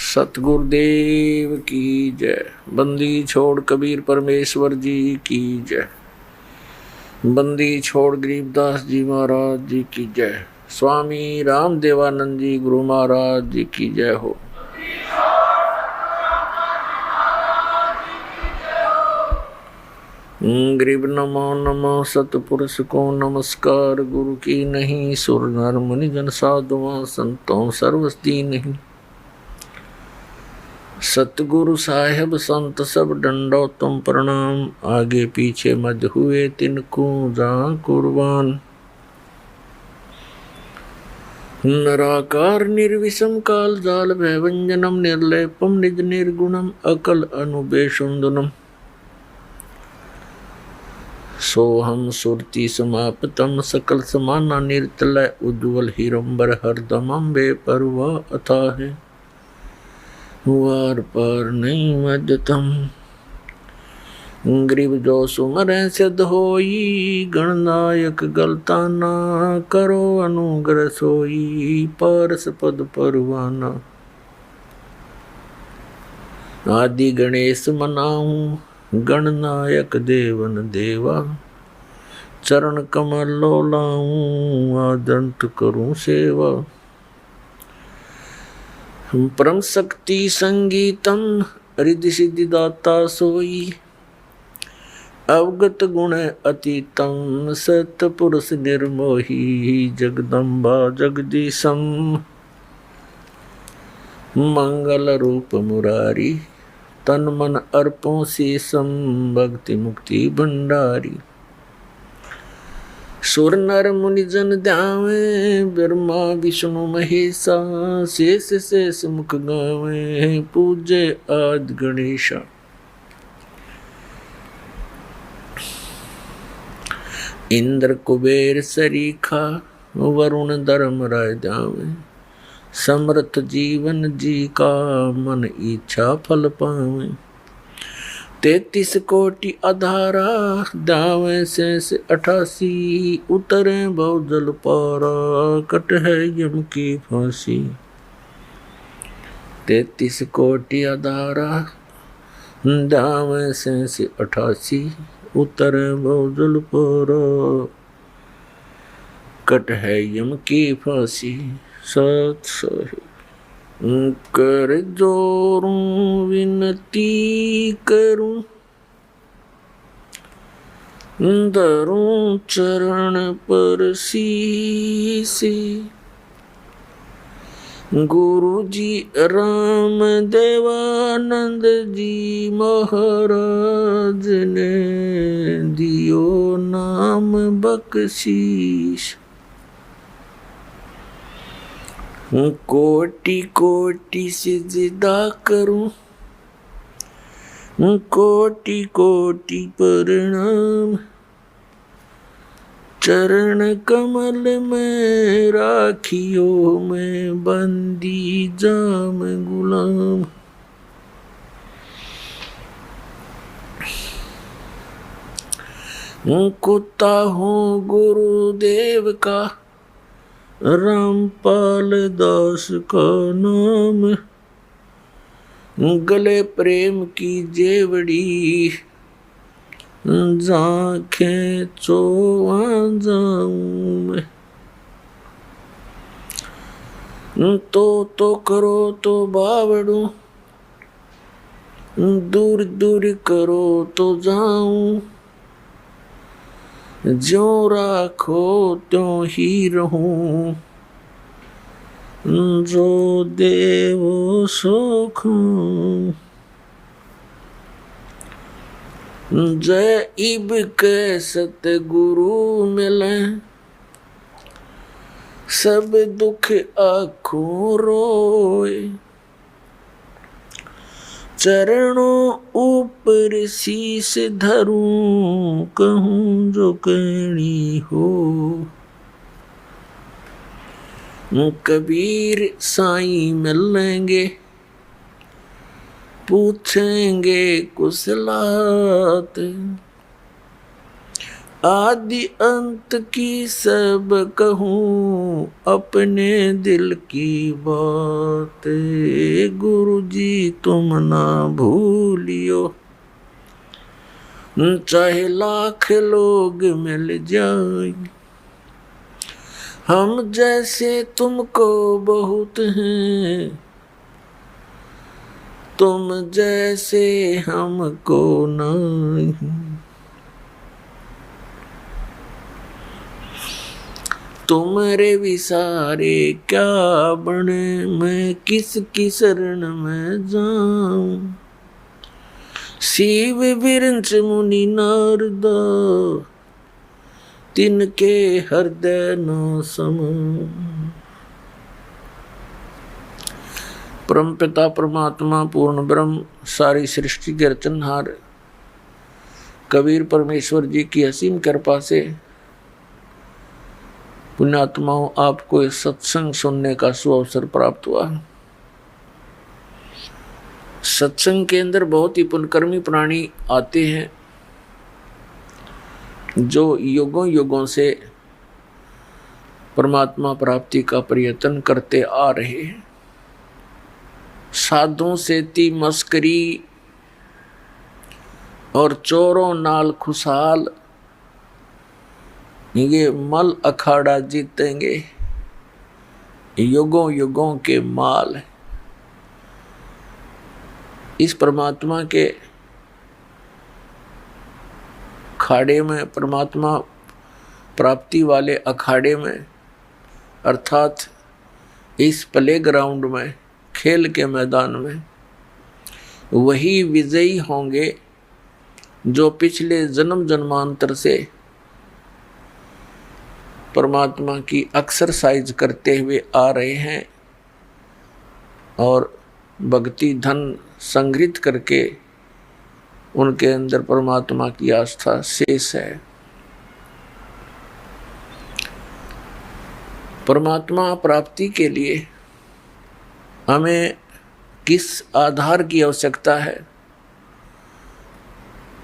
सतगुरुदेव की जय। बंदी छोड़ कबीर परमेश्वर जी की जय। बंदी छोड़ गरीबदास जी महाराज जी की जय। स्वामी रामदेवानंद जी गुरु महाराज जी की जय हो। गरीब नमो नमो सतपुरुष को नमस्कार। गुरु की नहीं सुर नर मुनि जन साधुओं संतों सर्वस्ती नहीं। सतगुरु साहेब संत सब डंडो तुम प्रणाम। आगे पीछे मत हुए तिनको जहाँ कुर्बान। नराकार निर्विषम काल जाल भयवंजनम निर्लेपम निज निर्गुणम अकल अनुबेशुंदनम। सोहम सुरति समाप्तम सकल समाना निर्तलय उज्ज्वल हिरंबर हरदमम बेपरवाह अथाह वार पार नहीं मजतम। गरीब जो सुमर सिद्ध होई गणनायक गलता ना करो अनुग्रह सोई पारस पद परवाना। आदि गणेश मनाऊं गणनायक देवन देवा चरण कमल लो लाऊं आदंत करूं सेवा। परम शक्ति संगीतम रिद्धि सिद्धि दाता सोई अवगत गुण अतीतम सतपुरुष निर्मोही जगदम्बा जगदीशम। मंगल रूप मुरारी तन मन अर्पों शीसम भक्ति मुक्ति भंडारी। सुर नर मुनि जन ध्यावे ब्रह्मा विष्णु महेशा शेष शेष मुख गावे पूजे आदि गणेशा। इंद्र कुबेर सरीखा वरुण धर्म राय ध्यावे समर्थ जीवन जी का मन इच्छा फल पावे। 33 कोटि अधारा दावे शेष 88 उतरे बहु जल पारा कट है यम की फांसी। 33 कोटि अधारा दावे शेष 88 उतरे बहु जल पारा कट है यम की फांसी। सत सही कर जोरूं विनती करूं धरूं चरण पर शीश। गुरु जी राम देवानंद जी महाराज ने दियो नाम बख्शीश। कोटि कोटि सिजदा करूं कोटि कोटि प्रणाम। चरण कमल में राखियो मैं बंदी जाम गुलाम। कुत्ता हूँ गुरुदेव का रामपाल दास का नाम। गले प्रेम की जेवड़ी जांखें चोवा जाऊं मैं। तो करो तो बावड़ू दूर दूर करो तो जाऊं। ज्यों राखो त्यों ही रहूं जो देवो सो खूं। जय इब के सतगुरु मिले सब दुख आँखों रोए। चरणों ऊपर शीश धरूं कहूँ जो कहनी हो। कबीर साईं मिलेंगे पूछेंगे कुशलात। आदि अंत की सब कहूँ अपने दिल की बात। गुरु जी तुम ना भूलियो, चाहे लाख लोग मिल जाए, हम जैसे तुमको बहुत हैं, तुम जैसे हमको नहीं। तुम्हारे विसारे क्या बने, मैं किसकी शरण में जाऊं। शिव विरंच मुनि नारद, तिनके हृदय न सम। परम पिता परमात्मा पूर्ण ब्रह्म सारी सृष्टि के रचनहार कबीर परमेश्वर जी की असीम कृपा से पुण्यात्माओं आपको इस सत्संग सुनने का सुअवसर प्राप्त हुआ। सत्संग के अंदर बहुत ही पुण्यकर्मी प्राणी आते हैं जो युगों युगों से परमात्मा प्राप्ति का प्रयत्न करते आ रहे हैं। साधुओं से ती मस्करी और चोरों नाल खुशहाल, ये मल अखाड़ा जीतेंगे, युगों युगों के माल। इस परमात्मा के खाड़े में, परमात्मा प्राप्ति वाले अखाड़े में, अर्थात इस प्ले ग्राउंड में, खेल के मैदान में वही विजयी होंगे जो पिछले जन्म जन्मांतर से परमात्मा की एक्सरसाइज करते हुए आ रहे हैं और भक्ति धन संग्रहित करके उनके अंदर परमात्मा की आस्था शेष है। परमात्मा प्राप्ति के लिए हमें किस आधार की आवश्यकता है,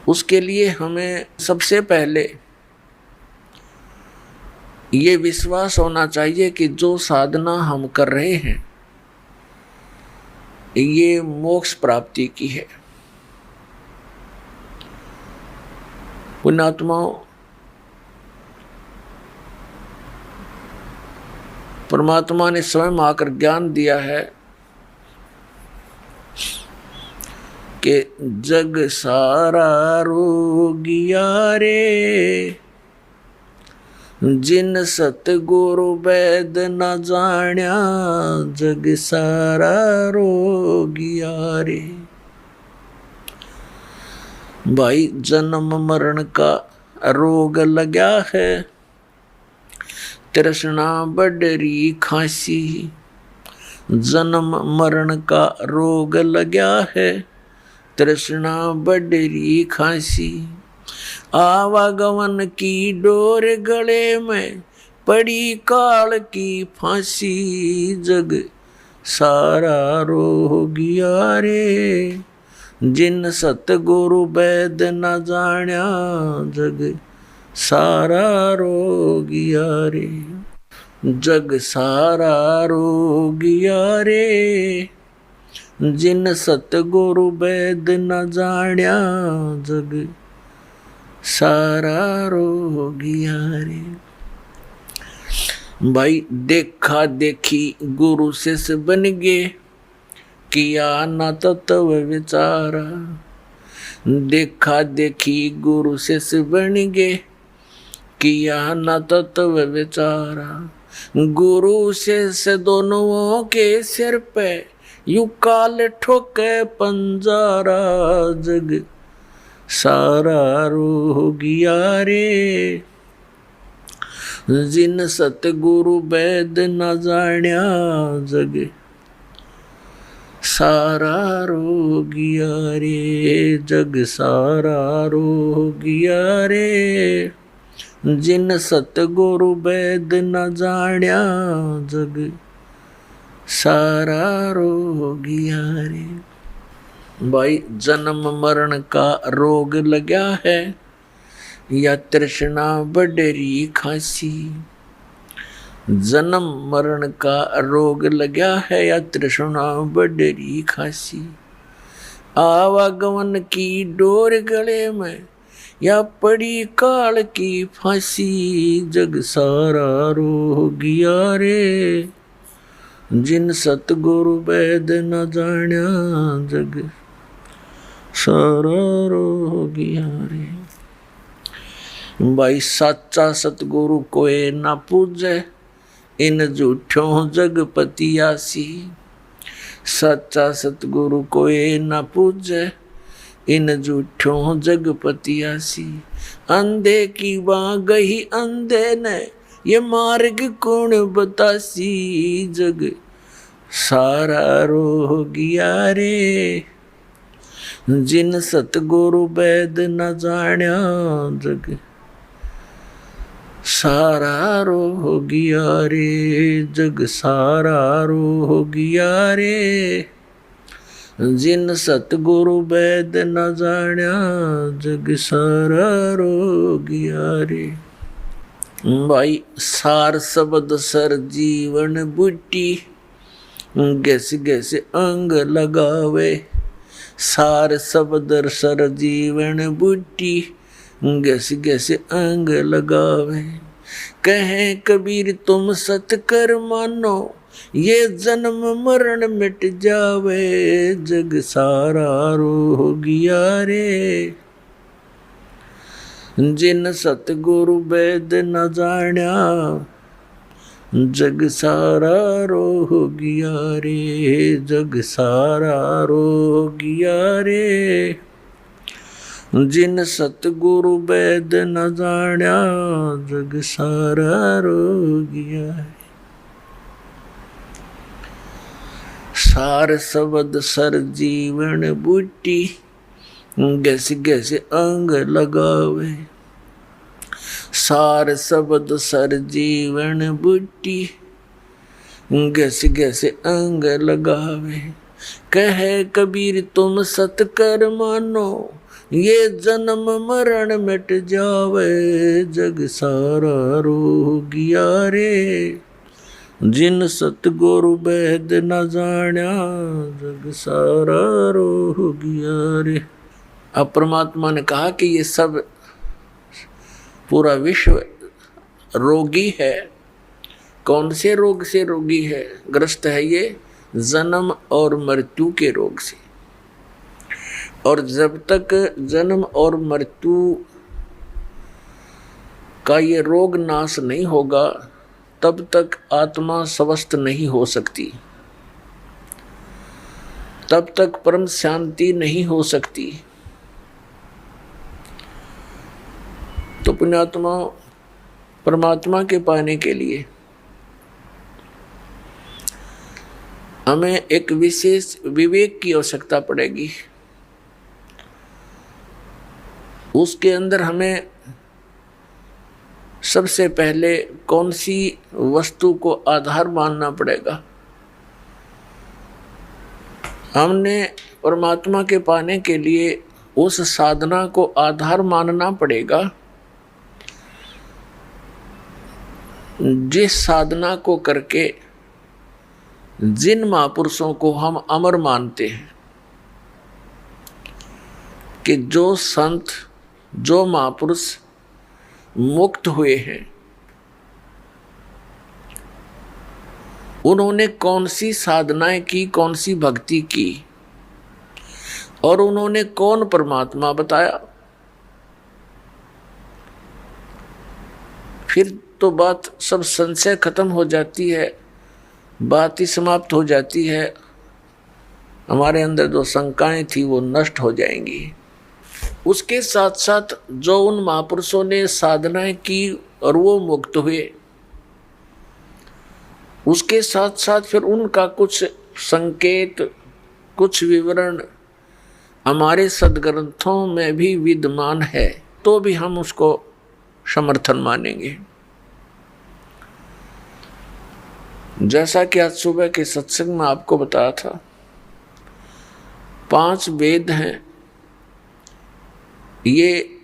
उसके लिए हमें सबसे पहले ये विश्वास होना चाहिए कि जो साधना हम कर रहे हैं ये मोक्ष प्राप्ति की है। पुण्यात्माओं, परमात्मा ने स्वयं आकर ज्ञान दिया है कि जग सारा रोगिया रे, जिन सतगुरु वैद न जाण्या, जग सारा रोगिया रे। भाई जन्म मरण का रोग लगा है, तृष्णा बडरी खांसी। जन्म मरण का रोग लगा है, तृष्णा बडरी खांसी। आवागमन की डोर गले में, पड़ी काल की फांसी। जग सारा रोगिया रे, जिन सतगुरु वैद न जाण्या, जग सारा रोगिया रे। जग सारा रोगिया रे, जिन सतगुरु वैद न जाण्या, जग सारा रोगिया रे। भाई देखा देखी गुरु शिष्य बन गे, किया न तत्व विचारा। देखा देखी गुरु शिष्य बन गे, किया न तत्व विचारा। गुरु शिष्य दोनों के सिर पे यू काल ठोके पंजारा। जग सारा रोगिया रे, जिन सतगुरु वैद न जाण्या, जग सारा रोगिया रे। जग सारा रोगिया रे, जिन सतगुरु वैद न जाण्या, जग सारा रोगिया रे। भाई जन्म मरण का रोग लगा है, या तृष्णा बडरी खासी। जन्म मरण का रोग लगा है या तृष्णा बडरी खासी। आवागमन की डोर गले में या पड़ी काल की फांसी। जग सारा रो गया रे जिन सतगुरु वैद न जान्या। जग सारा रो गया रे। भाई साचा सतगुरु कोई ना पूजे इन झूठों जगपति आसी। सच्चा सतगुरु कोई ना पूजे इन झूठों जगपति आसी। अंधे की बाँ गही अंधे ने ये मार्ग कौन बतासी। जग सारा रो गया रे जिन सतगुरु वैद न जान्या। जग सारा रो गया रे जग सारा रो गया रे जिन सतगुरु वैद न जान्या। जग सारा रो गया रे। भाई सार शब्द सर जीवन बूटी गैस गैस अंग लगावे। सार शब्द सर जीवन बूटी गैस गैस अंग लगावे। कहे कबीर तुम सत कर मानो ये जन्म मरण मिट जावे। जग सारा रो गया रे जिन सतगुरु वैद न जान्या। जग सारा रो गया रे जग सारा रो गया रे जिन सतगुरु वैद न जान्या। जग सारा रो गया है। सार शब्द सर जीवन बूटी गैस गैस अंग लगावे। सार शब्द सर जीवन बूटी गैस गैस अंग लगावे। कहे कबीर तुम सत कर मानो ये जन्म मरण मिट जावे। जग सारा रो गया रे जिन सतगुरु वैद न जान्या। जग सारा रो गया रे। अब परमात्मा ने कहा कि ये सब पूरा विश्व रोगी है। कौन से रोग से रोगी है? ग्रस्त है ये जन्म और मृत्यु के रोग से। और जब तक जन्म और मृत्यु का ये रोग नाश नहीं होगा तब तक आत्मा स्वस्थ नहीं हो सकती, तब तक परम शांति नहीं हो सकती। तो पुण्यात्मा परमात्मा के पाने के लिए हमें एक विशेष विवेक की आवश्यकता पड़ेगी। उसके अंदर हमें सबसे पहले कौन सी वस्तु को आधार मानना पड़ेगा? हमने परमात्मा के पाने के लिए उस साधना को आधार मानना पड़ेगा जिस साधना को करके जिन महापुरुषों को हम अमर मानते हैं कि जो संत जो महापुरुष मुक्त हुए हैं उन्होंने कौन सी साधनाएं की, कौन सी भक्ति की और उन्होंने कौन परमात्मा बताया। फिर तो बात सब संशय खत्म हो जाती है, बात ही समाप्त हो जाती है। हमारे अंदर जो शंकाएं थी वो नष्ट हो जाएंगी। उसके साथ साथ जो उन महापुरुषों ने साधनाएं की और वो मुक्त हुए, उसके साथ साथ फिर उनका कुछ संकेत, कुछ विवरण हमारे सदग्रंथों में भी विद्यमान है, तो भी हम उसको समर्थन मानेंगे। जैसा कि आज सुबह के सत्संग में आपको बताया था, 5 वेद हैं। ये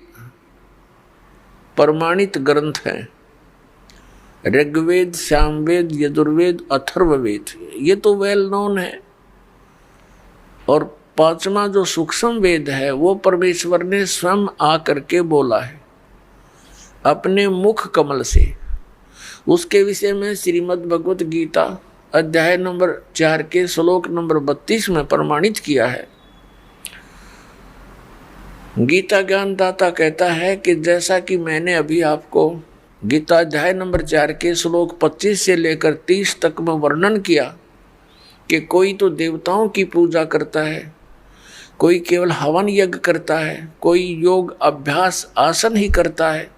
प्रमाणित ग्रंथ हैं। ऋग्वेद, सामवेद, यजुर्वेद, अथर्ववेद, ये तो वेल नोन है। और पांचवा जो सूक्ष्म वेद है वो परमेश्वर ने स्वयं आकर के बोला है अपने मुख कमल से। उसके विषय में श्रीमद् भगवत गीता अध्याय नंबर 4 के श्लोक नंबर 32 में प्रमाणित किया है। गीता ज्ञानदाता कहता है कि जैसा कि मैंने अभी आपको गीता अध्याय नंबर 4 के श्लोक 25 से लेकर 30 तक में वर्णन किया कि कोई तो देवताओं की पूजा करता है, कोई केवल हवन यज्ञ करता है, कोई योग अभ्यास आसन ही करता है,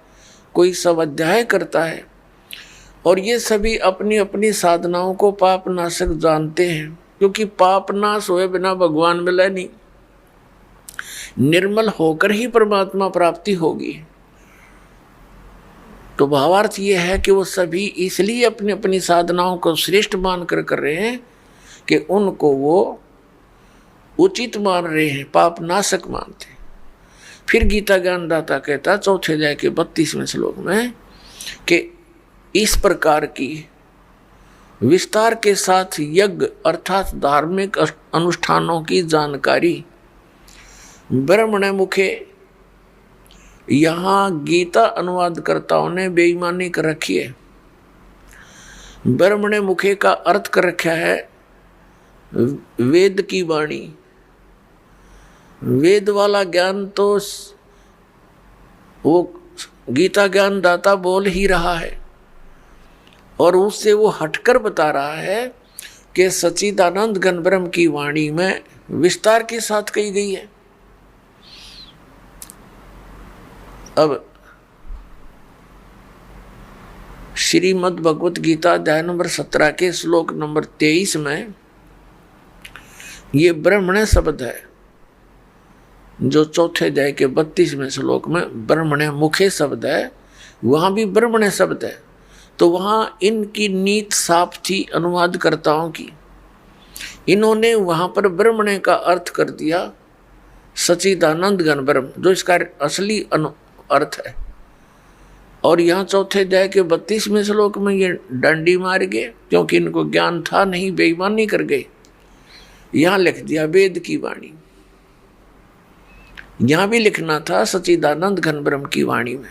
कोई स्वाध्याय करता है, और ये सभी अपनी अपनी साधनाओं को पाप नाशक जानते हैं, क्योंकि पाप नाश हुए बिना भगवान मिले नहीं। निर्मल होकर ही परमात्मा प्राप्ति होगी। तो भावार्थ ये है कि वो सभी इसलिए अपनी अपनी साधनाओं को श्रेष्ठ मानकर कर रहे हैं कि उनको वो उचित मान रहे हैं, पाप नाशक मानते। फिर गीता ज्ञानदाता कहता 4th अध्याय के 32वें श्लोक में कि इस प्रकार की विस्तार के साथ यज्ञ अर्थात धार्मिक अनुष्ठानों की जानकारी ब्रह्मण मुखे, यहाँ गीता अनुवादकर्ताओं ने बेईमानी कर रखी है। ब्रह्मण मुखे का अर्थ कर रखा है वेद की वाणी। वेद वाला ज्ञान तो वो गीता ज्ञान दाता बोल ही रहा है, और उससे वो हटकर बता रहा है कि सच्चिदानंद घन ब्रह्म की वाणी में विस्तार के साथ कही गई है। अब श्रीमद् भगवत गीता अध्याय नंबर 17 के श्लोक नंबर 23 में ये ब्रह्मण शब्द है, जो 4th अध्याय के 32वें श्लोक में ब्रह्मण मुखे शब्द है, वहाँ भी ब्रह्मण शब्द है। तो वहाँ इनकी नीत साफ थी अनुवादकर्ताओं की। इन्होंने वहाँ पर ब्रह्मण का अर्थ कर दिया सच्चिदानंद घन ब्रह्म, जो इसका असली अर्थ है। और यहाँ 4th अध्याय के 32वें श्लोक में ये डंडी मार गए, क्योंकि इनको ज्ञान था नहीं, बेईमानी कर गए। यहाँ लिख दिया वेद की वाणी, यहाँ भी लिखना था सच्चिदानंद घन ब्रह्म की वाणी में।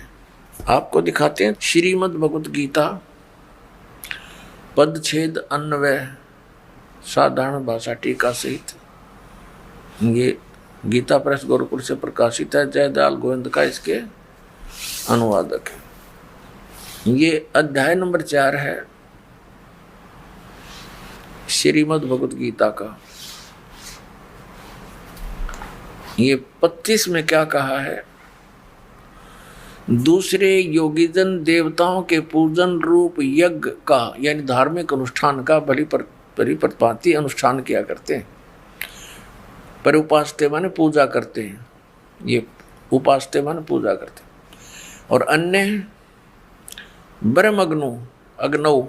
आपको दिखाते हैं श्रीमद् भगवत गीता पदछेद अन्वय साधारण भाषा टीका सहित। ये गीता प्रेस गोरखपुर से प्रकाशित है, जयदयाल गोविंद का इसके अनुवादक है। ये अध्याय नंबर 4 है श्रीमद् भगवत गीता का। ये 25 में क्या कहा है? दूसरे योगीजन देवताओं के पूजन रूप यज्ञ का यानी धार्मिक अनुष्ठान का परिप्रतिपाती अनुष्ठान किया करते हैं। पर उपासते माने पूजा करते हैं, ये उपासते माने पूजा करते हैं। और अन्य ब्रह्म अग्नौ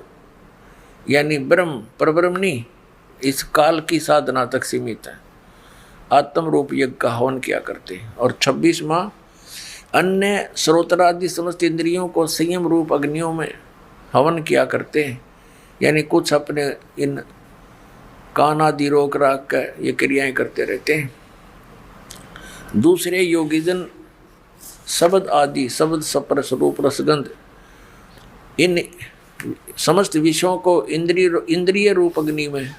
यानी ब्रह्म परब्रह्मणी इस काल की साधना तक सीमित है, आत्म रूप यज्ञ का हवन किया करते हैं। और 26वां अन्य श्रोत्रादि समस्त इंद्रियों को संयम रूप अग्नियों में हवन किया करते हैं, यानी कुछ अपने इन कान आदि रोक राख कर ये क्रियाएं करते रहते हैं। दूसरे योगीजन शब्द आदि शब्द स्पर्श रूप रसगंध इन समस्त विषयों को इंद्रिय रूप अग्नि में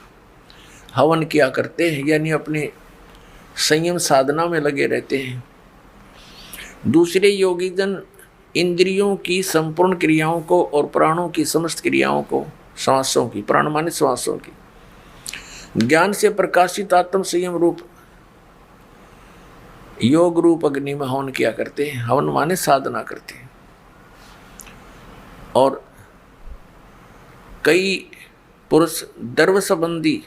हवन किया करते हैं, यानी अपने संयम साधना में लगे रहते हैं। दूसरे योगीजन इंद्रियों की संपूर्ण क्रियाओं को और प्राणों की समस्त क्रियाओं को, श्वासों की, प्राण माने श्वासों की, ज्ञान से प्रकाशित आत्म संयम रूप योग रूप अग्नि में हवन किया करते हैं। हवन माने साधना करते हैं। और कई पुरुष दर्व संबंधी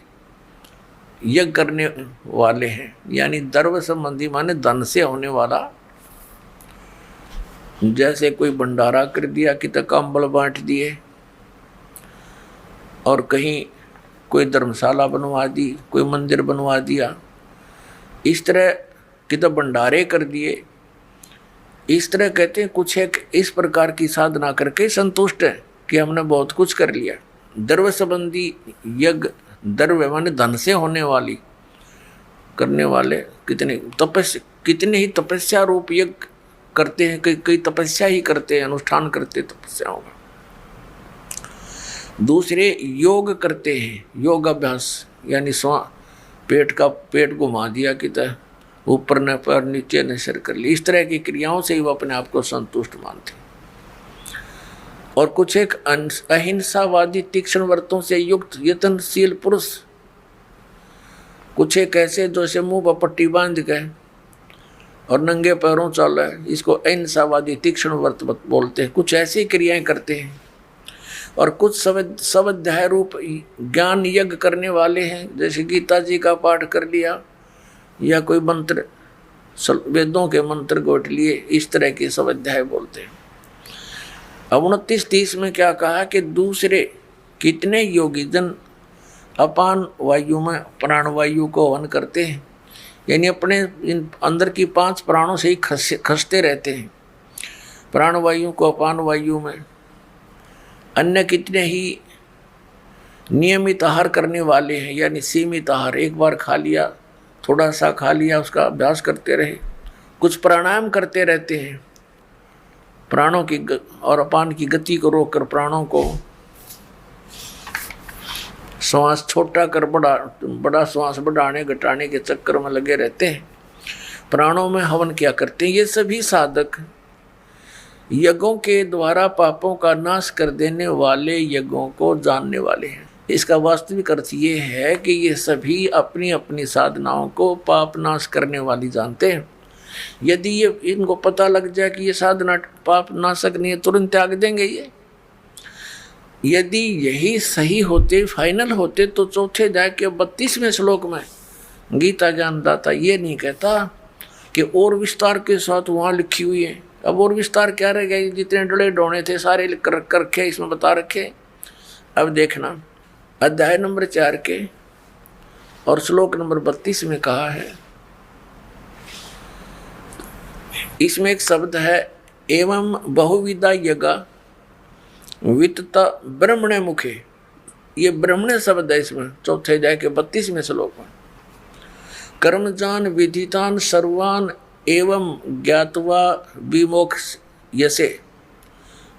यज्ञ करने वाले हैं, यानी दर्व संबंधी माने धन से होने वाला। जैसे कोई भंडारा कर दिया कि तक कंबल बांट दिए, और कहीं कोई धर्मशाला बनवा दी, कोई मंदिर बनवा दिया, इस तरह कि तो भंडारे कर दिए, इस तरह कहते हैं कुछ एक इस प्रकार की साधना करके संतुष्ट है कि हमने बहुत कुछ कर लिया। द्रव्य संबंधी यज्ञ, द्रव्य माने धन से होने वाली करने वाले कितने ही तपस्या रूप यज्ञ करते हैं, कई तपस्या ही करते हैं, अनुष्ठान करते तपस्याओं का। दूसरे योग करते हैं, योग अभ्यास यानी पेट घुमा दिया कि ऊपर न पर नीचे न सिर कर ली, इस तरह की क्रियाओं से ही वो अपने आप को संतुष्ट मानते हैं। और कुछ एक अहिंसावादी तीक्ष्ण व्रतों से युक्त यत्नशील पुरुष, कुछ एक ऐसे जैसे मुंह पर पट्टी बांध के और नंगे पैरों चल रहा है, इसको अहिंसावादी तीक्ष्ण व्रत बोलते हैं। कुछ ऐसी क्रियाएं करते हैं। और कुछ स्वाध्याय रूप ज्ञान यज्ञ करने वाले हैं, जैसे गीता जी का पाठ कर लिया या कोई मंत्र, वेदों के मंत्र गोट लिए, इस तरह के स्वाध्याय बोलते हैं। अब 29-30 में क्या कहा कि दूसरे कितने योगी जन अपान वायु में प्राणवायु को हवन करते हैं, यानी अपने इन अंदर की 5 प्राणों से ही खसते रहते हैं, प्राणवायु को अपान वायु में। अन्य कितने ही नियमित आहार करने वाले हैं, यानी सीमित आहार, एक बार खा लिया, थोड़ा सा खा लिया, उसका अभ्यास करते रहे। कुछ प्राणायाम करते रहते हैं, प्राणों की और अपान की गति को रोककर प्राणों को श्वास छोटा कर बड़ा श्वास बढ़ाने घटाने के चक्कर में लगे रहते हैं, प्राणों में हवन क्या करते हैं। ये सभी साधक यज्ञों के द्वारा पापों का नाश कर देने वाले यज्ञों को जानने वाले हैं। इसका वास्तविक अर्थ ये है कि ये सभी अपनी अपनी साधनाओं को पाप नाश करने वाली जानते हैं। यदि ये इनको पता लग जाए कि ये साधना पाप नाशक नहीं है, तुरंत त्याग देंगे ये। यदि यही सही होते, फाइनल होते, तो चौथे अध्याय के 32वें श्लोक में गीता ज्ञानदाता ये नहीं कहता कि और विस्तार के साथ वहाँ लिखी हुई है। अब और विस्तार क्या रह गया, जितने डले डोने थे सारे लिख कर रखे, इसमें बता रखे। अब देखना अध्याय नंबर 4 के और श्लोक नंबर 32 में कहा है, इसमें एक शब्द है एवं बहुविधा यज्ञा वित्तता ब्रह्मणे मुखे। ये ब्रह्मणे शब्द है इसमें, चौथे अध्याय के 32वें श्लोक में। कर्मजान विधितान सर्वान एवं ज्ञातवा विमोक्ष यसे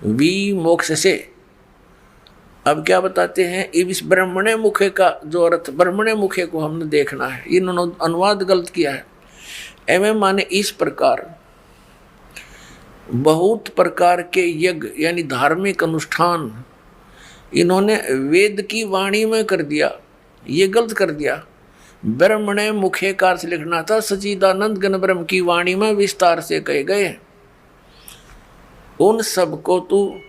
विमोक्ष से। अब क्या बताते हैं, इस ब्रह्मणे मुखे का जो अर्थ, ब्रह्मणे मुखे को हमने देखना है, इन्होंने अनुवाद गलत किया है। एवं माने इस प्रकार, बहुत प्रकार के यज्ञ यानी धार्मिक अनुष्ठान इन्होंने वेद की वाणी में कर दिया, ये गलत कर दिया। ब्रह्मणे मुखे का अर्थ लिखना था सच्चिदानंद घन ब्रह्म की वाणी में विस्तार से कहे गए। उन सब को तू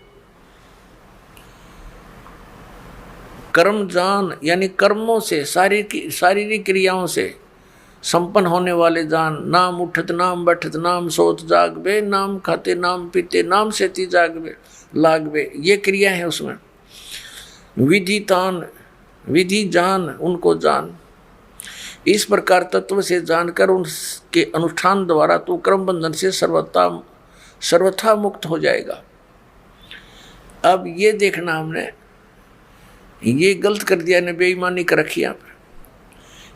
कर्म जान, यानी कर्मों से, शारीरिक क्रियाओं से संपन्न होने वाले जान। नाम उठत नाम बैठत नाम सोत जागबे, नाम खाते नाम पीते नाम सेती जागबे लागबे, ये क्रिया है उसमें। विधि तान, विधि जान, उनको जान। इस प्रकार तत्व से जानकर उनके अनुष्ठान द्वारा तू कर्म बंधन से सर्वथा मुक्त हो जाएगा। अब ये देखना, हमने ये गलत कर दिया ने, बेईमानी कर रखी यहाँ पर।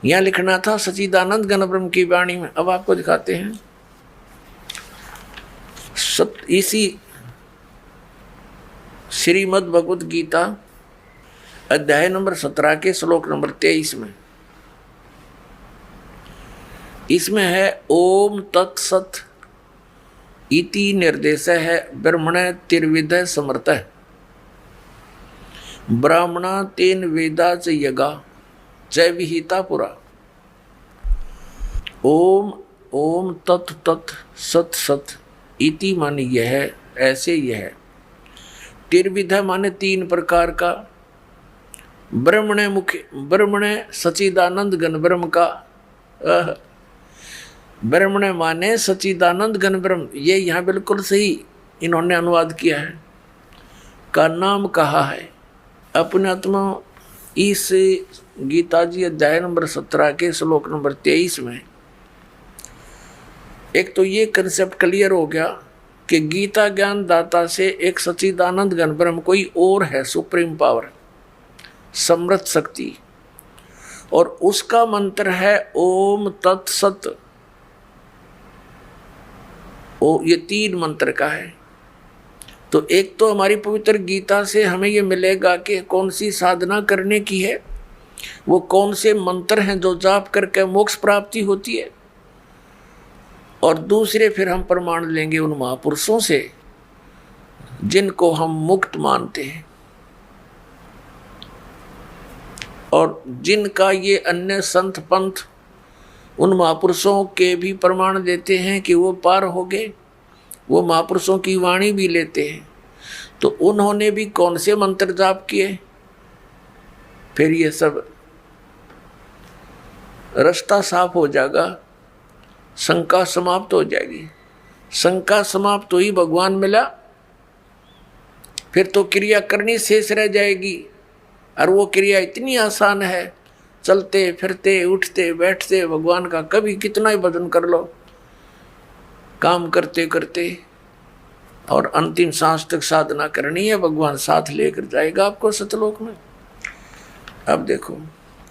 यहाँ लिखना था सच्चिदानंद घन ब्रह्म की वाणी में। अब आपको दिखाते हैं इसी श्रीमद् भगवद गीता अध्याय नंबर 17 के श्लोक नंबर 23 में, इसमें है ओम तत्सत इति निर्देश है ब्रह्मण तिर्विध समर्थ ब्राह्मणा तेन वेदा च यगा च विहिता पुरा। ओम ओम तत् तत् सत सत इति माने यह, ऐसे यह। तिर्विध माने 3 प्रकार का। ब्रह्मणे मुख्य, ब्रह्मणे सच्चिदानंद घन ब्रह्म का, ब्रह्मणे माने सच्चिदानंद घन ब्रह्म, ये यहाँ बिल्कुल सही इन्होंने अनुवाद किया है, का नाम कहा है। अपने आत्मा इस गीता जी अध्याय नंबर 17 के श्लोक नंबर 23 में एक तो ये कंसेप्ट क्लियर हो गया कि गीता ज्ञान दाता से एक सच्चिदानंद घन ब्रह्म कोई और है, सुप्रीम पावर, समृद्ध शक्ति, और उसका मंत्र है ओम तत्सत। ये 3 मंत्र का है। तो एक तो हमारी पवित्र गीता से हमें ये मिलेगा कि कौन सी साधना करने की है, वो कौन से मंत्र हैं जो जाप करके मोक्ष प्राप्ति होती है, और दूसरे फिर हम प्रमाण लेंगे उन महापुरुषों से जिनको हम मुक्त मानते हैं और जिनका ये अन्य संत पंथ उन महापुरुषों के भी प्रमाण देते हैं कि वो पार हो गए, वो महापुरुषों की वाणी भी लेते हैं। तो उन्होंने भी कौन से मंत्र जाप किए, फिर ये सब रास्ता साफ हो जाएगा, शंका समाप्त हो जाएगी। शंका समाप्त हुई, भगवान मिला, फिर तो क्रिया करनी शेष रह जाएगी। और वो क्रिया इतनी आसान है, चलते फिरते उठते बैठते भगवान का कभी कितना ही भजन कर लो, काम करते करते, और अंतिम सांस तक साधना करनी है, भगवान साथ लेकर जाएगा आपको सतलोक में। अब देखो,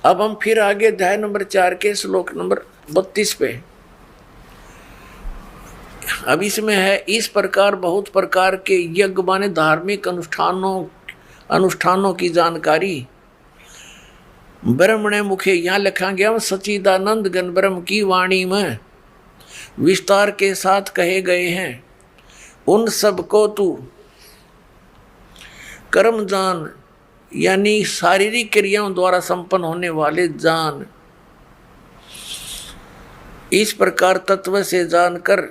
अब हम फिर आगे अध्याय नंबर 4 के श्लोक नंबर 32 पे। अब इसमें है, इस प्रकार बहुत प्रकार के यज्ञ माने धार्मिक अनुष्ठानों की जानकारी ब्रह्मणे मुखे यहाँ लिखा गया सच्चिदानंद घन ब्रह्म की वाणी में विस्तार के साथ कहे गए हैं। उन सब को तू कर्म जान, यानी शारीरिक क्रियाओं द्वारा संपन्न होने वाले जान। इस प्रकार तत्व से जानकर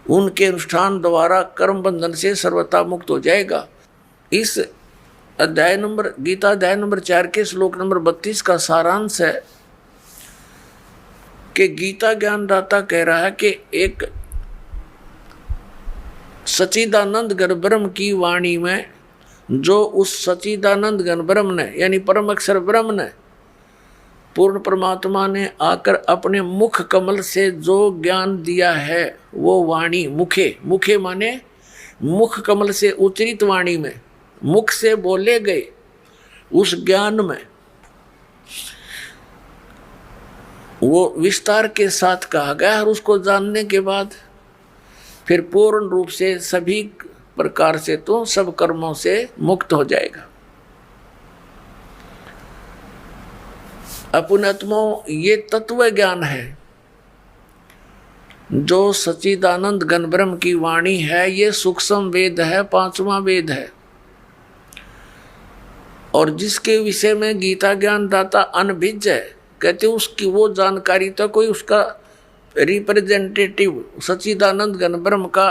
उनके अनुष्ठान द्वारा कर्म बंधन से सर्वथा मुक्त हो जाएगा। इस अध्याय नंबर गीता अध्याय नंबर 4 के श्लोक नंबर 32 का सारांश है कि गीता ज्ञानदाता कह रहा है कि एक सच्चिदानंद घन ब्रह्म की वाणी में, जो उस सच्चिदानंद घन ब्रह्म ने यानी परम अक्षर ब्रह्म ने, पूर्ण परमात्मा ने आकर अपने मुख कमल से जो ज्ञान दिया है, वो वाणी मुखे माने मुख कमल से उच्चरित वाणी में, मुख से बोले गए उस ज्ञान में वो विस्तार के साथ कहा गया। और उसको जानने के बाद फिर पूर्ण रूप से सभी प्रकार से तो सब कर्मों से मुक्त हो जाएगा। अपुनत्मो, ये तत्व ज्ञान है जो सच्चिदानंद घन ब्रह्म की वाणी है। ये सूक्ष्म वेद है, 5वां वेद है, और जिसके विषय में गीता ज्ञान दाता अनभिज्ञ है, कहते उसकी वो जानकारी तो कोई उसका रिप्रेजेंटेटिव सच्चिदानंद घन ब्रह्म का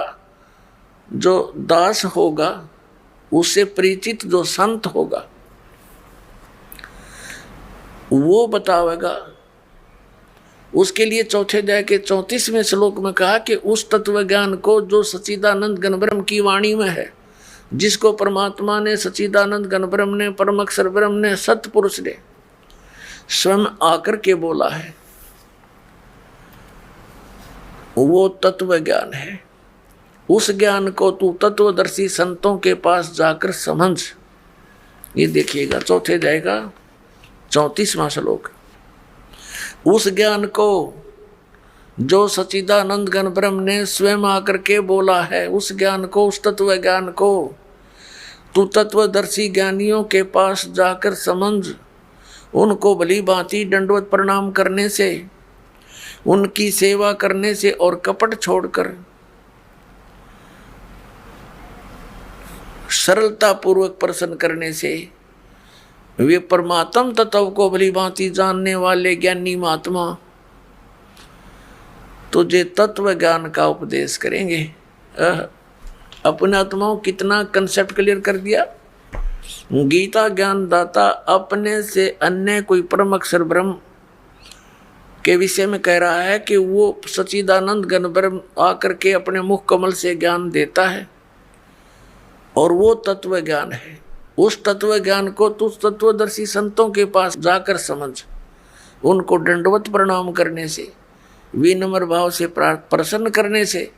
जो दास होगा, उससे परिचित जो संत होगा, वो बतावेगा। उसके लिए चौथे अध्याय के 34वें श्लोक में कहा कि उस तत्व ज्ञान को जो सच्चिदानंद घन ब्रह्म की वाणी में है, जिसको परमात्मा ने, सच्चिदानंद घन ब्रह्म ने, परम अक्षर ब्रह्म ने, सतपुरुष ने स्वयं आकर के बोला है, वो तत्व ज्ञान है। उस ज्ञान को तू तत्वदर्शी संतों के पास जाकर समझ। ये देखिएगा चौथे अध्याय का 34वां श्लोक। उस ज्ञान को जो सच्चिदानंद घन ब्रह्म ने स्वयं आकर के बोला है, उस ज्ञान को, उस तत्व ज्ञान को तू तत्वदर्शी ज्ञानियों के पास जाकर समझ। उनको भली भांति दंडवत प्रणाम करने से, उनकी सेवा करने से और कपट छोड़कर सरलता पूर्वक प्रसन्न करने से वे परमात्म तत्व को भली भांति जानने वाले ज्ञानी महात्मा तुझे तत्व ज्ञान का उपदेश करेंगे। अपने आत्माओं कितना कंसेप्ट क्लियर कर दिया। गीता ज्ञान दाता अपने से अन्य कोई परम अक्षर ब्रह्म के विषय में कह रहा है कि वो सच्चिदानंद घन ब्रह्म आकर के अपने मुख कमल से ज्ञान देता है, और वो तत्व ज्ञान है। उस तत्व ज्ञान को तू तत्वदर्शी संतों के पास जाकर समझ। उनको दंडवत प्रणाम करने से, विनम्र भाव से प्रसन्न करने से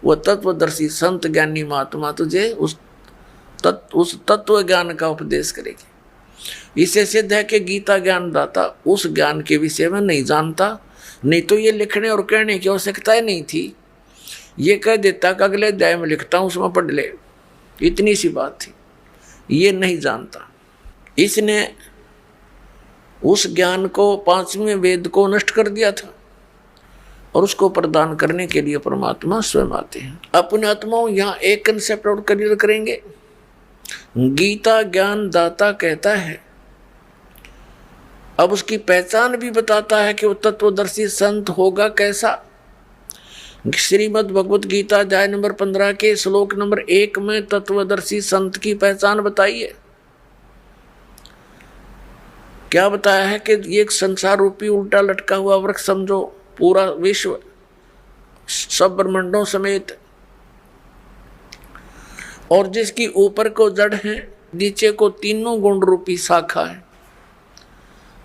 वो तत्वदर्शी संत ज्ञानी महात्मा तुझे उस तत्व ज्ञान का उपदेश करेगी। इसे सिद्ध है कि गीता ज्ञान दाता उस ज्ञान के विषय में नहीं जानता, नहीं तो ये लिखने और कहने की आवश्यकता ही नहीं थी। ये कह देता कि अगले अध्याय में लिखता हूँ, उसमें पढ़ ले, इतनी सी बात थी। ये नहीं जानता, इसने उस ज्ञान को, पांचवें वेद को नष्ट कर दिया था और उसको प्रदान करने के लिए परमात्मा स्वयं आते हैं। अपने आत्माओं यहाँ एक कंसेप्ट और क्लियर करेंगे। गीता ज्ञान दाता कहता है, अब उसकी पहचान भी बताता है कि वो तत्वदर्शी संत होगा कैसा। श्रीमद् भगवत गीता अध्याय नंबर 15 के श्लोक नंबर 1 में तत्वदर्शी संत की पहचान बताई है। क्या बताया है कि ये एक संसार रूपी उल्टा लटका हुआ वृक्ष समझो, पूरा विश्व सब ब्रह्मांडों समेत, और जिसकी ऊपर को जड़ है, नीचे को तीनों गुण रूपी शाखा है।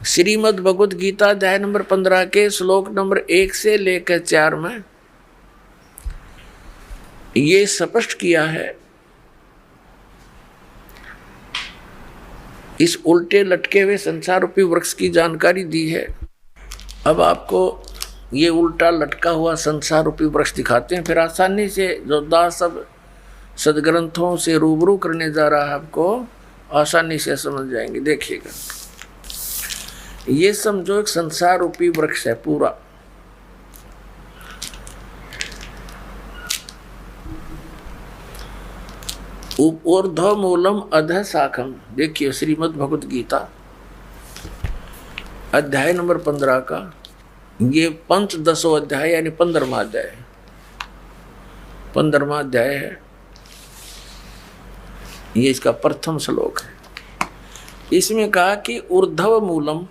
श्रीमद् भगवत गीता अध्याय नंबर 15 के श्लोक नंबर 1 से लेकर 4 में ये स्पष्ट किया है। इस उल्टे लटके हुए संसार रूपी वृक्ष की जानकारी दी है। अब आपको ये उल्टा लटका हुआ संसार रूपी वृक्ष दिखाते हैं, फिर आसानी से जो दास सब सदग्रंथों से रूबरू करने जा रहा है, आपको आसानी से समझ जाएंगे। देखिएगा, ये समझो एक संसार रूपी वृक्ष है पूरा। ऊर्ध्व मूलम अधः शाखम। देखिए श्रीमद् भगवत गीता अध्याय नंबर 15 का ये पंचदशो अध्याय यानी 15वां अध्याय है। 15वां अध्याय है, ये इसका प्रथम श्लोक है। इसमें कहा कि ऊर्ध्व मूलम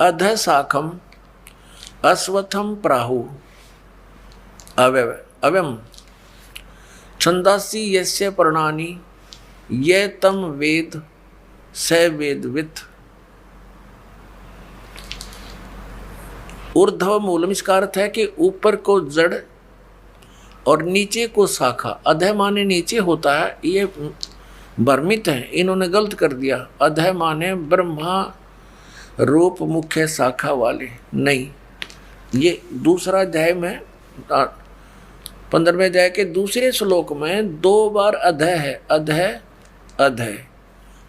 अधः शाखम अश्वत्थम प्राहु अव्यम छंदासी यस्य पर्णानि ये तम वेद स वेदवित्। ऊर्ध्व मूलम इसका अर्थ है कि ऊपर को जड़ और नीचे को शाखा। अधः माने नीचे होता है, ये भ्रमित है, इन्होंने गलत कर दिया। अधः माने ब्रह्मा रूप मुख्य शाखा वाले, नहीं। ये दूसरा अध्याय में 15वें अध्याय के दूसरे श्लोक में 2 बार अधः है, अधः अधः।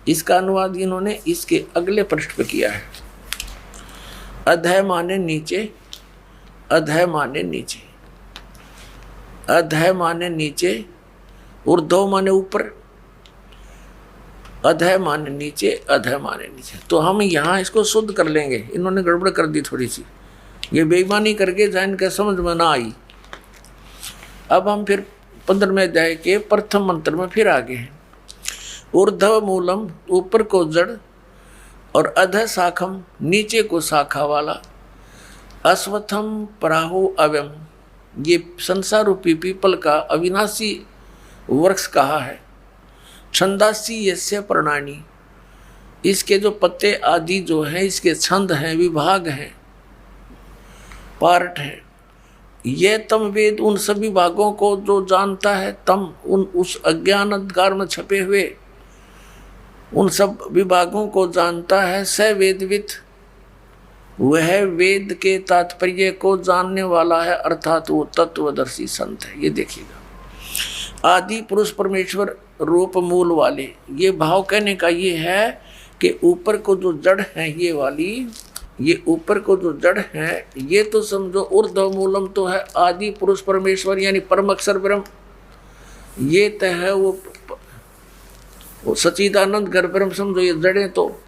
इसका अनुवाद इन्होंने इसके अगले पृष्ठ पे किया है। अधः माने नीचे, अधः माने नीचे, अधः माने नीचे, ऊर्ध्व माने ऊपर, अधः माने नीचे, अधः माने नीचे। तो हम यहाँ इसको शुद्ध कर लेंगे, इन्होंने गड़बड़ कर दी थोड़ी सी, ये बेईमानी करके जैन के समझ में ना आई। अब हम फिर 15वें अध्याय के प्रथम मंत्र में फिर आगे हैं। ऊर्ध्व मूलम ऊपर को जड़ और अधः शाखम नीचे को शाखा वाला, अश्वत्थम प्राहु अव्यम ये संसार रूपी पीपल का अविनाशी वृक्ष कहा है। छंदासी यस्य पर्णानि इसके जो पत्ते आदि जो हैं, इसके छंद हैं, विभाग हैं, पार्ट हैं। ये तम वेद उन सभी भागों को जो जानता है, तम उन उस अज्ञान अंधकार में छपे हुए उन सब विभागों को जानता है। स वेदवित् वह वेद के तात्पर्य को जानने वाला है, अर्थात वो तत्वदर्शी संत है। ये देखिएगा, आदि पुरुष परमेश्वर रूप मूल वाले, ये भाव कहने का ये है कि ऊपर को जो जड़ है ये वाली, ये ऊपर को जो जड़ है ये तो समझो ऊर्ध्व मूलम तो है आदि पुरुष परमेश्वर यानी परम अक्षर ब्रह्म, ये तो है वो सच्चिदानंद घर ब्रह्म समझो, ये जड़ें तो।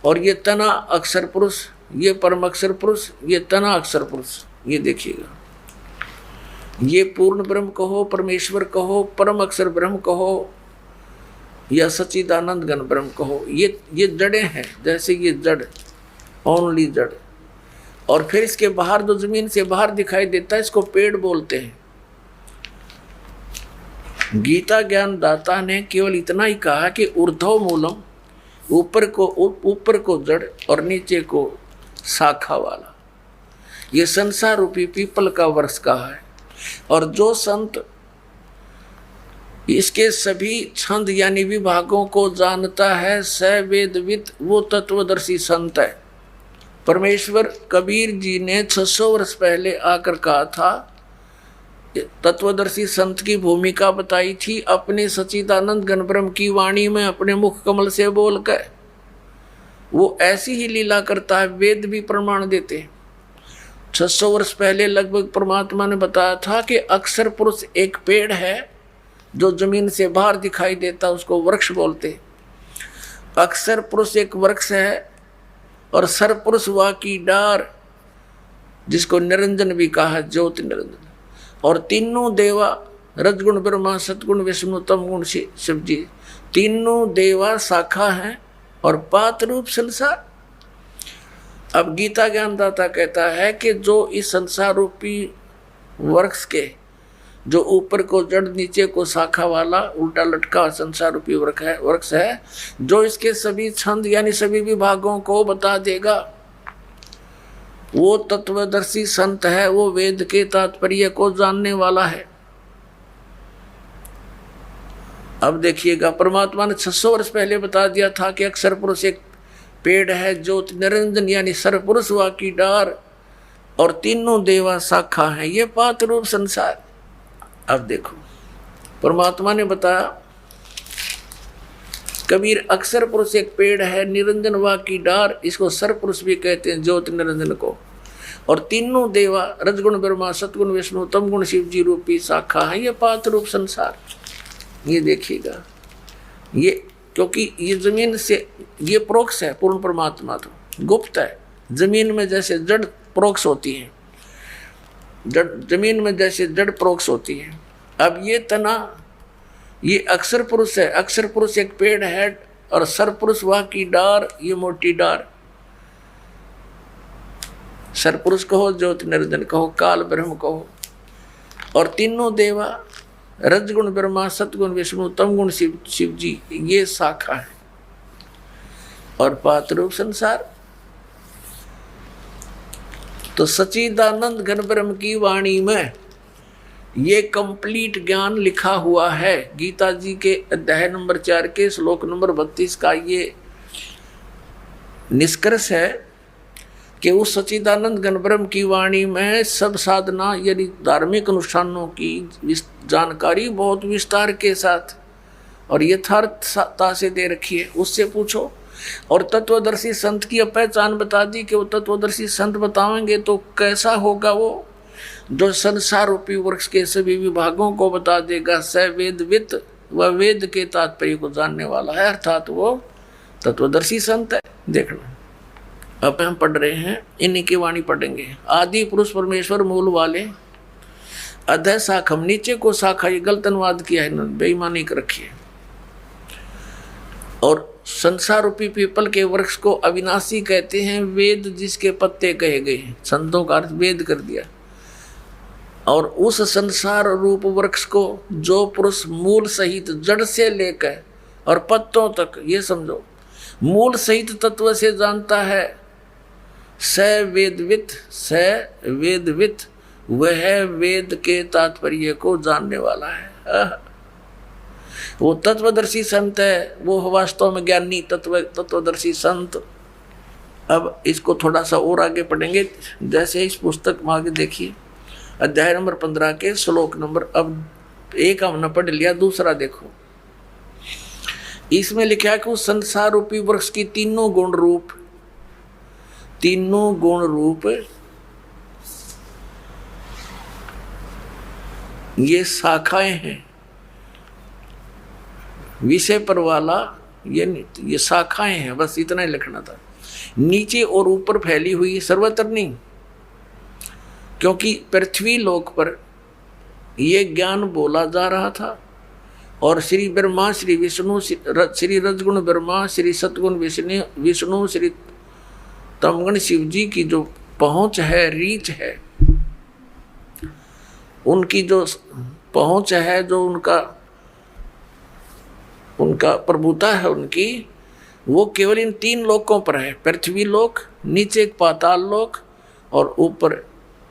और ये तना अक्षर पुरुष, ये परम अक्षर पुरुष, ये तना अक्षर पुरुष। ये देखिएगा, ये पूर्ण ब्रह्म कहो, परमेश्वर कहो, परम अक्षर ब्रह्म कहो या सच्चिदानंद घन ब्रह्म कहो, ये जड़ें हैं। जैसे ये जड़, ओनली जड़, और फिर इसके बाहर जो जमीन से बाहर दिखाई देता है इसको पेड़ बोलते हैं। गीता ज्ञान दाता ने केवल इतना ही कहा कि ऊर्ध्व मूलम ऊपर को जड़ और नीचे को शाखा वाला, ये संसार रूपी पीपल का वृक्ष कहा है। और जो संत इसके सभी छंद यानी विभागों को जानता है, स वेदविद, वो तत्वदर्शी संत है। परमेश्वर कबीर जी ने 600 वर्ष पहले आकर कहा था, तत्वदर्शी संत की भूमिका बताई थी अपने सच्चिदानंद घन ब्रह्म की वाणी में अपने मुख कमल से बोलकर। वो ऐसी ही लीला करता है, वेद भी प्रमाण देते। 600 वर्ष पहले लगभग परमात्मा ने बताया था कि अक्षर पुरुष एक पेड़ है जो जमीन से बाहर दिखाई देता, उसको वृक्ष बोलते। अक्षर पुरुष एक वृक्ष है और सरपुरुष वा की डार, जिसको निरंजन भी कहा है, ज्योति निरंजन। और तीनों देवा, रजगुण ब्रह्मा, सतगुण विष्णु, तम गुण शिव जी, तीनों देवा शाखा हैं और पात रूप संसार। अब गीता ज्ञानदाता कहता है कि जो इस संसार रूपी वृक्ष के जो ऊपर को जड़ नीचे को शाखा वाला उल्टा लटका संसार रूपी वृक्ष है, जो इसके सभी छंद यानी सभी विभागों को बता देगा, वो तत्वदर्शी संत है, वो वेद के तात्पर्य को जानने वाला है। अब देखिएगा, परमात्मा ने 600 वर्ष पहले बता दिया था कि अक्षर पुरुष एक पेड़ है, ज्योति निरंजन यानी सरपुरुष वा की डार, और तीनों देवा शाखा है, ये पात रूप संसार। अब देखो, परमात्मा ने बताया कबीर अक्षर पुरुष एक पेड़ है, निरंजन वा की डार, इसको सरपुरुष भी कहते हैं, ज्योति निरंजन को। और तीनों देवा, रजगुण ब्रह्मा, सतगुण विष्णु, तमगुण शिव जी रूपी शाखा है, ये पात रूप संसार। ये देखिएगा, ये क्योंकि ये जमीन से ये प्रोक्ष है, पूर्ण परमात्मा तो गुप्त है। जमीन में जैसे जड़ प्रोक्ष होती है, जमीन में जैसे जड़ प्रोक्ष होती है। अब ये तना, ये अक्षर पुरुष है, अक्षर पुरुष एक पेड़ है, और सरपुरुष वह की डार, ये मोटी डार। सरपुरुष कहो, ज्योति निरंजन कहो, काल ब्रह्म कहो। और तीनों देवा, रजगुण ब्रह्मा, सतगुण विष्णु, तमगुण शिव जी, ये शाखा है। और पात रूप संसार, तो सच्चिदानंद घन ब्रह्म की वाणी में ये कंप्लीट ज्ञान लिखा हुआ है। गीता जी के अध्याय नंबर 4 के श्लोक नंबर 32 का ये निष्कर्ष है कि उस सच्चिदानंद घन ब्रह्म की वाणी में सब साधना यानी धार्मिक अनुष्ठानों की जानकारी बहुत विस्तार के साथ और यथार्थता से दे रखी है। उससे पूछो। और तत्वदर्शी संत की पहचान बता दी कि वो तत्वदर्शी संत बताएंगे तो कैसा होगा, वो जो संसार रूपी वृक्ष के सभी विभागों को बता देगा। स वेदवित, वह वेद के तात्पर्य को जानने वाला है, अर्थात वो तत्वदर्शी संत है। देखना, अब हम पढ़ रहे हैं, इन्हीं की वाणी पढ़ेंगे। आदि पुरुष परमेश्वर मूल वाले, अधः शाखम, नीचे को शाखा, ये गलत अनुवाद किया है, बेईमानी कर रखी है। और संसार रूपी पीपल के वृक्ष को अविनाशी कहते हैं, वेद जिसके पत्ते कहे गए, संतों का अर्थ वेद कर दिया। और उस संसार रूप वृक्ष को जो पुरुष मूल सहित जड़ से लेकर और पत्तों तक, ये समझो, मूल सहित तत्व से जानता है, स वेदवित, वह वेद के तात्पर्य को जानने वाला है। वो तत्वदर्शी संत है, वो वास्तव में ज्ञानी तत्वदर्शी संत। अब इसको थोड़ा सा और आगे पढ़ेंगे, जैसे इस पुस्तक में आगे देखिए, अध्याय नंबर 15 के श्लोक नंबर, अब एक हमने पढ़ लिया, दूसरा देखो। इसमें लिखा है कि उस संसार रूपी वृक्ष की तीनों गुण रूप ये शाखाएं हैं। विषय पर वाला ये शाखाएं हैं, बस इतना ही लिखना था। नीचे और ऊपर फैली हुई, सर्वत्र नहीं, क्योंकि पृथ्वी लोक पर ये ज्ञान बोला जा रहा था। और श्री ब्रह्मा, श्री विष्णु, श्री रजगुण ब्रह्मा, श्री सतगुण विष्णु, श्री तमगुण शिव जी की जो पहुंच है, रीच है, उनकी जो पहुंच है, जो उनका प्रभुता है उनकी, वो केवल इन 3 लोकों पर है। पृथ्वी लोक, नीचे पाताल लोक और ऊपर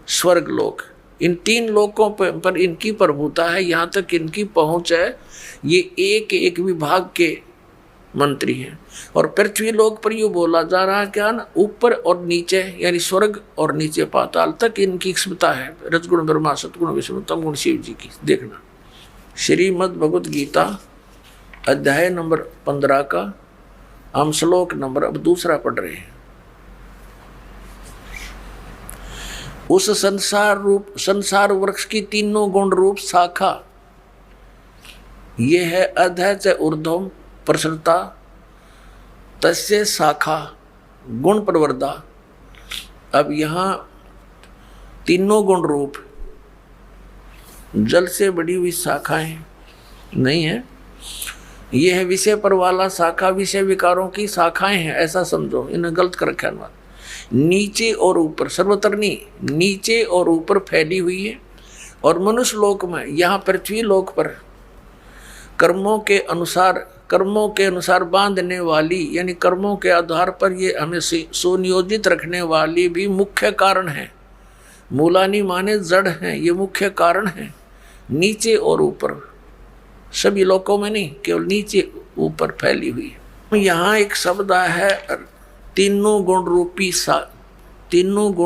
स्वर्ग लोक। इन 3 लोकों पर इनकी प्रभुता है, यहाँ तक इनकी पहुंच है। ये एक एक विभाग के मंत्री हैं। और पृथ्वी लोक पर यूँ बोला जा रहा है क्या ना, ऊपर और नीचे यानी स्वर्ग और नीचे पाताल तक इनकी क्षमता है। रजगुण ब्रह्मा, सतगुण विष्णु, तमगुण शिव जी की। देखना श्रीमद् भगवत गीता अध्याय नंबर 15 का हम श्लोक नंबर अब दूसरा पढ़ रहे हैं। उस संसार वृक्ष की तीनों गुण रूप शाखा, ये है अधः च ऊर्ध्वम प्रसरता तस्य शाखा गुण प्रवर्धा। अब यहाँ तीनों गुण रूप जल से बड़ी हुई शाखाएं नहीं है, यह है विषय पर वाला शाखा, विषय विकारों की शाखाएं हैं, ऐसा समझो। इन्हें गलत कर रखा है। नीचे और ऊपर, सर्वत्र नहीं, नीचे और ऊपर फैली हुई है। और मनुष्य लोक में, यहाँ पृथ्वी लोक पर कर्मों के अनुसार बांधने वाली, यानी कर्मों के आधार पर ये हमें सुनियोजित रखने वाली भी मुख्य कारण है। मूलानी माने जड़ हैं, ये मुख्य कारण है। नीचे और ऊपर, सभी लोकों में नहीं, केवल नीचे ऊपर फैली हुई है। यहाँ एक शब्द है तीनों गुण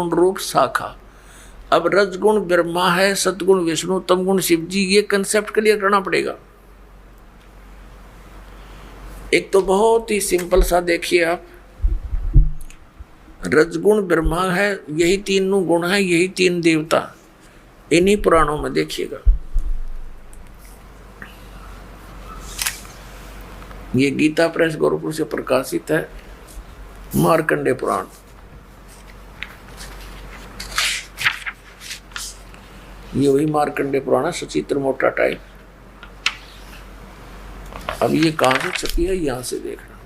रूप शाखा। अब रजगुण ब्रह्मा है, सतगुण विष्णु, तमगुण शिव जी, ये कंसेप्ट क्लियर करना पड़ेगा। एक तो बहुत ही सिंपल सा देखिए आप, रजगुण ब्रह्मा है, यही तीनों गुण है, यही 3 देवता। इन्हीं पुराणों में देखिएगा, ये गीता प्रेस गोरखपुर से प्रकाशित है, मार्कंडेय पुराण। ये वही मार्कंडेय पुराण है, सचित्र मोटा टाइप। अब ये कहाँ से छपी है, यहाँ से देखना।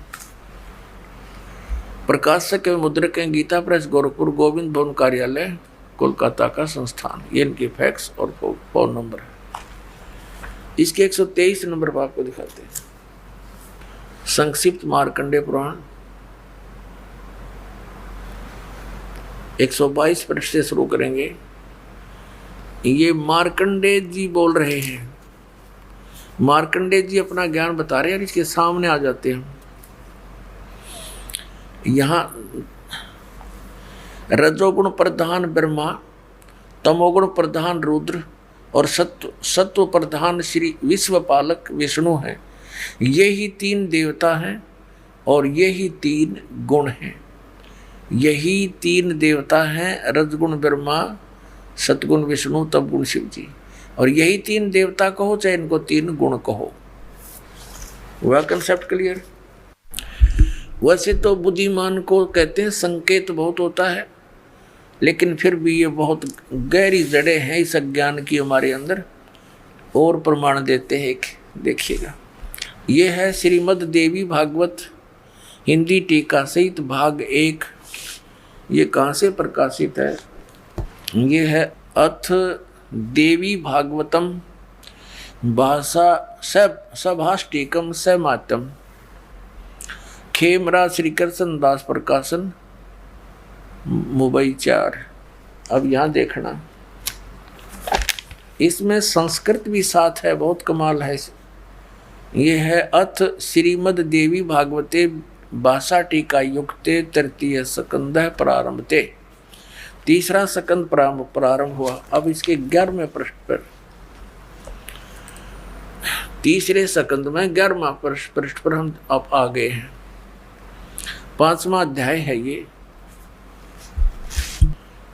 प्रकाशक एवं मुद्रक हैं, गीता प्रेस गोरखपुर, गोविंद भवन कार्यालय, कोलकाता का संस्थान। ये इनके फैक्स और फोन नंबर है। इसके 123 नंबर पर आपको दिखाते हैं। संक्षिप्त मार्कंडेय पुराण 122 पृष्ठ से शुरू करेंगे। ये मार्कंडेय जी बोल रहे हैं, मार्कंडेय जी अपना ज्ञान बता रहे हैं, इसके सामने आ जाते हैं। यहाँ रजोगुण प्रधान ब्रह्मा, तमोगुण प्रधान रुद्र और सत्व प्रधान श्री विश्वपालक विष्णु हैं। यही 3 देवता हैं और यही 3 गुण हैं। यही 3 देवता हैं, रजगुण ब्रह्मा, सतगुण विष्णु, तमगुण शिव जी। और यही 3 देवता कहो चाहे इनको 3 गुण कहो। वह कंसेप्ट क्लियर। वैसे तो बुद्धिमान को कहते हैं संकेत बहुत होता है, लेकिन फिर भी ये बहुत गहरी जड़ें हैं इस अज्ञान की हमारे अंदर, और प्रमाण देते हैं। देखिएगा, ये है श्रीमद् देवी भागवत हिंदी टीका सहित भाग 1। ये कहाँ से प्रकाशित है? ये है अथ देवी भागवतम भाषा सभाष्टिकम समातम, खेमरा श्री कृष्ण दास प्रकाशन, मुंबई 4। अब यहाँ देखना, इसमें संस्कृत भी साथ है, बहुत कमाल है। ये है अथ श्रीमद् देवी भागवते भाषा टीका युक्ते तृतीय स्कंध प्रारंभते। 3रा स्कंद प्रारंभ हुआ। अब इसके 11वें पृष्ठ पर, 3रे स्कंद में 11वां पृष्ठ पर हम अब आ गए हैं। 5वां अध्याय है ये।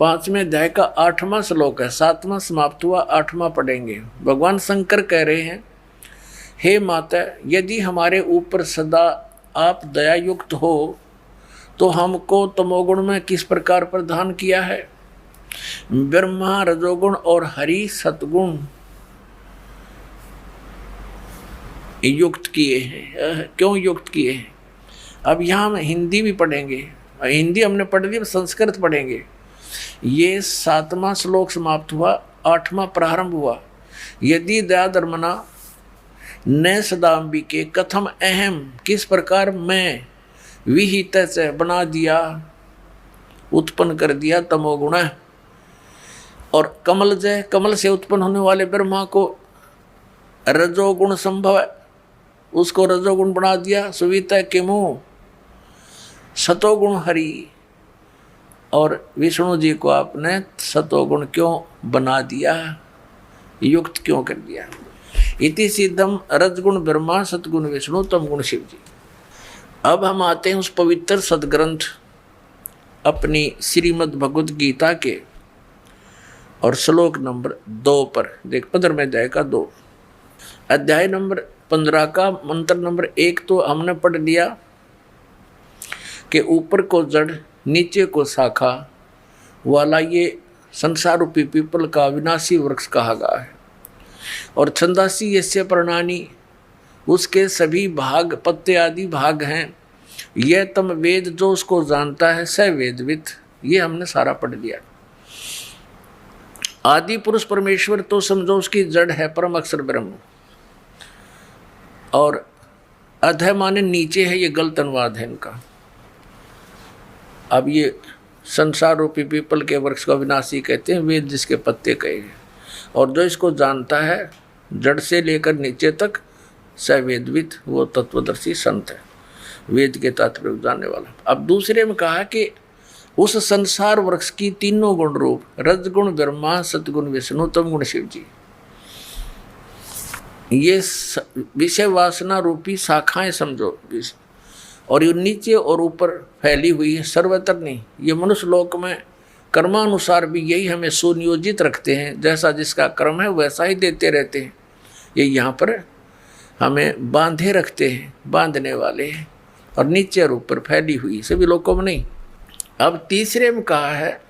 5वें अध्याय का 8वां श्लोक है। 7वां समाप्त हुआ, 8वां पढ़ेंगे। भगवान शंकर कह रहे हैं, हे माता, यदि हमारे ऊपर सदा आप दया युक्त हो तो हमको तमोगुण में किस प्रकार प्रदान किया है? ब्रह्मा रजोगुण और हरि सतगुण युक्त किए हैं। क्यों युक्त किए हैं? अब यहाँ हम हिंदी भी पढ़ेंगे। हिंदी हमने पढ़ ली, संस्कृत पढ़ेंगे। ये 7वां श्लोक समाप्त हुआ, 8वां प्रारंभ हुआ। यदि दया धर्मना न सदाम्बिके कथम अहम, किस प्रकार मैं विहित से बना दिया, उत्पन्न कर दिया तमोगुण, और कमलजय, कमल से उत्पन्न होने वाले ब्रह्मा को रजोगुण संभव है, उसको रजोगुण बना दिया। सुविता के मुँह सतोगुण हरि, और विष्णु जी को आपने सतोगुण क्यों बना दिया, युक्त क्यों कर दिया। इति सिद्धम रजगुण ब्रह्मा सतगुण विष्णु तम गुण शिव जी। अब हम आते हैं उस पवित्र सदग्रंथ अपनी श्रीमद् भगवद गीता के और श्लोक नंबर 2 पर देख, 15वें अध्याय का 2, अध्याय नंबर 15 का मंत्र नंबर 1 तो हमने पढ़ लिया कि ऊपर को जड़ नीचे को शाखा वाला ये संसार रूपी पीपल का विनाशी वृक्ष कहा गया है। और छंदासी यस्य प्रणानी, उसके सभी भाग पत्ते आदि भाग हैं। यह तम वेद, जो उसको जानता है, स वेदवित, ये हमने सारा पढ़ लिया। आदि पुरुष परमेश्वर तो समझो उसकी जड़ है परम अक्षर ब्रह्म, और अधः माने नीचे है, ये गलत अनुवाद है इनका। अब ये संसार रूपी पीपल के वृक्ष को विनाशी कहते हैं, वेद जिसके पत्ते कहे हैं। और जो इसको जानता है जड़ से लेकर नीचे तक, सवेदवित, वो तत्वदर्शी संत है, वेद के तात्पर्य जानने वाला। अब दूसरे में कहा कि उस संसार वृक्ष की तीनों गुण रूप रजगुण ब्रह्मा सतगुण विष्णु तम गुण शिव जी, ये विषय वासना रूपी शाखाएं समझो, और ये नीचे और ऊपर फैली हुई है, सर्वत्र नहीं। ये मनुष्य लोक में कर्मानुसार भी यही हमें सुनियोजित रखते हैं, जैसा जिसका कर्म है वैसा ही देते रहते हैं। ये यहाँ पर हमें बांधे रखते हैं, बांधने वाले हैं, और नीचे और ऊपर फैली हुई सभी लोगों में नहीं। अब तीसरे में कहा है,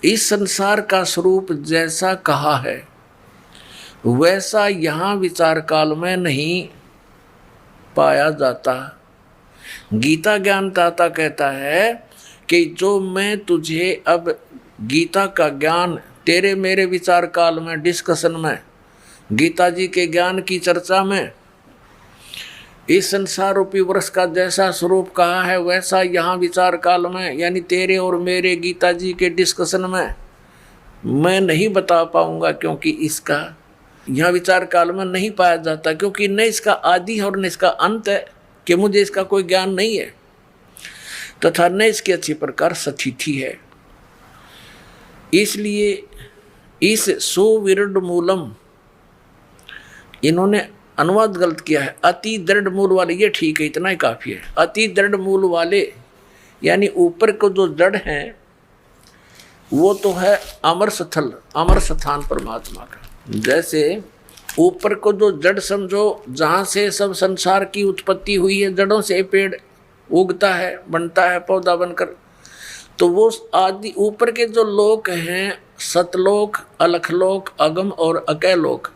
इस संसार का स्वरूप जैसा कहा है वैसा यहाँ विचार काल में नहीं पाया जाता। गीता ज्ञानदाता कहता है कि जो मैं तुझे अब गीता का ज्ञान तेरे मेरे विचार काल में डिस्कशन में, गीता जी के ज्ञान की चर्चा में, इस संसार रूपी वृक्ष का जैसा स्वरूप कहा है वैसा यहाँ विचार काल में, यानी तेरे और मेरे गीता जी के डिस्कशन में मैं नहीं बता पाऊंगा, क्योंकि इसका यहाँ विचार काल में नहीं पाया जाता, क्योंकि न इसका आदि है और न इसका अंत है, कि मुझे इसका कोई ज्ञान नहीं है, तथा न इसकी अच्छी प्रकार सतिथि है। इसलिए इस सुविरुद्ध मूलम, इन्होंने अनुवाद गलत किया है, अति दृढ़ मूल वाले, ये ठीक है, इतना ही काफ़ी है। अति दृढ़ मूल वाले यानी ऊपर को जो जड़ हैं वो तो है अमर स्थल, अमर स्थान परमात्मा का। जैसे ऊपर को जो जड़ समझो, जहाँ से सब संसार की उत्पत्ति हुई है, जड़ों से पेड़ उगता है, बनता है पौधा बनकर, तो वो आदि ऊपर के जो लोक हैं, सतलोक, अलखलोक, अगम और अकैलोक,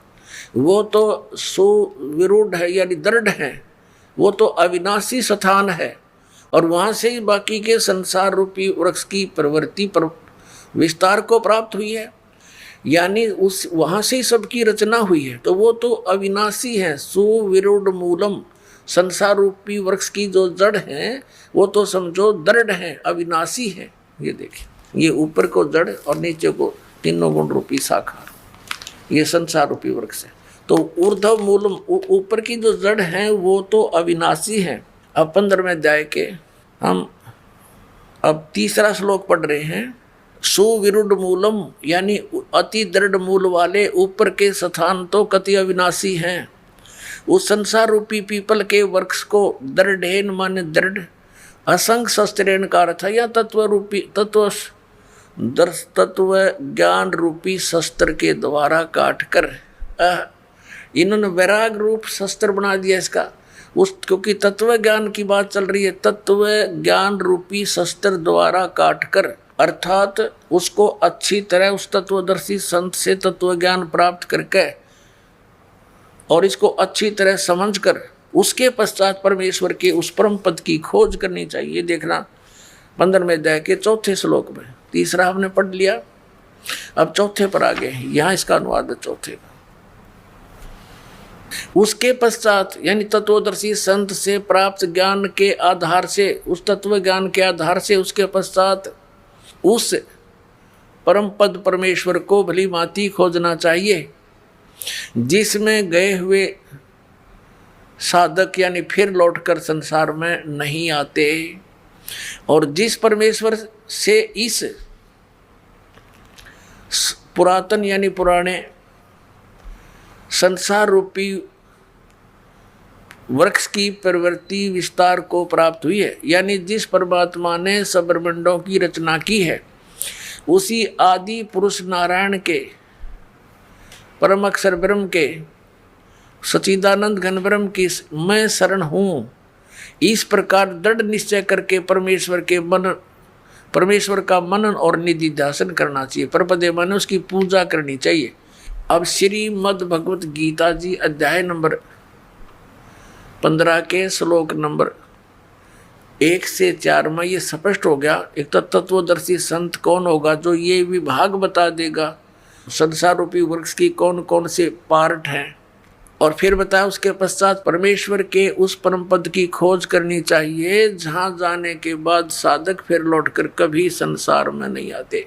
वो तो सुविरूढ़ है यानी दृढ़ है, वो तो अविनाशी स्थान है, और वहाँ से ही बाकी के संसार रूपी वृक्ष की प्रवृत्ति पर विस्तार को प्राप्त हुई है, यानी उस वहाँ से ही सबकी रचना हुई है, तो वो तो अविनाशी है। सुविरूढ़ मूलम, संसार रूपी वृक्ष की जो जड़ है वो तो समझो दृढ़ है, अविनाशी है। ये देखिए, ये ऊपर को जड़ और नीचे को तीनों गुण रूपी शाखा, ये संसार रूपी वृक्ष है। तो ऊर्ध्व मूलम, ऊपर की जो जड़ है वो तो अविनाशी है। अब 15वें अध्याय के हम अब तीसरा श्लोक पढ़ रहे हैं। सुविरुद्ध मूलम यानी अति दृढ़ मूल वाले ऊपर के स्थान तो कति अविनाशी हैं। उस संसार रूपी पीपल के वृक्ष को दृढ़ेन माने दृढ़, असंग शस्त्रेण का अर्थ है या तत्व रूपी तत्व ज्ञान रूपी शस्त्र के द्वारा काट कर, इन्होंने वैराग रूप शस्त्र बना दिया इसका, उस क्योंकि तत्व ज्ञान की बात चल रही है, तत्व ज्ञान रूपी शस्त्र द्वारा काट कर, अर्थात उसको अच्छी तरह उस तत्वदर्शी संत से तत्व ज्ञान प्राप्त करके और इसको अच्छी तरह समझकर उसके पश्चात परमेश्वर के उस परम पद की खोज करनी चाहिए। देखना 15वें अध्याय के 4थे श्लोक में, तीसरा हमने पढ़ लिया, अब 4थे पर आ गए, यहाँ इसका अनुवाद है 4थे का। उसके पश्चात यानी तत्वदर्शी संत से प्राप्त ज्ञान के आधार से, उस तत्व ज्ञान के आधार से उसके पश्चात उस परम पद परमेश्वर को भली माती खोजना चाहिए, जिसमें गए हुए साधक यानी फिर लौटकर संसार में नहीं आते, और जिस परमेश्वर से इस पुरातन यानी पुराने संसार रूपी वृक्ष की प्रवृत्ति विस्तार को प्राप्त हुई है, यानी जिस परमात्मा ने सब ब्रह्मांडों की रचना की है, उसी आदि पुरुष नारायण के परम अक्षर ब्रह्म के सच्चिदानंद घन ब्रह्म की मैं शरण हूँ, इस प्रकार दृढ़ निश्चय करके परमेश्वर का मनन और निधि ध्यान करना चाहिए। परपदे माने उसकी पूजा करनी चाहिए। अब श्रीमद् भगवत गीता जी अध्याय नंबर 15 के श्लोक नंबर 1 से 4 में ये स्पष्ट हो गया। एक तो तत्वदर्शी संत कौन होगा जो ये विभाग बता देगा संसार रूपी वृक्ष की कौन कौन से पार्ट हैं, और फिर बताया उसके पश्चात परमेश्वर के उस परम पद की खोज करनी चाहिए जहां जाने के बाद साधक फिर लौटकर कभी संसार में नहीं आते।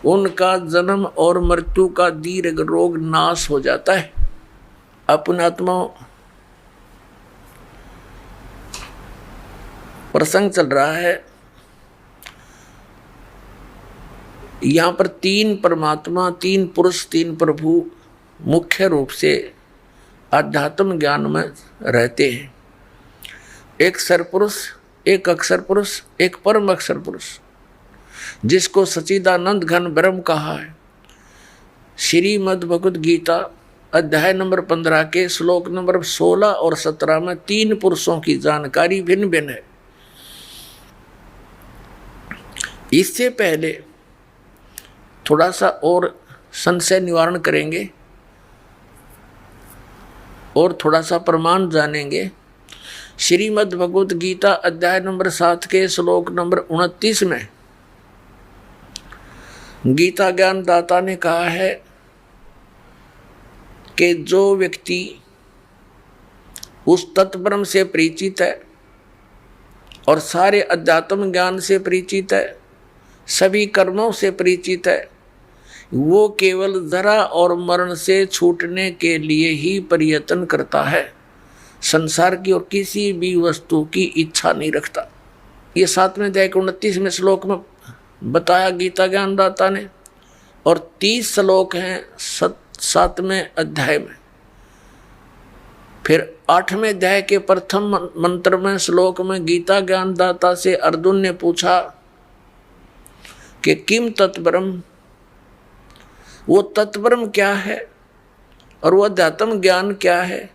उनका जन्म और मृत्यु का दीर्घ रोग नाश हो जाता है। अपनात्मा प्रसंग चल रहा है, यहाँ पर 3 परमात्मा, 3 पुरुष, 3 प्रभु मुख्य रूप से आध्यात्म ज्ञान में रहते हैं। एक सरपुरुष, एक अक्षर पुरुष, एक परम अक्षर पुरुष, जिसको सच्चिदानंद घन ब्रह्म कहा है। श्रीमद् भगवत गीता अध्याय नंबर 15 के श्लोक नंबर 16 और 17 में 3 पुरुषों की जानकारी भिन्न भिन्न है। इससे पहले थोड़ा सा और संशय निवारण करेंगे और थोड़ा सा प्रमाण जानेंगे। श्रीमद् भगवत गीता अध्याय नंबर 7 के श्लोक नंबर 29 में गीता ज्ञान दाता ने कहा है कि जो व्यक्ति उस तत्ब्रह्म से परिचित है और सारे अध्यात्म ज्ञान से परिचित है, सभी कर्मों से परिचित है, वो केवल जरा और मरण से छूटने के लिए ही प्रयत्न करता है, संसार की और किसी भी वस्तु की इच्छा नहीं रखता। ये 7वें अध्याय के 29वें श्लोक में बताया गीता ज्ञानदाता ने, और 30 श्लोक हैं 7वें अध्याय में। फिर 8वें अध्याय के प्रथम मंत्र में श्लोक में गीता ज्ञानदाता से अर्जुन ने पूछा कि किम तत्ब्रह्म, वो तत्ब्रह्म क्या है और वो अध्यात्म ज्ञान क्या है,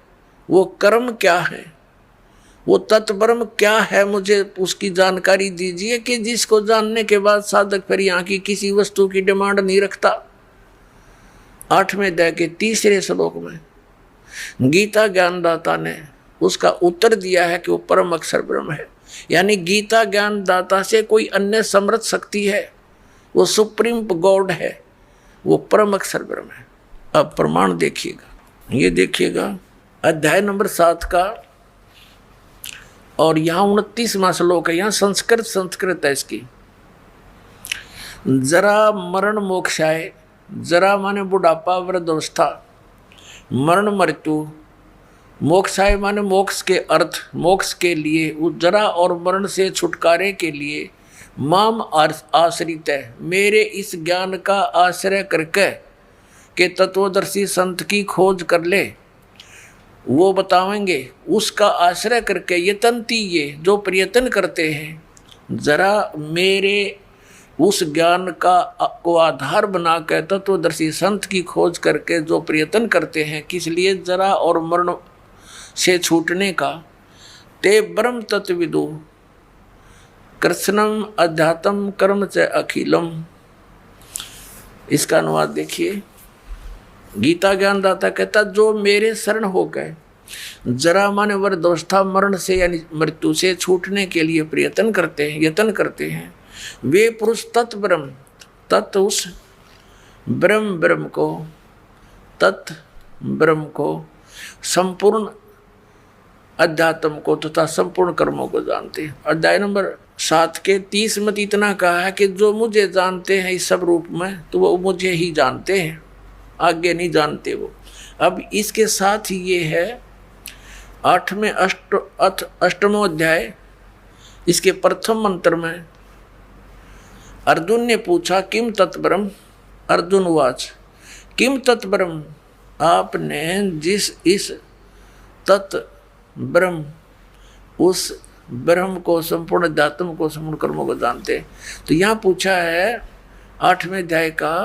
वो कर्म क्या है, वो तत्ब्रह्म क्या है, मुझे उसकी जानकारी दीजिए कि जिसको जानने के बाद साधक फिर यहाँ की किसी वस्तु की डिमांड नहीं रखता। 8वें अध्याय के 3 श्लोक में गीता ज्ञानदाता ने उसका उत्तर दिया है कि वो परम अक्षर ब्रह्म है, यानी गीता ज्ञानदाता से कोई अन्य समर्थ शक्ति है, वो सुप्रीम गॉड है, वो परम अक्षर ब्रह्म है। अब प्रमाण देखिएगा, ये देखिएगा अध्याय नंबर 7 का, और यहाँ 29वां श्लोक है। यहाँ संस्कृत है इसकी। जरा मरण मोक्षाय, जरा माने बुढ़ापा वृद्धावस्था, मरण मृत्यु, मोक्षाय माने मोक्ष के अर्थ, मोक्ष के लिए, उस जरा और मरण से छुटकारे के लिए माम आश्रित है, मेरे इस ज्ञान का आश्रय करके के तत्वदर्शी संत की खोज कर ले, वो बतावेंगे। उसका आश्रय करके यतनती, ये जो प्रयत्न करते हैं, जरा मेरे उस ज्ञान को आधार बनाकर तत्वदर्शी संत की खोज करके जो प्रयत्न करते हैं, किस लिए, जरा और मरण से छूटने का, ते ब्रह्म तत्विदु कृष्णम अध्यात्म कर्म च अखिलम। इसका अनुवाद देखिए। गीता ज्ञानदाता कहता जो मेरे शरण हो गए, जरा माने वृद्धावस्था, मरण से यानी मृत्यु से छूटने के लिए प्रयत्न करते हैं, यत्न करते हैं, वे पुरुष तत्ब्रह्म, तत् उस ब्रह्म को, तत् ब्रह्म को, संपूर्ण अध्यात्म को तथा संपूर्ण कर्मों को जानते हैं। अध्याय नंबर 7 के 30 मत इतना कहा है कि जो मुझे जानते हैं इस सब रूप में तो वो मुझे ही जानते हैं, आगे नहीं जानते वो। अब इसके साथ ही ये है 8वें अष्टमो अध्याय, इसके प्रथम मंत्र में अर्जुन ने पूछा किम तत्ब्रह्म, अर्जुन वाच किम तत्ब्रह्म, आपने जिस इस तत् ब्रह्म, उस ब्रह्म को, संपूर्ण अध्यात्म को, संपूर्ण कर्मों को जानते। तो यहाँ पूछा है 8वें अध्याय का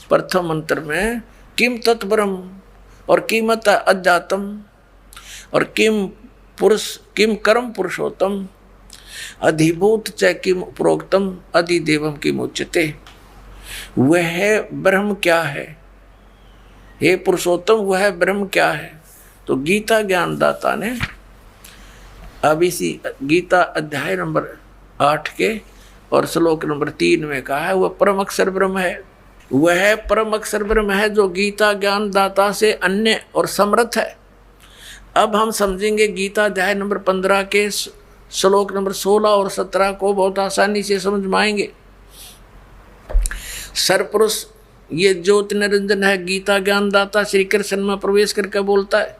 प्रथम मंत्र में किम तत् ब्रह्म और किमत अध्यात्म और किम पुरुष, किम कर्म पुरुषोत्तम, अधिभूत च किम प्रोक्तम, अधिदेवम किम उच्यते। वह ब्रह्म क्या है, हे पुरुषोत्तम वह ब्रह्म क्या है। तो गीता ज्ञानदाता ने अब इसी गीता अध्याय नंबर 8 के और श्लोक नंबर 3 में कहा है वह परम अक्षर ब्रह्म है। वह परम अक्षर ब्रह्म है जो गीता ज्ञानदाता से अन्य और समर्थ है। अब हम समझेंगे गीता अध्याय नंबर 15 के श्लोक नंबर 16 और 17 को बहुत आसानी से समझ में आएंगे। सरपुरुष ये ज्योति निरंजन है, गीता ज्ञानदाता श्री कृष्ण में प्रवेश करके बोलता है।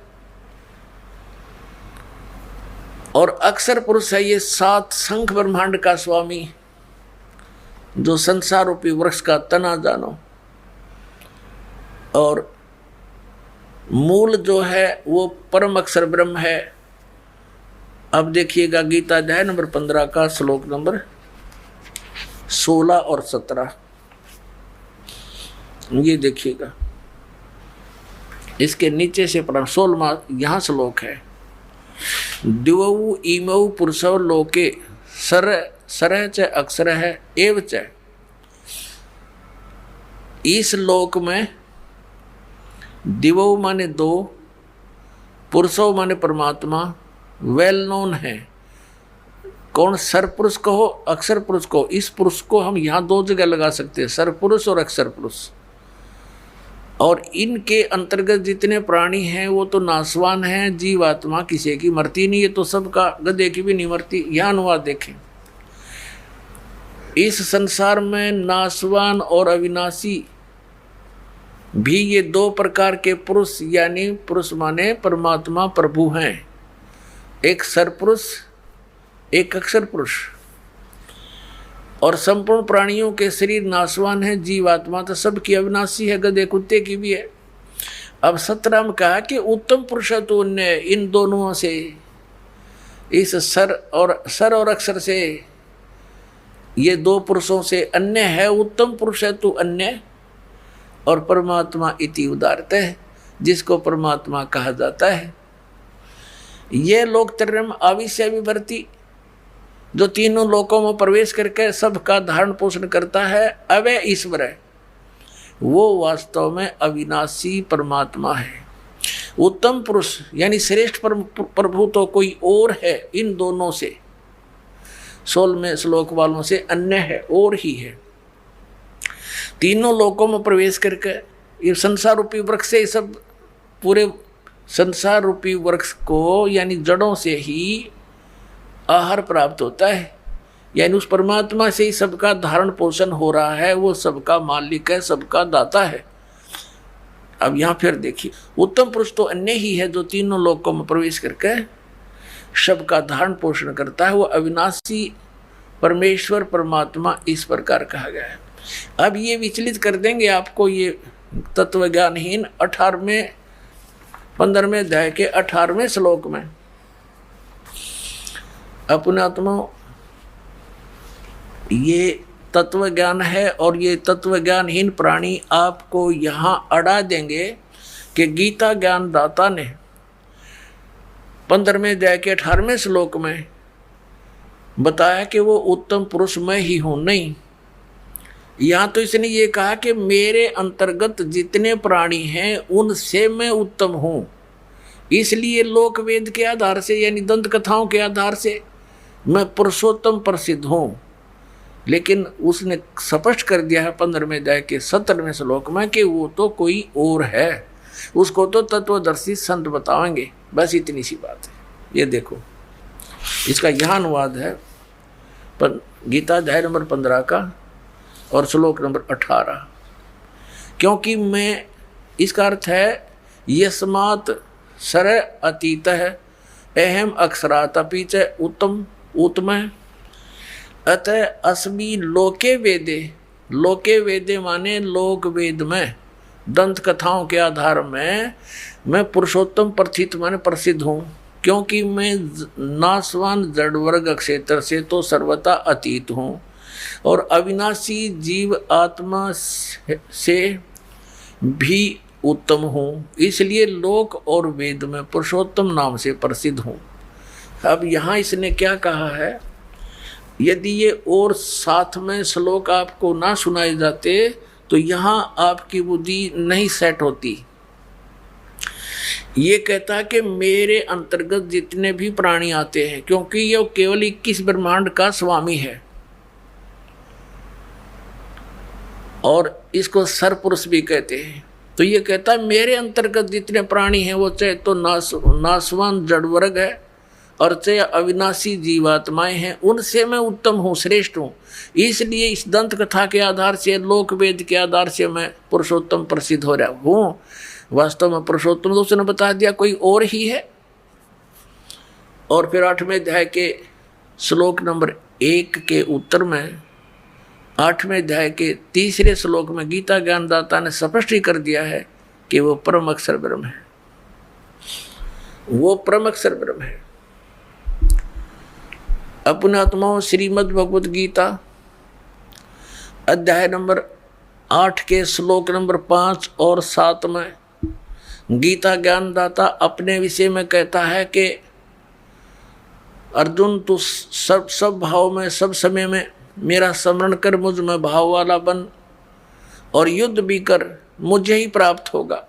और अक्षर पुरुष है ये 7 शंख ब्रह्मांड का स्वामी, जो संसार रूपी वृक्ष का तना जानो। और मूल जो है वो परम अक्षर ब्रह्म है। अब देखिएगा गीता अध्याय नंबर 15 का श्लोक नंबर 16 और 17, ये देखिएगा। इसके नीचे से पढ़ा 16वां यहाँ श्लोक है। द्विवौ इमौ पुरुषौ लोके सरह च अक्षर है एव च। इस लोक में दिवौ माने 2, पुरुषों माने परमात्मा, वेल नोन है। कौन? सरपुरुष कहो, अक्षर पुरुष कहो। इस पुरुष को हम यहाँ 2 जगह लगा सकते हैं, सरपुरुष और अक्षर पुरुष। और इनके अंतर्गत जितने प्राणी हैं वो तो नासवान हैं, जीवात्मा किसी की मरती नहीं है, तो सबका गधे की भी नहीं मरती। यह अनुवाद देखें। इस संसार में नासवान और अविनाशी भी ये 2 प्रकार के पुरुष, यानी पुरुष माने परमात्मा प्रभु हैं, एक सरपुरुष एक अक्षर पुरुष। और संपूर्ण प्राणियों के शरीर नासवान है, जीवात्मा तो सबकी अविनाशी है, गधे कुत्ते की भी है। अब 17 में कहा कि उत्तम पुरुष तो इन दोनों से, इस सर और अक्षर से, ये 2 पुरुषों से अन्य है। उत्तम पुरुष है तो अन्य, और परमात्मा इति उदारत है, जिसको परमात्मा कहा जाता है। ये लोकत्रयम् आविश्य विभर्ति, जो तीनों लोकों में प्रवेश करके सबका धारण पोषण करता है, अवय ईश्वर है, वो वास्तव में अविनाशी परमात्मा है। उत्तम पुरुष यानी श्रेष्ठ प्रभु तो कोई और है, इन दोनों से 16वें श्लोक वालों से अन्य है, और ही है। तीनों लोकों में प्रवेश करके ये संसार रूपी वृक्ष से, सब पूरे संसार रूपी वृक्ष को यानी जड़ों से ही आहार प्राप्त होता है, यानी उस परमात्मा से ही सबका धारण पोषण हो रहा है। वो सबका मालिक है, सबका दाता है। अब यहाँ फिर देखिए, उत्तम पुरुष तो अन्य ही है, जो तीनों लोकों में प्रवेश करके सबका धारण पोषण करता है। वो अविनाशी परमेश्वर परमात्मा इस प्रकार कहा गया है। अब ये विचलित कर देंगे आपको ये तत्वज्ञानहीन 15वें अध्याय के 18वें श्लोक में। अपने आत्मा ये तत्व ज्ञान है, और ये तत्व ज्ञानहीन प्राणी आपको यहाँ अड़ा देंगे कि गीता ज्ञान दाता ने 15वें अध्याय के 18वें श्लोक में बताया कि वो उत्तम पुरुष मैं ही हूँ। नहीं, यहाँ तो इसने ये कहा कि मेरे अंतर्गत जितने प्राणी हैं उनसे मैं उत्तम हूँ। इसलिए लोक वेद के आधार से यानी दंत कथाओं के आधार से मैं पुरुषोत्तम प्रसिद्ध हूँ। लेकिन उसने स्पष्ट कर दिया है 15वें अध्याय के 17वें श्लोक में कि वो तो कोई और है, उसको तो तत्वदर्शी संत बताएंगे। बस इतनी सी बात है। ये देखो, इसका यहाँ अनुवाद है गीता अध्याय नंबर 15 का और श्लोक नंबर 18। क्योंकि मैं, इसका अर्थ है यस्मात् सर अतीत है अहम अक्षरात अपि च उत्तम उत्तम, अतः अस्मि लोके वेदे, लोके वेदे माने लोक वेद में, दंत कथाओं के आधार में मैं पुरुषोत्तम प्रथित माने प्रसिद्ध हूँ। क्योंकि मैं नाशवान जड़ वर्ग क्षेत्र से तो सर्वथा अतीत हूँ और अविनाशी जीव आत्मा से भी उत्तम हूँ, इसलिए लोक और वेद में पुरुषोत्तम नाम से प्रसिद्ध हूँ। अब यहाँ इसने क्या कहा है, यदि ये और साथ में श्लोक आपको ना सुनाए जाते तो यहाँ आपकी बुद्धि नहीं सेट होती। ये कहता कि मेरे अंतर्गत जितने भी प्राणी आते हैं, क्योंकि ये केवल 21 ब्रह्मांड का स्वामी है और इसको सरपुरुष भी कहते हैं, तो ये कहता है मेरे अंतर्गत जितने प्राणी हैं वो चाहे तो नाशवान जड़ वर्ग है और चाहे अविनाशी जीवात्माएं हैं, उनसे मैं उत्तम हूँ, श्रेष्ठ हूँ। इसलिए इस दंत कथा के आधार से, लोक वेद के आधार से मैं पुरुषोत्तम प्रसिद्ध हो रहा हूँ। वास्तव में पुरुषोत्तम तो उसने बता दिया कोई और ही है। और फिर 8वें अध्याय के श्लोक नंबर 1 के उत्तर में, 8वें अध्याय के 3 श्लोक में गीता ज्ञानदाता ने स्पष्ट ही कर दिया है कि वो परम अक्षर ब्रह्म है, वो परम अक्षर ब्रह्म है। अपने आत्माओं श्रीमद् भगवद गीता अध्याय नंबर 8 के श्लोक नंबर 5 और 7 में गीता ज्ञानदाता अपने विषय में कहता है कि अर्जुन तू सब भाव में, सब समय में मेरा स्मरण कर, मुझ में भाव वाला बन और युद्ध भी कर, मुझे ही प्राप्त होगा।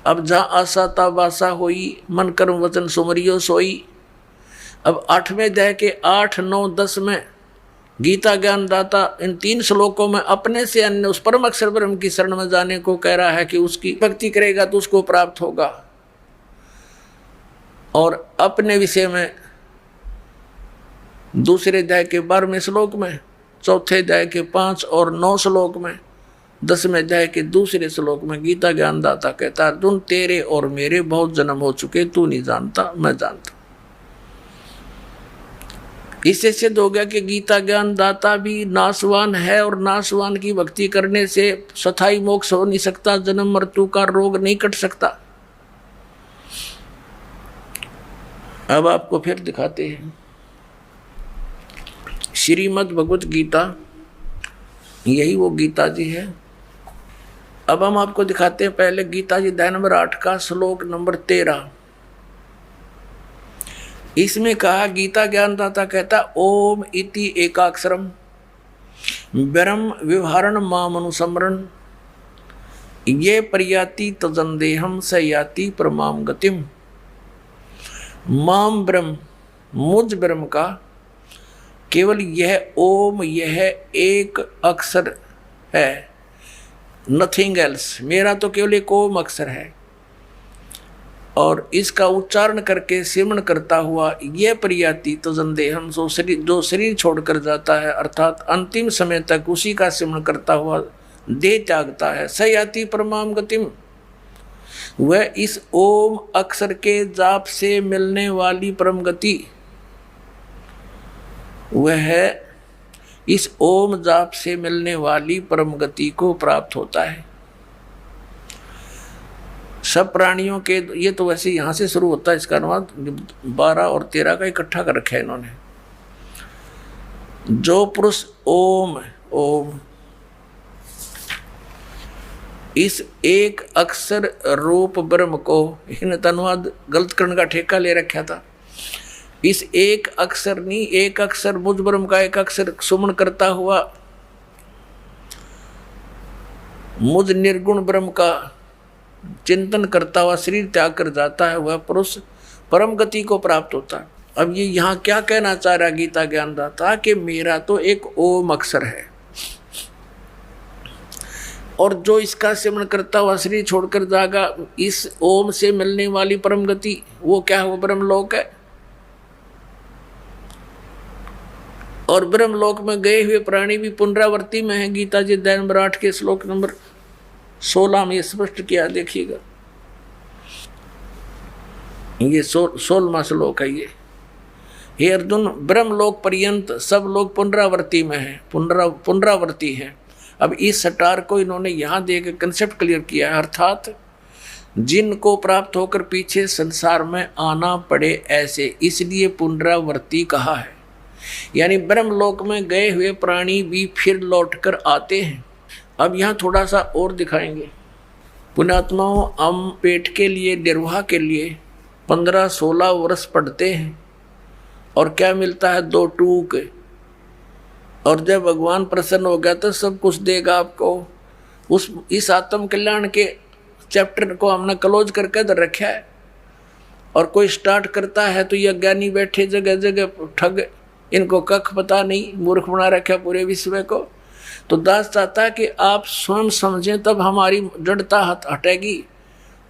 अब जहाँ आशा तब आशा होई, मन कर्म वचन सुमरियो सोई। अब 8वें अध्याय के 8, 9, 10 में गीता ज्ञानदाता इन 3 श्लोकों में अपने से अन्य उस परम अक्षर ब्रह्म की शरण में जाने को कह रहा है कि उसकी भक्ति करेगा तो उसको प्राप्त होगा। और अपने विषय में दूसरे अध्याय के 12वें श्लोक में, चौथे अध्याय के 5 और 9 श्लोक में, 10वें अध्याय के दूसरे श्लोक में गीता ज्ञानदाता कहता है तुम तेरे और मेरे बहुत जन्म हो चुके, तू नहीं जानता, मैं जानता। इससे सिद्ध हो गया कि गीता ज्ञानदाता भी नाशवान है और नाशवान की भक्ति करने से स्थायी मोक्ष हो नहीं सकता, जन्म मृत्यु का रोग नहीं कट सकता। अब आपको फिर दिखाते हैं श्रीमद् भगवत गीता, यही वो गीता जी है। अब हम आपको दिखाते हैं पहले गीता जी अध्याय नंबर 8 का श्लोक नंबर 13। इसमें कहा, गीता ज्ञानदाता कहता ओम इति एकाक्षरम ब्रह्म व्यवहारण माम अनुसमरण ये प्रयाति तजंदेहम स याति परमाम गतिम। माम ब्रह्म, मुझ ब्रह्म का केवल यह ओम, यह एक अक्षर है, नथिंग एल्स। मेरा तो केवल एक ओम अक्षर है और इसका उच्चारण करके सिमरण करता हुआ यह प्रयाति तो जंदेहम, जो शरीर छोड़कर जाता है अर्थात अंतिम समय तक उसी का सिमरण करता हुआ देह त्यागता है, सयाति परमाम गतिम, वह इस ओम अक्षर के जाप से मिलने वाली परम गति, वह है इस ओम जाप से मिलने वाली परम गति को प्राप्त होता है। सब प्राणियों के, ये तो वैसे यहाँ से शुरू होता है, इसका अनुवाद 12 और 13 का इकट्ठा कर रखा है इन्होंने। जो पुरुष ओम ओम इस एक अक्षर रूप ब्रह्म को, इन अनुवाद गलत करने का ठेका ले रखा था। इस एक अक्षर नहीं, एक अक्षर मुझ ब्रह्म का एक अक्षर सुमन करता हुआ मुझ निर्गुण ब्रह्म का चिंतन करता हुआ शरीर त्याग कर जाता है, वह पुरुष परम गति को प्राप्त होता है। अब ये यहाँ क्या कहना चाह रहा गीता ज्ञानदाता कि मेरा तो एक ओम अक्षर है और जो इसका सिमरण करता हुआ शरीर छोड़कर जाएगा, इस ओम से मिलने वाली परम गति वो क्या है, वो ब्रह्म लोक है। और ब्रह्मलोक में गए हुए प्राणी भी पुनरावृत्ति में है। गीता जी अध्याय 8 के श्लोक नंबर 16 में स्पष्ट किया, देखिएगा, ये 16वां श्लोक है ये। हे अर्जुन, ब्रह्मलोक पर्यंत सब लोग पुनरावृत्ति में है, पुनरावृत्ति है। अब इस सटार को इन्होंने यहाँ देकर कंसेप्ट क्लियर किया है, अर्थात जिनको प्राप्त होकर पीछे संसार में आना पड़े ऐसे, इसलिए पुनरावृत्ति कहा है। यानी ब्रह्मलोक में गए हुए प्राणी भी फिर लौटकर आते हैं। अब यहाँ थोड़ा सा और दिखाएंगे। पुण्यात्माओं, हम पेट के लिए, निर्वाह के लिए 15-16 वर्ष पढ़ते हैं और क्या मिलता है? 2 टूक। और जब भगवान प्रसन्न हो गया तो सब कुछ देगा आपको। इस आत्म कल्याण के चैप्टर को हमने क्लोज करके तो रखा है, और कोई स्टार्ट करता है तो ये अज्ञानी बैठे जगह जगह ठग, इनको कख पता नहीं, मूर्ख बना रखा पूरे विश्व को। तो दास चाहता है कि आप स्वयं समझें, तब हमारी जड़ता हटेगी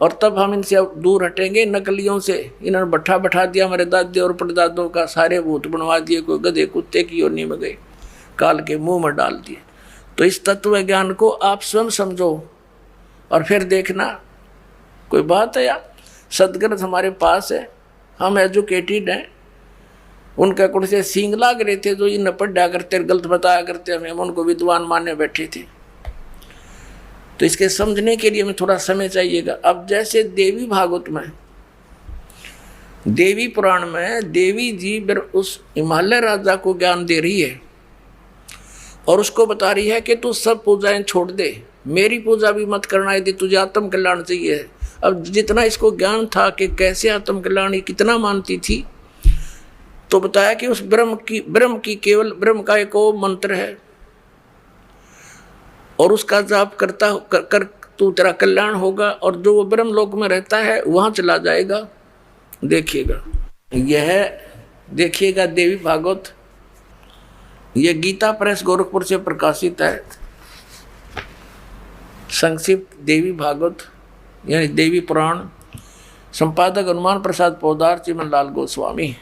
और तब हम इनसे दूर हटेंगे। नकलियों से इन्होंने बैठा दिया, हमारे दादे और परदादों का सारे भूत बनवा दिए, कोई गधे कुत्ते की योनि में गए, काल के मुंह में डाल दिए। तो इस तत्व ज्ञान को आप स्वयं समझो और फिर देखना। कोई बात है यार, सदग्रंथ हमारे पास है, हम एजुकेटेड हैं। उनका कुछ से सींग लाग रहे थे जो इन पढ़ा करते, गलत बताया करते, हमें उनको विद्वान मानने बैठे थे। तो इसके समझने के लिए हमें थोड़ा समय चाहिएगा। अब जैसे देवी भागवत में, देवी पुराण में देवी जी उस हिमालय राजा को ज्ञान दे रही है और उसको बता रही है कि तू सब पूजाएं छोड़ दे, मेरी पूजा भी मत करना यदि तुझे आत्म कल्याण चाहिए। अब जितना इसको ज्ञान था कि कैसे आत्म कल्याण कितना मानती थी, तो बताया कि उस ब्रह्म की केवल ब्रह्म का एक मंत्र है और उसका जाप करता कर तू तेरा कल्याण होगा, और जो वो ब्रह्म लोक में रहता है वहां चला जाएगा। देखिएगा, यह देखिएगा देवी भागवत, यह गीता प्रेस गोरखपुर से प्रकाशित है। संक्षिप्त देवी भागवत यानी देवी पुराण, संपादक हनुमान प्रसाद पोदार, चिमन लाल गोस्वामी।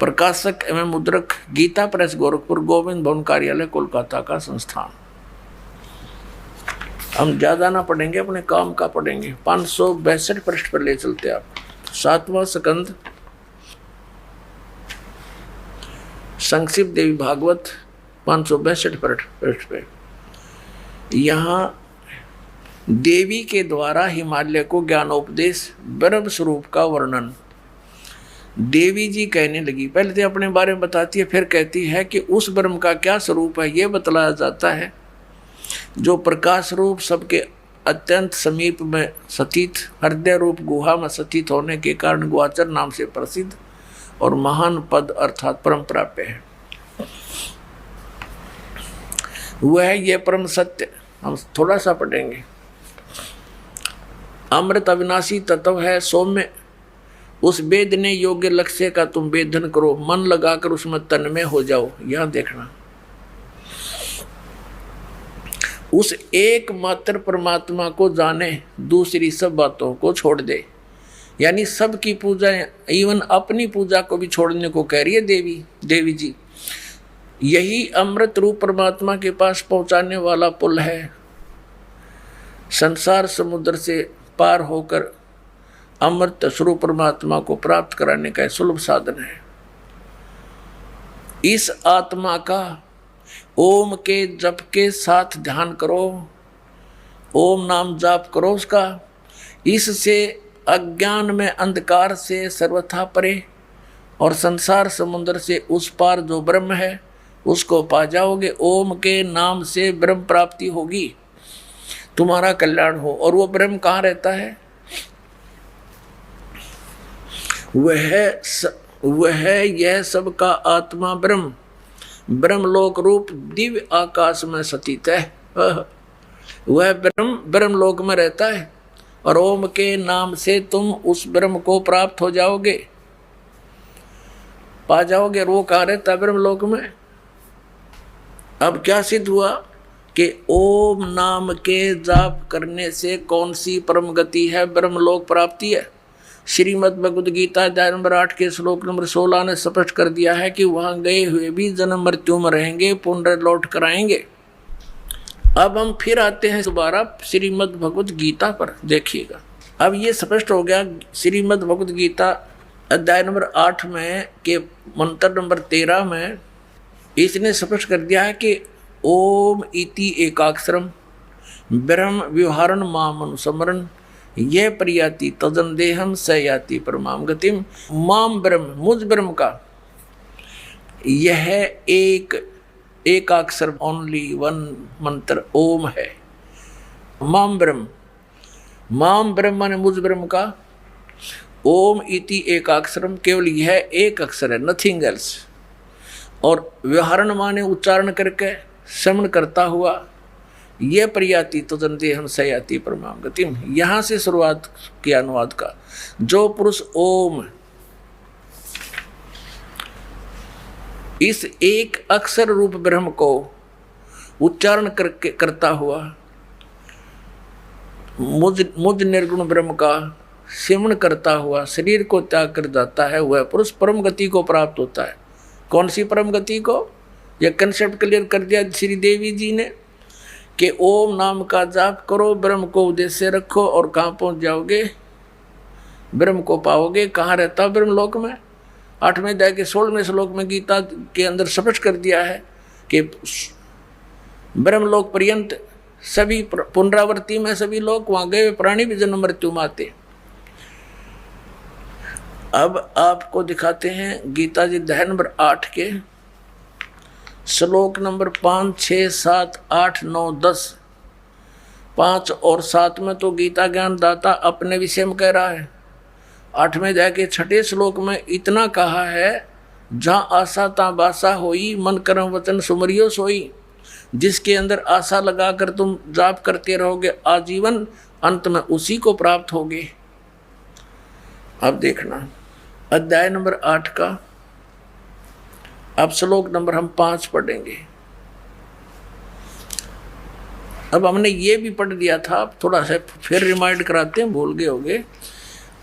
प्रकाशक एवं मुद्रक गीता प्रेस गोरखपुर, गोविंद भवन कार्यालय कोलकाता का संस्थान। हम ज्यादा ना पढ़ेंगे, अपने काम का पढ़ेंगे। 562 पृष्ठ पर ले चलते आप। 7वां स्कंद, संक्षिप्त देवी भागवत, 562 पृष्ठ पे। यहाँ देवी के द्वारा हिमालय को ज्ञानोपदेश, ब्रह्म स्वरूप का वर्णन देवी जी कहने लगी। पहले तो अपने बारे में बताती है, फिर कहती है कि उस ब्रह्म का क्या स्वरूप है। यह बतलाया जाता है जो प्रकाश रूप, सबके अत्यंत समीप में स्थित, हृदय रूप गुहा में स्थित होने के कारण गुहाचर नाम से प्रसिद्ध और महान पद अर्थात परम प्राप्य है। वह ये परम सत्य, हम थोड़ा सा पढ़ेंगे। अमृत अविनाशी तत्व है, सौम्य उस वेदने योग्य लक्ष्य का तुम वेदन करो, मन लगाकर उसमें तन्मय हो जाओ। यहां देखना, उस एकमात्र परमात्मा को जाने, दूसरी सब बातों को छोड़ दे। यानी सबकी पूजा, इवन अपनी पूजा को भी छोड़ने को कह रही है देवी जी। यही अमृत रूप परमात्मा के पास पहुंचाने वाला पुल है। संसार समुद्र से पार होकर अमृत स्वरूप परमात्मा को प्राप्त कराने का सुलभ साधन है। इस आत्मा का ओम के जप के साथ ध्यान करो, ओम नाम जाप करो उसका। इससे अज्ञान में अंधकार से सर्वथा परे और संसार समुद्र से उस पार जो ब्रह्म है उसको पा जाओगे। ओम के नाम से ब्रह्म प्राप्ति होगी, तुम्हारा कल्याण हो। और वो ब्रह्म कहाँ रहता है? वह यह सबका आत्मा ब्रह्म, ब्रह्मलोक रूप दिव्य आकाश में स्थित है। वह ब्रह्मलोक में रहता है और ओम के नाम से तुम उस ब्रह्म को प्राप्त हो जाओगे, पा जाओगे। वो कहाँ रहता है? ब्रह्मलोक में। अब क्या सिद्ध हुआ कि ओम नाम के जाप करने से कौन सी परम गति है, ब्रह्मलोक प्राप्ति है। श्रीमद् भगवद गीता अध्याय नंबर 8 के श्लोक नंबर 16 ने स्पष्ट कर दिया है कि वहां गए हुए भी जन्म मृत्यु में रहेंगे, पुनः लौट कर आएंगे। अब हम फिर आते हैं दोबारा श्रीमद् भगवद गीता पर, देखिएगा। अब ये स्पष्ट हो गया श्रीमद् भगवद गीता अध्याय नंबर 8 में के मंत्र नंबर 13 में इसने स्पष्ट कर दिया है कि ओम इति एकाक्षरम ब्रह्म व्यवहारण माम अनुस्मरण यह प्रयाति तदन देहम स याति परमाम गतिम। माम ब्रह्म, मुझ ब्रह्म का यह एक अक्षर, ओनली वन मंत्र ओम है। माम ब्रह्म, माम ब्रह्म माने मुझ ब्रह्म का, ओम इति एक अक्षरम, केवल यह एक अक्षर है, नथिंग एल्स। और व्यवहारण माने उच्चारण करके श्रवण करता हुआ, यह प्रयाति तदन देहम स याति परमाम गतिम। यहाँ से शुरुआत किया अनुवाद का। जो पुरुष ओम इस एक अक्षर रूप ब्रह्म को उच्चारण करके करता हुआ मुझ निर्गुण ब्रह्म का सेवन करता हुआ शरीर को त्याग कर जाता है, वह पुरुष परम गति को प्राप्त होता है। कौन सी परम गति को? यह कंसेप्ट क्लियर कर दिया श्री देवी जी ने कि ओम नाम का जाप करो, ब्रह्म को उद्देश्य रखो और कहाँ पहुँच जाओगे? ब्रह्म को पाओगे। कहाँ रहता ब्रह्म लोक में? 8वें अध्याय के 16वें श्लोक में गीता के अंदर स्पष्ट कर दिया है कि ब्रह्मलोक पर्यंत सभी पुनरावृत्ति में सभी लोग वहां गए प्राणी भी जन्म मृत्यु में आते। अब आपको दिखाते हैं गीता जी अध्याय नंबर 8 के श्लोक नंबर 5, 6, 7, 8, 9, 10। 5 और 7 में तो गीता ज्ञान दाता अपने विषय में कह रहा है। 8वें अध्याय के 6ठे श्लोक में इतना कहा है, जहाँ आशा ता बासा होई, मन कर्म वचन सुमरियो सोई। जिसके अंदर आशा लगाकर तुम जाप करते रहोगे आजीवन, अंत में उसी को प्राप्त होगे। अब देखना अध्याय नंबर 8 का अब श्लोक नंबर हम 5 पढ़ेंगे। अब हमने ये भी पढ़ दिया था, अब थोड़ा सा फिर रिमाइंड कराते हैं, भूल गए होंगे।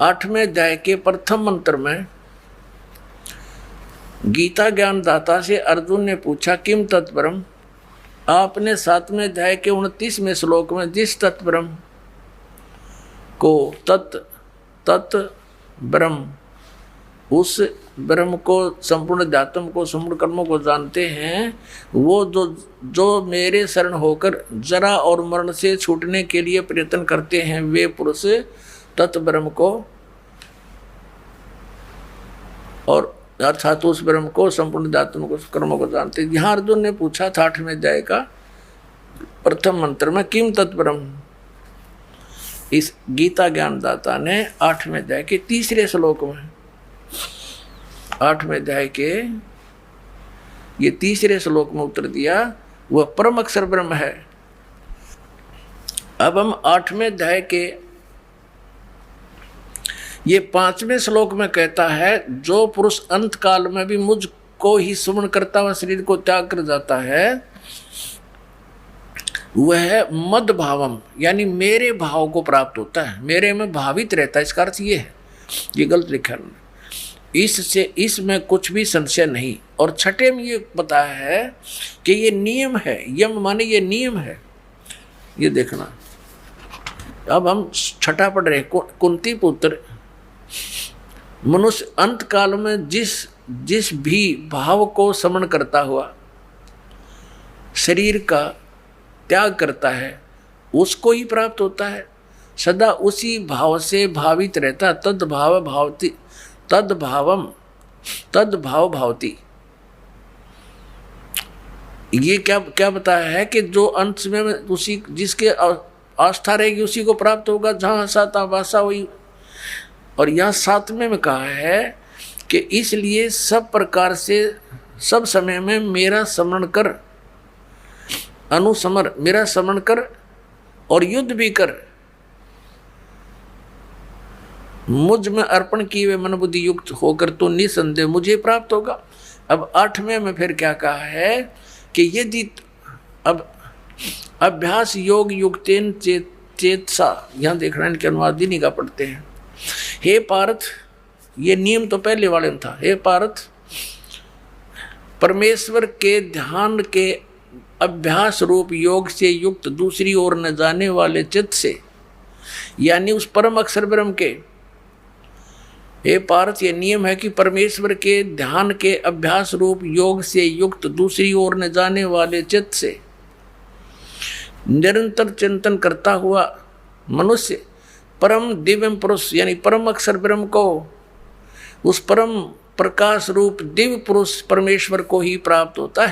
8वें अध्याय के प्रथम मंत्र में गीता ज्ञान दाता से अर्जुन ने पूछा किम तत्परम। आपने 7वें अध्याय के 29वें श्लोक में जिस तत्परम को तत् ब्रह्म, उस ब्रह्म को, संपूर्ण अध्यात्म को, संपूर्ण कर्मों को जानते हैं, वो जो मेरे शरण होकर जरा और मरण से छूटने के लिए प्रयत्न करते हैं, वे पुरुष तत् ब्रह्म को और अर्थात उस ब्रह्म को, संपूर्ण अध्यात्म को, कर्मों को जानते हैं। यहाँ अर्जुन ने पूछा था 8वें अध्याय का प्रथम मंत्र में किम तत्परम। इस गीता ज्ञानदाता ने 8वें अध्याय के 3रे श्लोक में, 8वें अध्याय के ये 3रे श्लोक में उत्तर दिया, वह परम अक्षर ब्रह्म है। अब हम 8वें अध्याय के ये 5वें श्लोक में कहता है, जो पुरुष अंत काल में भी मुझ को ही सुमन करता हुआ शरीर को त्याग कर जाता है, वह मद भावम यानी मेरे भाव को प्राप्त होता है, मेरे में भावित रहता है। इसका अर्थ ये है, ये गलत लिखा है, इससे इसमें कुछ भी संशय नहीं। और 6ठे में ये बताया है कि ये नियम है, यम माने ये नियम है। ये देखना अब हम 6ठा पढ़ रहे। कुंती पुत्र मनुष्य अंत काल में जिस भी भाव को समन करता हुआ शरीर का त्याग करता है, उसको ही प्राप्त होता है। सदा उसी भाव से भावित रहता, तद्भाव भावती, तद्भावम तद्भाव भावती। ये क्या बताया है कि जो अंत में उसी जिसके आस्था रहेगी उसी को प्राप्त होगा, जहाँ साता वासा हुई। और यहाँ 7वें में कहा है कि इसलिए सब प्रकार से सब समय में मेरा स्मरण कर, अनुस्मर मेरा स्मरण कर और युद्ध भी कर, मुझ में अर्पण किए हुए मन बुद्धि युक्त होकर तो निसंदेह मुझे प्राप्त होगा। अब 8वें में फिर क्या कहा है कि यदि अब अभ्यास योग युक्तेन चेतसा, यहाँ देख रहे हैं इनके अनुवाद ही निगाह पढ़ते हैं। हे पार्थ, ये नियम तो पहले वाले में था। हे पार्थ, परमेश्वर के ध्यान के अभ्यास रूप योग से युक्त दूसरी ओर न जाने वाले चित्त से, यानी उस परम अक्षर ब्रह्म के, हे पार्थ, ये नियम है कि परमेश्वर के ध्यान के अभ्यास रूप योग से युक्त दूसरी ओर न जाने वाले चित्त से निरंतर चिंतन करता हुआ मनुष्य परम दिव्य पुरुष यानी परम अक्षर ब्रह्म को, उस परम प्रकाश रूप दिव्य पुरुष परमेश्वर को ही प्राप्त होता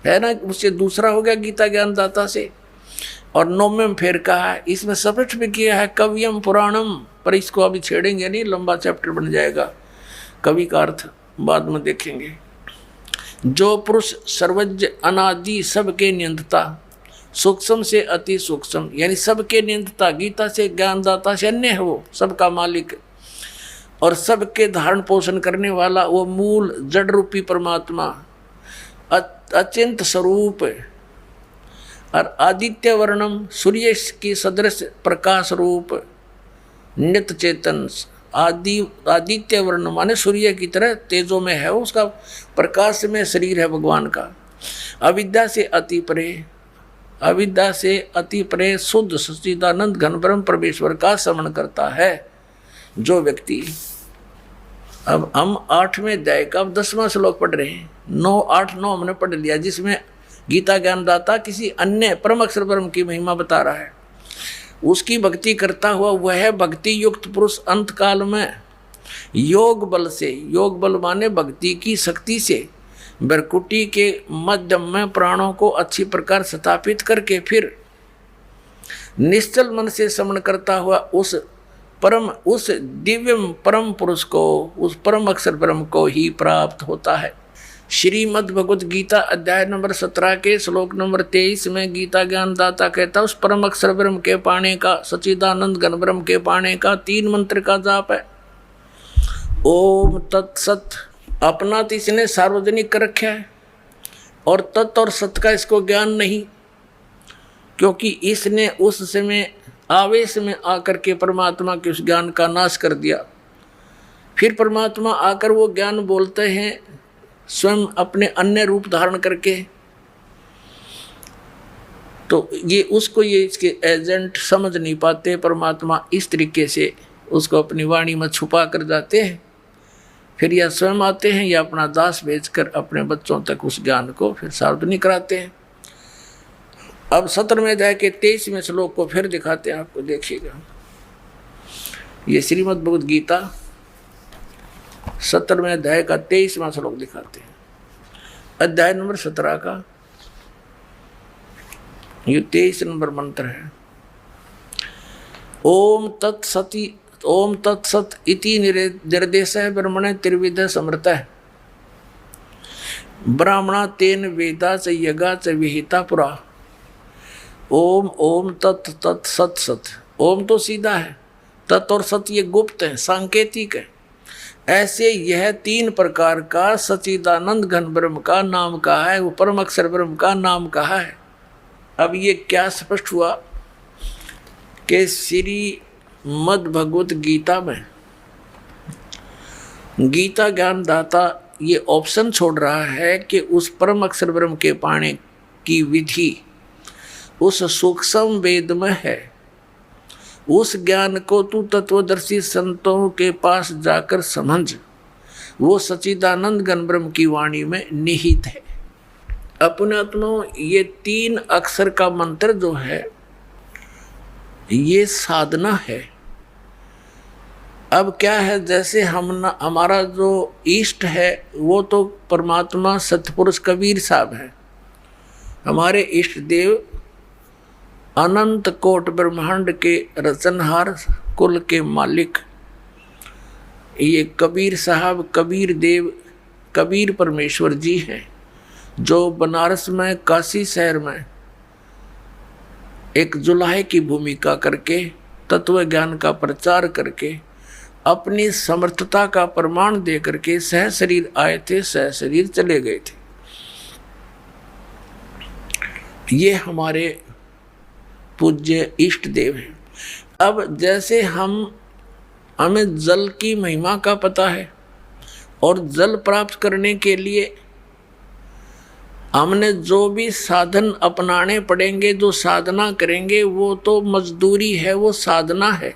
है ना। उससे दूसरा हो गया गीता ज्ञानदाता से। और 9वें फेर कहा है, इसमें स्पष्ट भी किया है कवियम पुराणम, पर इसको अभी छेड़ेंगे नहीं, लंबा चैप्टर बन जाएगा। कवि का अर्थ बाद में देखेंगे। जो पुरुष सर्वज्ञ अनादि सबके नियंत्ता, सूक्ष्म से अति सूक्ष्म यानी सबके नियंत्ता, गीता से ज्ञानदाता से अन्य है, वो सबका मालिक और सबके धारण पोषण करने वाला, वो मूल जड़ रूपी परमात्मा अचिंत स्वरूप और आदित्य वर्णम सूर्य की सदृश प्रकाश रूप नित्य चेतन, आदित्य वर्ण माने सूर्य की तरह तेजों में है, उसका प्रकाश में शरीर है भगवान का। अविद्या से अति परे, अविद्या से अति परे शुद्ध सच्चिदानंद घन ब्रह्म परमेश्वर का स्मरण करता है जो व्यक्ति। अब हम 8वें अध्याय का 10वां श्लोक पढ़ रहे हैं। 9, 8, 9 हमने पढ़ लिया, जिसमें गीता ज्ञानदाता किसी अन्य परम अक्षर ब्रह्म की महिमा बता रहा है। उसकी भक्ति करता हुआ वह भक्ति युक्त पुरुष अंत काल में योग बल से, योग बल माने भक्ति की शक्ति से, बरकुटी के मध्यम में प्राणों को अच्छी प्रकार स्थापित करके फिर निश्चल मन से स्मरण करता हुआ उस दिव्य परम पुरुष को, उस परम अक्षर ब्रह्म को ही प्राप्त होता है। श्रीमद् भगवद गीता अध्याय नंबर 17 के श्लोक नंबर 23 में गीता ज्ञानदाता कहता है उस परम अक्षर ब्रह्म के पाने का, सच्चिदानंद घन ब्रह्म के पाने का 3 मंत्र का जाप है। ओम तत्सत, अपना तो इसने सार्वजनिक कर रखा है और तत् और सत का इसको ज्ञान नहीं, क्योंकि इसने उस समय आवेश में आकर के परमात्मा के उस ज्ञान का नाश कर दिया। फिर परमात्मा आकर वो ज्ञान बोलते हैं स्वयं अपने अन्य रूप धारण करके, तो ये उसको ये इसके एजेंट समझ नहीं पाते। परमात्मा इस तरीके से उसको अपनी वाणी में छुपा कर जाते हैं, फिर या स्वयं आते हैं या अपना दास भेजकर अपने बच्चों तक उस ज्ञान को फिर सार्वजनिक कराते हैं। अब 17वें अध्याय के 23वें श्लोक को फिर दिखाते हैं आपको, देखिएगा। ये श्रीमद् भगवद गीता 17वें अध्याय का 23वां श्लोक दिखाते हैं, अध्याय नंबर 17 का ये 23 नंबर मंत्र है। ओम तत्सति, ओम तत्सत इति निर्देश ब्रह्मणे त्रिविध समृतः ब्राह्मणा तेन वेदा च यज्ञा च विहिता पुरा। ओम ओम तत् तत् सत सत। ओम तो सीधा है, तत् और सत ये गुप्त है, सांकेतिक है। ऐसे यह 3 प्रकार का सच्चिदानंद घन ब्रह्म का नाम कहा है, वो परम अक्षर ब्रह्म का नाम कहा है। अब ये क्या स्पष्ट हुआ कि श्रीमद् भगवत गीता में गीता ज्ञानदाता ये ऑप्शन छोड़ रहा है कि उस परम अक्षर ब्रह्म के पाने की विधि उस सूक्ष्म वेद में है। उस ज्ञान को तू तत्वदर्शी संतों के पास जाकर समझ, वो सच्चिदानंद घन ब्रह्म की वाणी में निहित है। अपने आत्मा ये 3 अक्षर का मंत्र जो है ये साधना है। अब क्या है, जैसे हमारा जो इष्ट है वो तो परमात्मा सतपुरुष कबीर साहब है, हमारे इष्ट देव अनंत कोट ब्रह्मांड के रचनहार कुल के मालिक ये कबीर साहब, कबीर देव, कबीर परमेश्वर जी हैं, जो बनारस में काशी शहर में एक जुलाहे की भूमिका करके तत्व ज्ञान का प्रचार करके अपनी समर्थता का प्रमाण दे करके सह शरीर आए थे, सह शरीर चले गए थे। ये हमारे पूज्य इष्ट देव हैं। अब जैसे हमें जल की महिमा का पता है और जल प्राप्त करने के लिए हमने जो भी साधन अपनाने पड़ेंगे, जो साधना करेंगे, वो तो मजदूरी है, वो साधना है।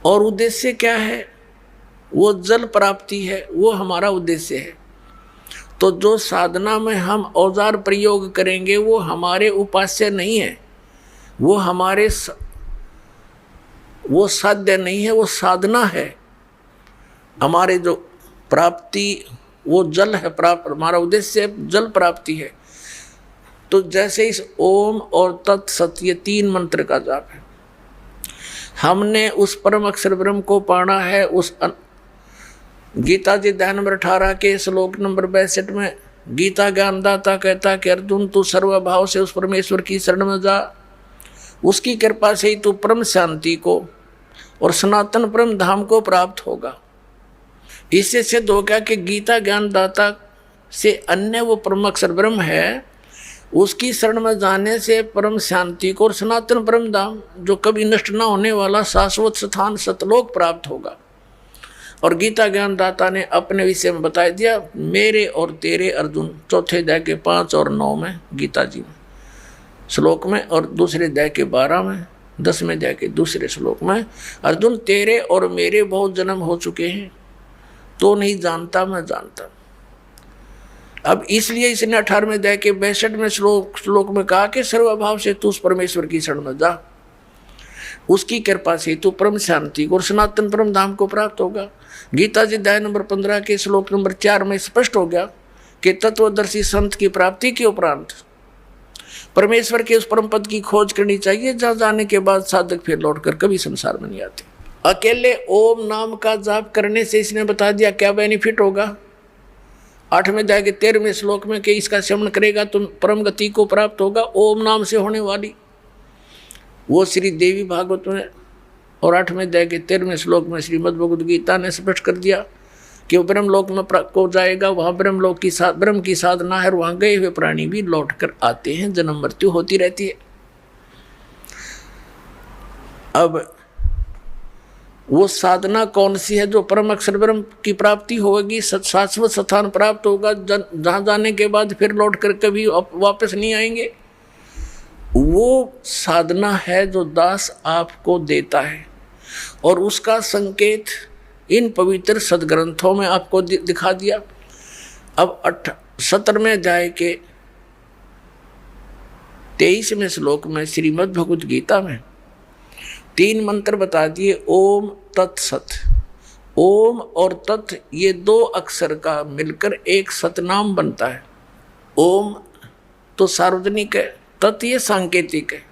और उद्देश्य क्या है? वो जल प्राप्ति है, वो हमारा उद्देश्य है। तो जो साधना में हम औजार प्रयोग करेंगे वो हमारे उपास्य नहीं है, वो साध्य नहीं है, वो साधना है। हमारे जो प्राप्ति वो जल है, हमारा उद्देश्य जल प्राप्ति है। तो जैसे इस ओम और तत् सत ये 3 मंत्र का जाप है, हमने उस परम अक्षर ब्रह्म को पाना है। उस गीता जी अध्याय नंबर 18 के श्लोक नंबर 62 में गीता ज्ञानदाता कहता कि अर्जुन तू सर्वभाव से उस परमेश्वर की शरण में जा, उसकी कृपा से ही तू परम शांति को और सनातन परम धाम को प्राप्त होगा। इससे सिद्ध हो गया कि गीता ज्ञानदाता से अन्य वो परम अक्षर ब्रह्म है, उसकी शरण में जाने से परम शांति को और सनातन परम धाम जो कभी नष्ट न होने वाला शाश्वत स्थान सतलोक प्राप्त होगा। और गीता ज्ञानदाता ने अपने विषय में बता दिया, मेरे और तेरे अर्जुन, चौथे अध्याय के 5 और 9 में गीता जी में श्लोक में, और दूसरे अध्याय के 12 में, 10वें अध्याय के दूसरे श्लोक में, अर्जुन तेरे और मेरे बहुत जन्म हो चुके हैं, तो नहीं जानता मैं जानता। अब इसलिए इसने 18वें अध्याय के 62वें श्लोक में कहा कि सर्वभाव से तू उस परमेश्वर की शरण में जा, उसकी कृपा से तू परम शांति और सनातन परम धाम को प्राप्त होगा। गीता जी अध्याय नंबर 15 के श्लोक नंबर 4 में स्पष्ट हो गया कि तत्वदर्शी संत की प्राप्ति के उपरांत परमेश्वर के उस परम पद की खोज करनी चाहिए, जहाँ जाने के बाद साधक फिर लौटकर कभी संसार में नहीं आते। अकेले ओम नाम का जाप करने से इसने बता दिया क्या बेनिफिट होगा। 8वें अध्याय के 13वें श्लोक में कि इसका सेवन करेगा तो परम गति को प्राप्त होगा। ओम नाम से होने वाली वो श्री देवी भागवत में और 8वें अध्याय के 13वें श्लोक में श्रीमद् भगवद गीता ने स्पष्ट कर दिया कि वो ब्रह्मलोक में को जाएगा, वहाँ ब्रह्मलोक की ब्रह्म की साधना है, और वहाँ गए हुए प्राणी भी लौट कर आते हैं, जन्म मृत्यु होती रहती है। अब वो साधना कौन सी है? जो परम अक्षर ब्रह्म की प्राप्ति होगी, शाश्वत स्थान प्राप्त होगा, जहाँ जाने के बाद फिर लौट कर कभी वापस नहीं आएंगे। वो साधना है जो दास आपको देता है, और उसका संकेत इन पवित्र सदग्रंथों में आपको दिखा दिया। अब 17वें अध्याय के 23वें श्लोक में श्रीमद् भगवद गीता में 3 मंत्र बता दिए, ओम तत्सत। ओम और तत् ये 2 अक्षर का मिलकर एक सतनाम बनता है। ओम तो सार्वजनिक है, तत् ये सांकेतिक है।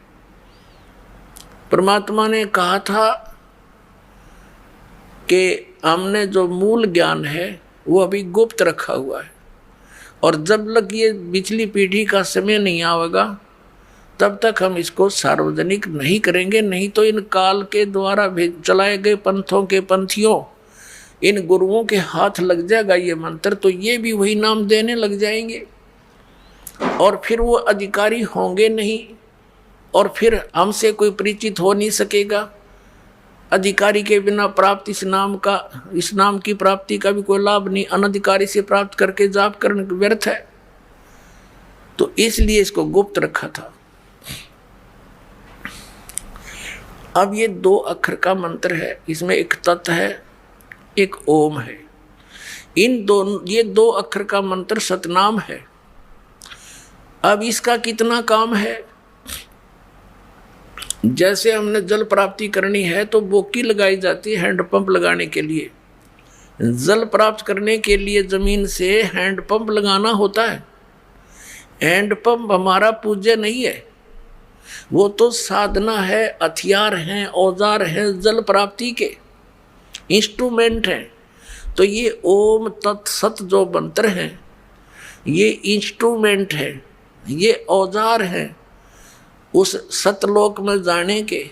परमात्मा ने कहा था कि हमने जो मूल ज्ञान है वो अभी गुप्त रखा हुआ है, और जब लग ये पिछली पीढ़ी का समय नहीं आएगा तब तक हम इसको सार्वजनिक नहीं करेंगे। नहीं तो इन काल के द्वारा चलाए गए पंथों के पंथियों, इन गुरुओं के हाथ लग जाएगा ये मंत्र, तो ये भी वही नाम देने लग जाएंगे, और फिर वो अधिकारी होंगे नहीं, और फिर हमसे कोई परिचित हो नहीं सकेगा। अधिकारी के बिना प्राप्त इस नाम की प्राप्ति का भी कोई लाभ नहीं। अनधिकारी से प्राप्त करके जाप करना व्यर्थ है। तो इसलिए इसको गुप्त रखा था। अब ये 2 अक्षर का मंत्र है, इसमें एक तत् है, एक ओम है। ये 2 अक्षर का मंत्र सतनाम है। अब इसका कितना काम है? जैसे हमने जल प्राप्ति करनी है तो बोकी लगाई जाती है हैंडपंप लगाने के लिए। जल प्राप्त करने के लिए जमीन से हैंडपंप लगाना होता है। हैंडपंप हमारा पूज्य नहीं है, वो तो साधना है, हथियार हैं, औजार हैं, जल प्राप्ति के इंस्ट्रूमेंट हैं। तो ये ओम तत्सत जो मंत्र हैं ये इंस्ट्रूमेंट है, ये औजार हैं उस सतलोक में जाने के,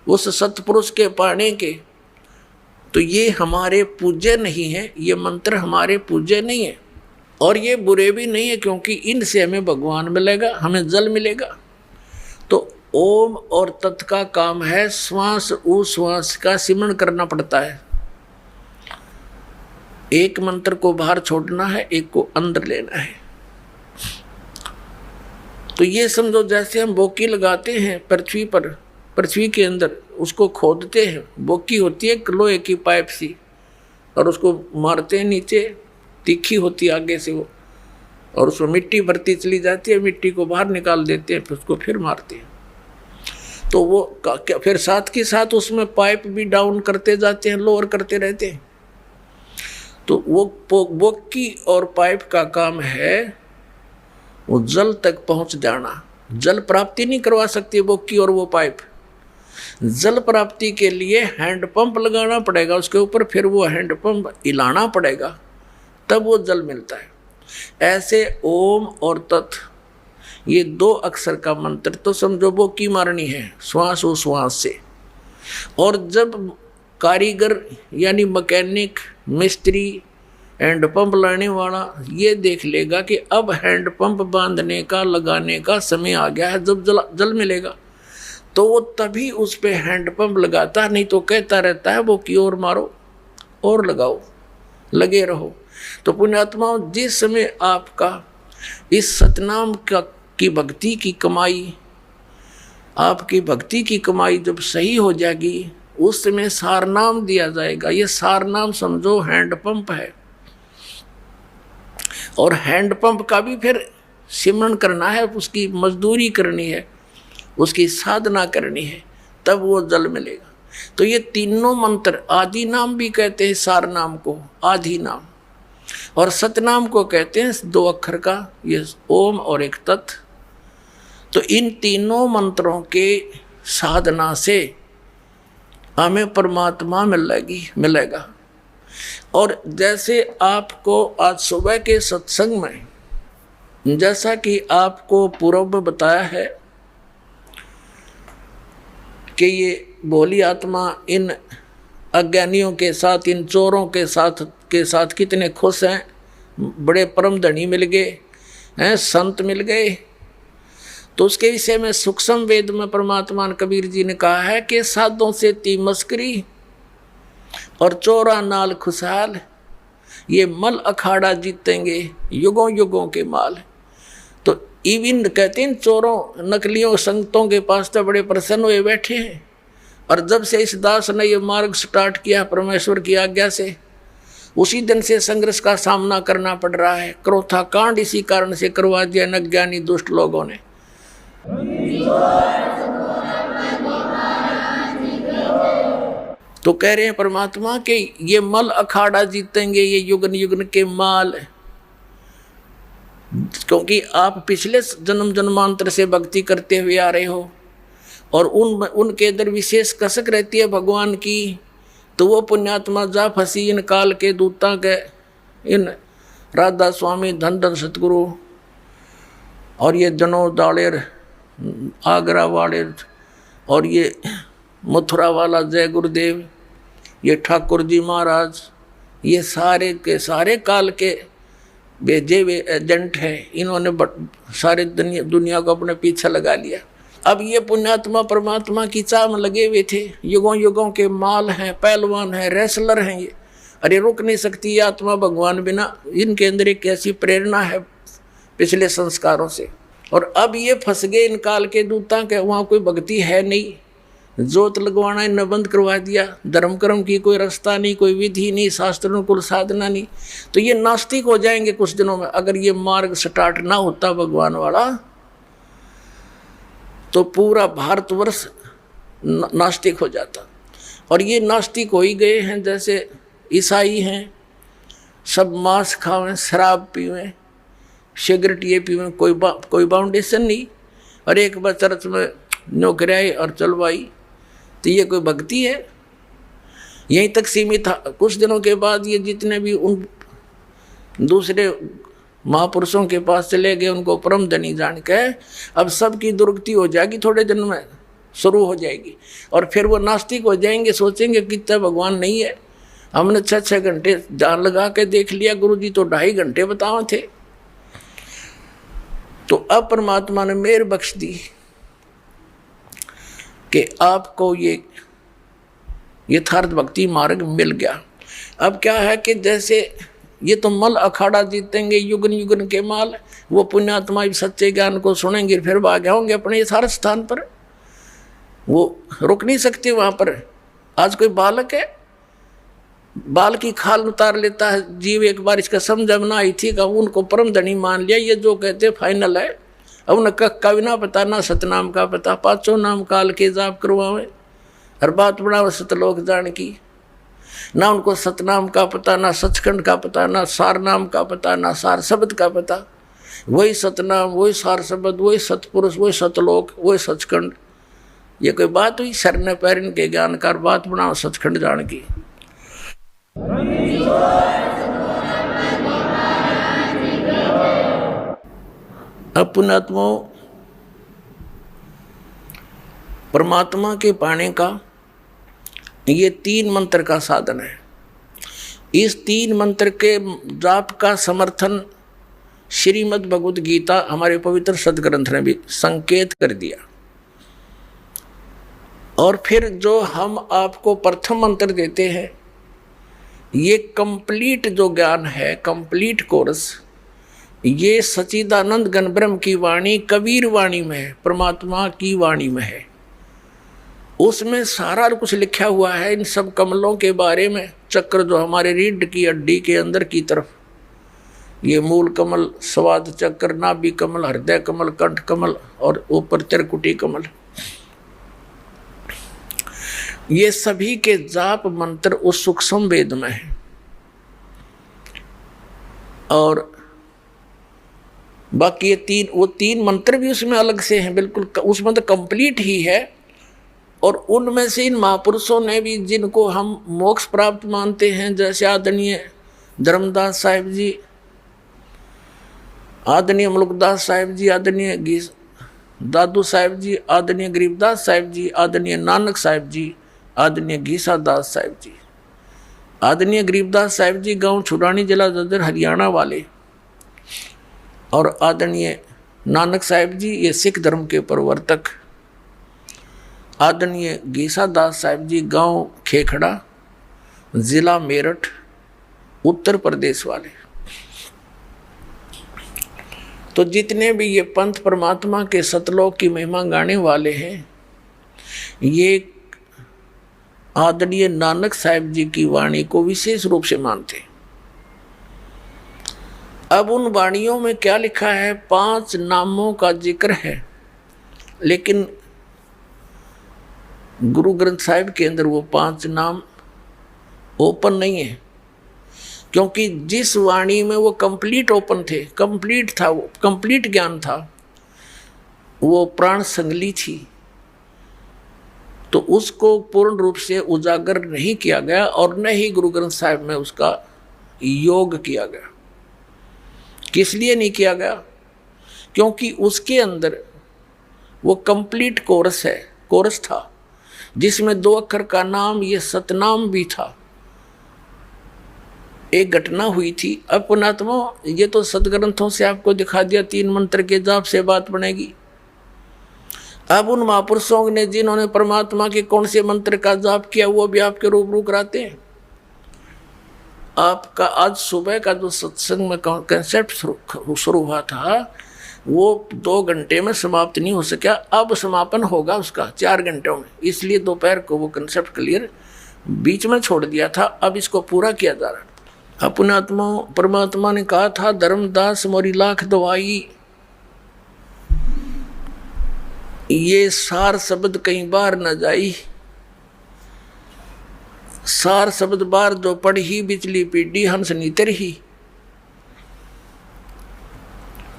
उस सतपुरुष के पाने के। तो ये हमारे पूज्य नहीं है, ये मंत्र हमारे पूज्य नहीं है। और ये बुरे भी नहीं है, क्योंकि इनसे हमें भगवान मिलेगा, हमें जल मिलेगा। तो ओम और तत् का काम है श्वास उश्वास का सिमरण करना पड़ता है। एक मंत्र को बाहर छोड़ना है, एक को अंदर लेना है। तो ये समझो जैसे हम बोकी लगाते हैं पृथ्वी पर, पृथ्वी के अंदर उसको खोदते हैं, बोकी होती है लोहे की पाइप सी, और उसको मारते हैं नीचे, तीखी होती है आगे से वो, और उसमें मिट्टी भरती चली जाती है, मिट्टी को बाहर निकाल देते हैं, फिर उसको फिर मारते हैं। तो वो फिर साथ के साथ उसमें पाइप भी डाउन करते जाते हैं, लोअर करते रहते हैं। तो वो बोकी और पाइप का काम है वो जल तक पहुंच जाना। जल प्राप्ति नहीं करवा सकती बोकी और वो पाइप। जल प्राप्ति के लिए हैंड पंप लगाना पड़ेगा उसके ऊपर, फिर वो हैंड पंप हिलाना पड़ेगा, तब वो जल मिलता है। ऐसे ओम और तत् ये 2 अक्षर का मंत्र तो समझो बोकी मारनी है श्वास उश्वास से। और जब कारीगर यानी मैकेनिक मिस्त्री हैंड पंप लाने वाला ये देख लेगा कि अब हैंड पंप बांधने का लगाने का समय आ गया है, जब जल मिलेगा, तो वो तभी उस पे हैंड पंप लगाता, नहीं तो कहता रहता है वो की ओर मारो और लगाओ, लगे रहो। तो पुण्यात्माओं, जिस समय आपका इस सतनाम की भक्ति की कमाई, आपकी भक्ति की कमाई जब सही हो जाएगी, उस समय सारनाम दिया जाएगा। ये सारनाम समझो हैंड पंप है, और हैंड पंप का भी फिर सिमरण करना है, उसकी मजदूरी करनी है, उसकी साधना करनी है, तब वो जल मिलेगा। तो ये तीनों मंत्र, आदि नाम भी कहते हैं सार नाम को, आदि नाम, और सतनाम को कहते हैं 2 अक्षर का, ये ओम और एक तत्। तो इन तीनों मंत्रों के साधना से हमें परमात्मा मिलेगा। और जैसे आपको आज सुबह के सत्संग में, जैसा कि आपको पूर्व में बताया है कि ये भोली आत्मा इन अज्ञानियों के साथ, इन चोरों के साथ कितने खुश हैं, बड़े परम धनी मिल गए हैं, संत मिल गए। तो उसके विषय में सूक्ष्म वेद में परमात्मा कबीर जी ने कहा है कि साधों से ती मस्करी और चोरा नाल खुशहाल, ये मल अखाड़ा जीतेंगे युगों युगों के माल। तो इविन कहते हैं चोरों नकलियों संतों के पास तो बड़े प्रसन्न हुए बैठे हैं। और जब से इस दास ने ये मार्ग स्टार्ट किया परमेश्वर की आज्ञा से, उसी दिन से संघर्ष का सामना करना पड़ रहा है। क्रोथा कांड इसी कारण से करवा दिया अज्ञानी दुष्ट लोगों ने। तो कह रहे हैं परमात्मा कि ये मल अखाड़ा जीतेंगे, ये युगन युगन के माल, क्योंकि आप पिछले जन्म जन्मांतर से भक्ति करते हुए आ रहे हो, और उनके अंदर विशेष कसक रहती है भगवान की। तो वो पुण्यात्मा जा फंसी इन काल के दूता के, इन राधा स्वामी धन धन सतगुरु, और ये जनोद दाड़ेर आगरा वाले, और ये मथुरा वाला जय गुरुदेव, ये ठाकुर जी महाराज, ये सारे के सारे काल के भेजे हुए एजेंट हैं। इन्होंने सारे दुनिया को अपने पीछे लगा लिया। अब ये पुण्यात्मा परमात्मा की चाह में लगे हुए थे, युगों युगों के माल हैं, पहलवान हैं, रेसलर हैं ये। अरे रुक नहीं सकती ये आत्मा भगवान बिना। इनके अंदर एक ऐसी प्रेरणा है पिछले संस्कारों से। और अब ये फंस गए इन काल के दूता के, वहाँ कोई भक्ति है नहीं, जोत लगवाना इन्हें बंद करवा दिया, धर्म कर्म की कोई रास्ता नहीं, कोई विधि नहीं, शास्त्रानुकूल साधना नहीं। तो ये नास्तिक हो जाएंगे कुछ दिनों में। अगर ये मार्ग स्टार्ट ना होता भगवान वाला, तो पूरा भारतवर्ष नास्तिक हो जाता। और ये नास्तिक हो ही गए हैं। जैसे ईसाई हैं, सब मांस खावें, शराब पीवें, सिगरेट ये पीवें, कोई बाउंडेशन नहीं। और एक बार चर्च में नौकरी और चलवाई, तो ये कोई भक्ति है? यहीं तक सीमित था। कुछ दिनों के बाद ये जितने भी उन दूसरे महापुरुषों के पास चले गए, उनको परम धनी जान के, अब सबकी दुर्गति हो जाएगी, थोड़े दिन में शुरू हो जाएगी। और फिर वो नास्तिक हो जाएंगे, सोचेंगे कितना भगवान नहीं है। हमने 6-6 घंटे जान लगा के देख लिया, गुरुजी तो 2.5 घंटे बताए थे। तो अब परमात्मा ने मेहर बख्श दी कि आपको ये यथार्थ भक्ति मार्ग मिल गया। अब क्या है कि जैसे ये तो मल अखाड़ा जीतेंगे युगन युगन के माल, वो पुण्यात्मा सच्चे ज्ञान को सुनेंगे फिर भाग होंगे अपने यथार्थ स्थान पर, वो रुक नहीं सकते वहां पर। आज कोई बालक है, बाल की खाल उतार लेता है जीव, एक बार इसका समझ में ना आई थी का उनको परम धनी मान लिया, ये जो कहते फाइनल है। अब न कख का भी ना पता, ना सतनाम का पता, पांचों नाम काल के जाप करवावे, हर बात बनावे सतलोक जान की। ना उनको सतनाम का पता, ना सचखंड का पता, ना सार नाम का पता, ना सार शब्द का पता। वही सतनाम, वही सार शब्द, वही सतपुरुष, वही सतलोक, वही सचखंड। ये कोई बात हुई? शरण पैरन के ज्ञान का बात बनाओ सचखंड जान की। अपनात्मा परमात्मा के पाने का ये 3 मंत्र का साधन है। इस 3 मंत्र के जाप का समर्थन श्रीमद् भगवद गीता हमारे पवित्र सदग्रंथ ने भी संकेत कर दिया। और फिर जो हम आपको प्रथम मंत्र देते हैं, ये कंप्लीट जो ज्ञान है, कंप्लीट कोर्स, ये सच्चिदानंद घन ब्रह्म की वाणी कबीर वाणी में है, परमात्मा की वाणी में है। उसमें सारा कुछ लिखा हुआ है इन सब कमलों के बारे में। चक्र जो हमारे रीढ़ की हड्डी के अंदर की तरफ, ये मूल कमल, स्वाद चक्र, नाभि कमल, हृदय कमल, कंठ कमल और ऊपर त्रिकुटी कमल, ये सभी के जाप मंत्र उस सूक्ष्म वेद में है। और बाकी ये वो तीन मंत्र भी उसमें अलग से हैं, बिल्कुल उसमें तो कंप्लीट ही है। और उनमें से इन महापुरुषों ने भी, जिनको हम मोक्ष प्राप्त मानते हैं, जैसे आदरणीय धर्मदास साहिब जी, आदरणीय मुल्कदास साहिब जी, आदरणीय दादू साहिब जी, आदरणीय गरीबदास साहिब जी, आदरणीय नानक साहिब जी, आदरणीय गीसा दास साहिब जी। आदरणीय गरीबदास साहिब जी गांव छुड़ानी, जिला जदर, हरियाणा वाले। और आदरणीय नानक साहिब जी ये सिख धर्म के प्रवर्तक। आदरणीय गीसा दास साहिब जी गांव खेखड़ा, जिला मेरठ, उत्तर प्रदेश वाले। तो जितने भी ये पंथ परमात्मा के सतलोक की महिमा गाने वाले हैं, ये आदरणीय नानक साहिब जी की वाणी को विशेष रूप से मानते हैं। अब उन वाणियों में क्या लिखा है? 5 नामों का जिक्र है, लेकिन गुरु ग्रंथ साहिब के अंदर वो 5 नाम ओपन नहीं है, क्योंकि जिस वाणी में वो कंप्लीट ओपन थे, कंप्लीट था, वो कंप्लीट ज्ञान था, वो प्राण संगली थी, तो उसको पूर्ण रूप से उजागर नहीं किया गया और न ही गुरु ग्रंथ साहिब में उसका योग किया गया। किस लिए नहीं किया गया? क्योंकि उसके अंदर वो कंप्लीट कोरस है, कोरस था, जिसमें 2 अक्षर का नाम, ये सतनाम भी था। एक घटना हुई थी। अब पुणात्मा, ये तो सदग्रंथों से आपको दिखा दिया, 3 मंत्र के जाप से बात बनेगी। अब उन महापुरुषों ने जिन्होंने परमात्मा के कौन से मंत्र का जाप किया, वो भी आपके रूबरू कराते हैं। आपका आज सुबह का जो सत्संग में कंसेप्ट शुरू हुआ था, वो 2 घंटे में समाप्त नहीं हो सका। अब समापन होगा उसका 4 घंटों में, इसलिए दोपहर को वो कंसेप्ट क्लियर बीच में छोड़ दिया था। अब इसको पूरा किया जा रहा। अपने आत्मा परमात्मा ने कहा था, धर्मदास मोरी लाख दवाई, ये सार शब्द कहीं बार न जाई, सार शब्द बार जो पढ़ी, बिचली पीढ़ी हंस नीतर ही।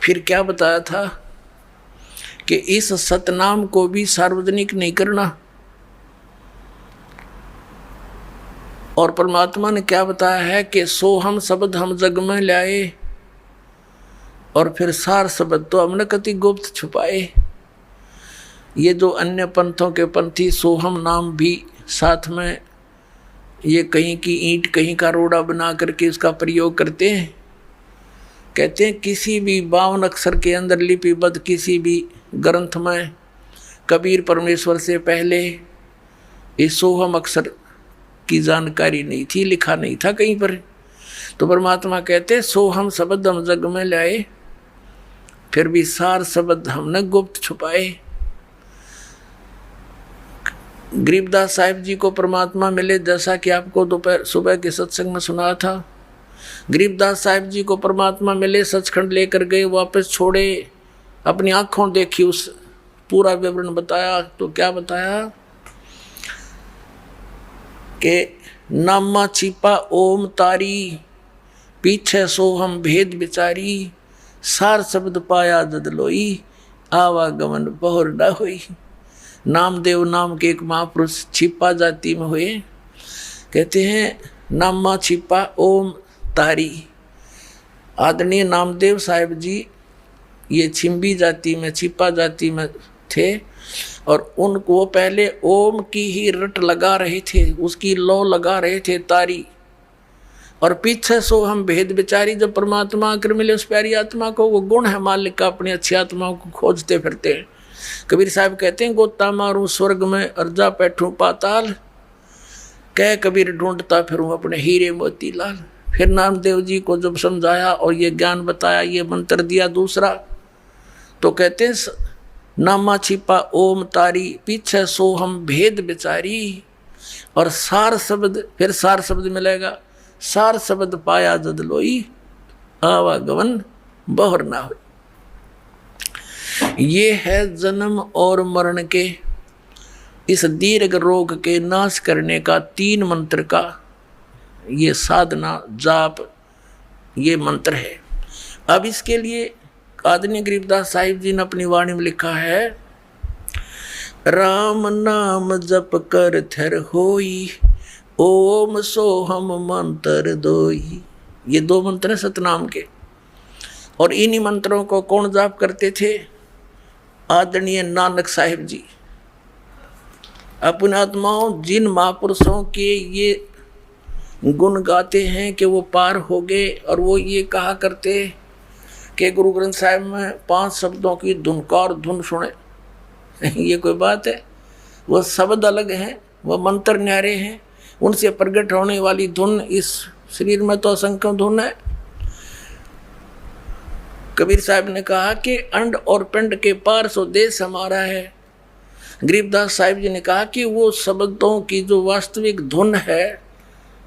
फिर क्या बताया था कि इस सतनाम को भी सार्वजनिक नहीं करना। और परमात्मा ने क्या बताया है कि सो हम शब्द हम जग में लाए, और फिर सार शब्द तो हमने कति गुप्त छुपाए। ये जो अन्य पंथों के पंथी सोहम नाम भी साथ में ये कहीं की ईंट कहीं का रोड़ा बना करके उसका प्रयोग करते हैं, कहते हैं किसी भी 52 अक्षर के अंदर लिपिबद्ध किसी भी ग्रंथ में कबीर परमेश्वर से पहले इस सोहम अक्षर की जानकारी नहीं थी, लिखा नहीं था कहीं पर। तो परमात्मा कहते सोहम शब्द हम जग में लाए, फिर भी सार शब्द हमने गुप्त छुपाए। गरीबदास साहिब जी को परमात्मा मिले, जैसा कि आपको दोपहर सुबह के सत्संग में सुना था। गरीबदास साहिब जी को परमात्मा मिले, सचखंड लेकर गए, वापस छोड़े, अपनी आंखों देखी, उस पूरा विवरण बताया। तो क्या बताया कि नामा छिपा ओम तारी, पीछे सोहम भेद बिचारी, सार शब्द पाया जद लोई, आवागमन बहुर न होई। नामदेव नाम के एक महापुरुष छिपा जाति में हुए। कहते हैं नामा छिपा ओम तारी। आदरणीय नामदेव साहिब जी ये छिंबी जाति में, छिपा जाति में थे, और उनको पहले ओम की ही रट लगा रहे थे, उसकी लौ लगा रहे थे तारी, और पीछे सो हम भेद बिचारी। जब परमात्मा आकर मिले उस प्यारी आत्मा को, वो गुण है मालिक का, अपनी अच्छी आत्माओं को खोजते फिरते हैं। कबीर साहब कहते हैं गोता मारूं स्वर्ग में अर्जा बैठूं पाताल, कह कबीर ढूंढता फिरूं अपने हीरे मोतीलाल। फिर नामदेव जी को जब समझाया और ये ज्ञान बताया, ये मंत्र दिया दूसरा, तो कहते हैं नामा छिपा ओम तारी, पीछे सोहम भेद बिचारी, और सार शब्द, फिर सार शब्द मिलेगा, सार शब्द पाया जद लोई, आवागमन बहुर ना हो। ये है जन्म और मरण के, इस दीर्घ रोग के नाश करने का 3 मंत्र का ये साधना जाप, ये मंत्र है। अब इसके लिए आदरणीय गरीबदास साहिब जी ने अपनी वाणी में लिखा है, राम नाम जप कर थर होई, ओम सोहम मंत्र दोई। ये 2 मंत्र हैं सतनाम के, और इन्हीं मंत्रों को कौन जाप करते थे? आदरणीय नानक साहिब जी। अपने आत्माओं, जिन महापुरुषों के ये गुण गाते हैं कि वो पार हो गए, और वो ये कहा करते कि गुरु ग्रंथ साहिब में 5 शब्दों की धुनकार धुन सुने, ये कोई बात है? वो शब्द अलग हैं, वो मंत्र न्यारे हैं, उनसे प्रकट होने वाली धुन, इस शरीर में तो असंख्य धुन है। कबीर साहब ने कहा कि अंड और पिंड के पार सो देश हमारा है। गरीबदास साहिब जी ने कहा कि वो शब्दों की जो वास्तविक धुन है,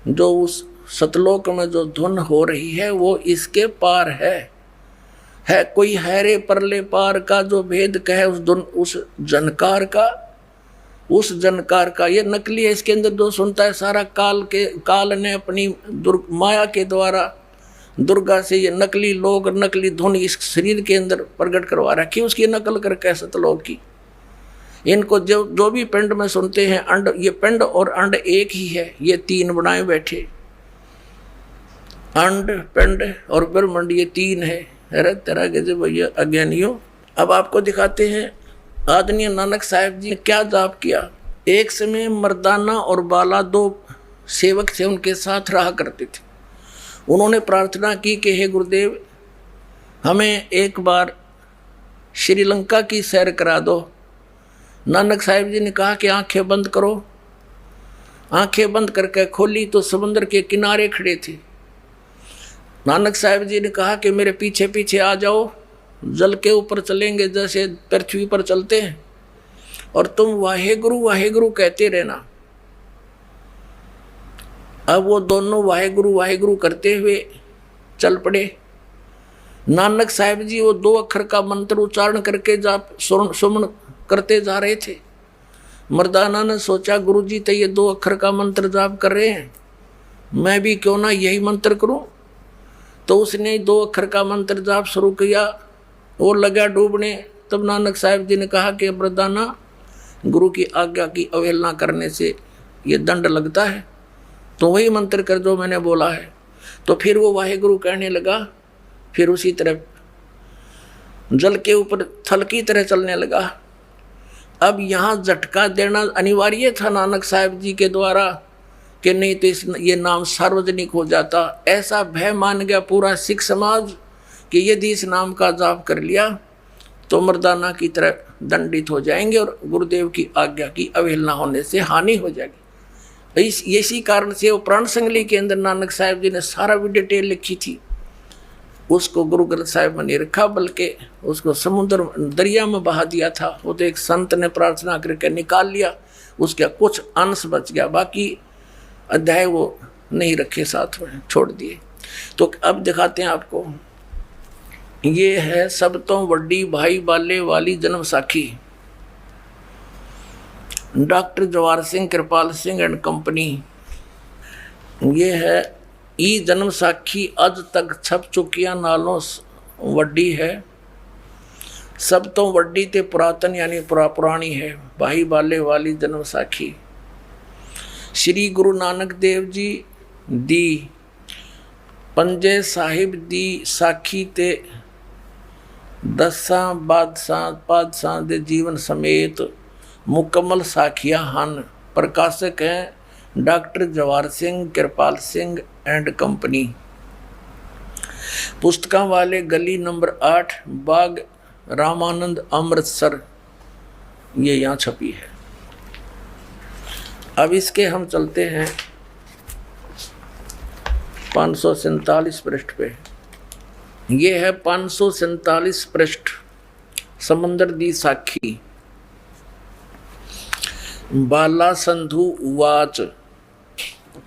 जो उस सतलोक में जो धुन हो रही है, वो इसके पार है कोई हैरे परले पार का जो भेद कहे उस धुन, उस जनकार का। ये नकली है, इसके अंदर जो सुनता है सारा काल ने अपनी माया के द्वारा दुर्गा से ये नकली लोग, नकली धुन इस शरीर के अंदर प्रकट करवा रखी, उसकी नकल करके सतलोक की। इनको जो भी पिंड में सुनते हैं, अंड, ये पिंड और अंड एक ही है, ये 3 बनाए बैठे, अंड पिंड और ब्रह्मांड, ये 3 है। अरे तरह के जब भैया अज्ञानियों, अब आपको दिखाते हैं आदरणीय नानक साहिब जी ने क्या जाप किया। एक समय मर्दाना और बाला 2 सेवक से उनके साथ रहा करते थे। उन्होंने प्रार्थना की कि हे गुरुदेव, हमें एक बार श्रीलंका की सैर करा दो। नानक साहिब जी ने कहा कि आंखें बंद करो। आंखें बंद करके खोली तो समुद्र के किनारे खड़े थे। नानक साहिब जी ने कहा कि मेरे पीछे पीछे आ जाओ, जल के ऊपर चलेंगे जैसे पृथ्वी पर चलते हैं, और तुम वाहेगुरु वाहेगुरु कहते रहना। अब वो दोनों वाहेगुरु वाहेगुरु करते हुए चल पड़े। नानक साहिब जी वो 2 अक्षर का मंत्र उच्चारण करके जाप सुमन करते जा रहे थे। मर्दाना ने सोचा गुरुजी तो ये 2 अक्षर का मंत्र जाप कर रहे हैं, मैं भी क्यों ना यही मंत्र करूं। तो उसने 2 अक्षर का मंत्र जाप शुरू किया, वो लगा डूबने। तब नानक साहिब जी ने कहा कि मर्दाना, गुरु की आज्ञा की अवहेलना करने से ये दंड लगता है, तो वही मंत्र कर जो मैंने बोला है। तो फिर वो वाहेगुरु कहने लगा, फिर उसी तरह जल के ऊपर थल की तरह चलने लगा। अब यहाँ झटका देना अनिवार्य था नानक साहिब जी के द्वारा, कि नहीं तो ये नाम सार्वजनिक हो जाता। ऐसा भय मान गया पूरा सिख समाज कि यदि इस नाम का जाप कर लिया तो मर्दाना की तरह दंडित हो जाएंगे और गुरुदेव की आज्ञा की अवहेलना होने से हानि हो जाएगी। इसी कारण से वो प्राण संगली के अंदर नानक साहब जी ने सारा भी डिटेल लिखी थी, उसको गुरु ग्रंथ साहिब में नहीं रखा, बल्कि उसको समुद्र दरिया में बहा दिया था। वो तो एक संत ने प्रार्थना करके निकाल लिया, उसका कुछ अंश बच गया, बाकी अध्याय वो नहीं रखे, साथ में छोड़ दिए। तो अब दिखाते हैं आपको, ये है सब तो वड्डी भाई बाले वाली जन्म साखी, doctor Jawahar Singh Kripal Singh and company. ये है ई जन्म साखी अज तक छप चुकिया नालों वड्डी है, सब तो वड्डी ते पुरातन यानी पुरानी है, भाई बाले वाली जन्म साखी। श्री गुरु नानक देव जी दी पंजे साहिब दी साखी ते दसा बादशाह दे जीवन समेत मुकम्मल साखियां हन। प्रकाशक हैं doctor Jawahar Singh Kripal Singh and company. पुस्तकां वाले गली नंबर 8 बाग रामानंद अमृतसर, ये यहाँ छपी है। अब इसके हम चलते हैं 547 पृष्ठ पे। ये है 547 पृष्ठ, समंदर दी साखी। बाला संधु उवाच,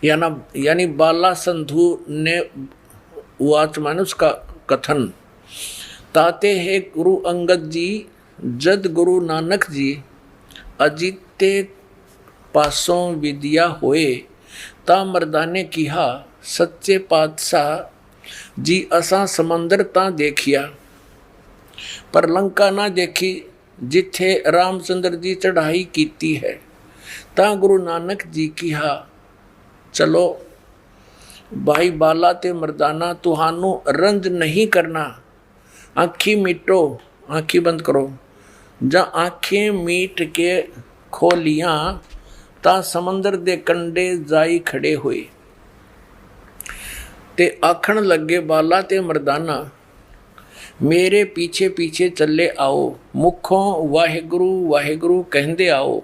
यानी बाला संधु ने उवाच माने उसका कथन। ताते है गुरु अंगद जी जद गुरु नानक जी अजीते पासों विद्या होए, ता मर्दाने किहा सच्चे पातशाह जी असा समंदर ता देखिया, पर लंका ना देखी जिथे रामचंद्र जी चढ़ाई कीती है। ता गुरु नानक जी किहा चलो भाई बाला ते मर्दाना तुहानू रंज नहीं करना, आँखी मीटो, आँखी बंद करो। जा आँखें मीट के खोलियां ता समंदर दे कंडे जाई खड़े हुए, ते आखण लगे बाला ते मर्दाना मेरे पीछे पीछे चले आओ, मुखों वाहिगुरु वाहिगुरु कहंदे आओ।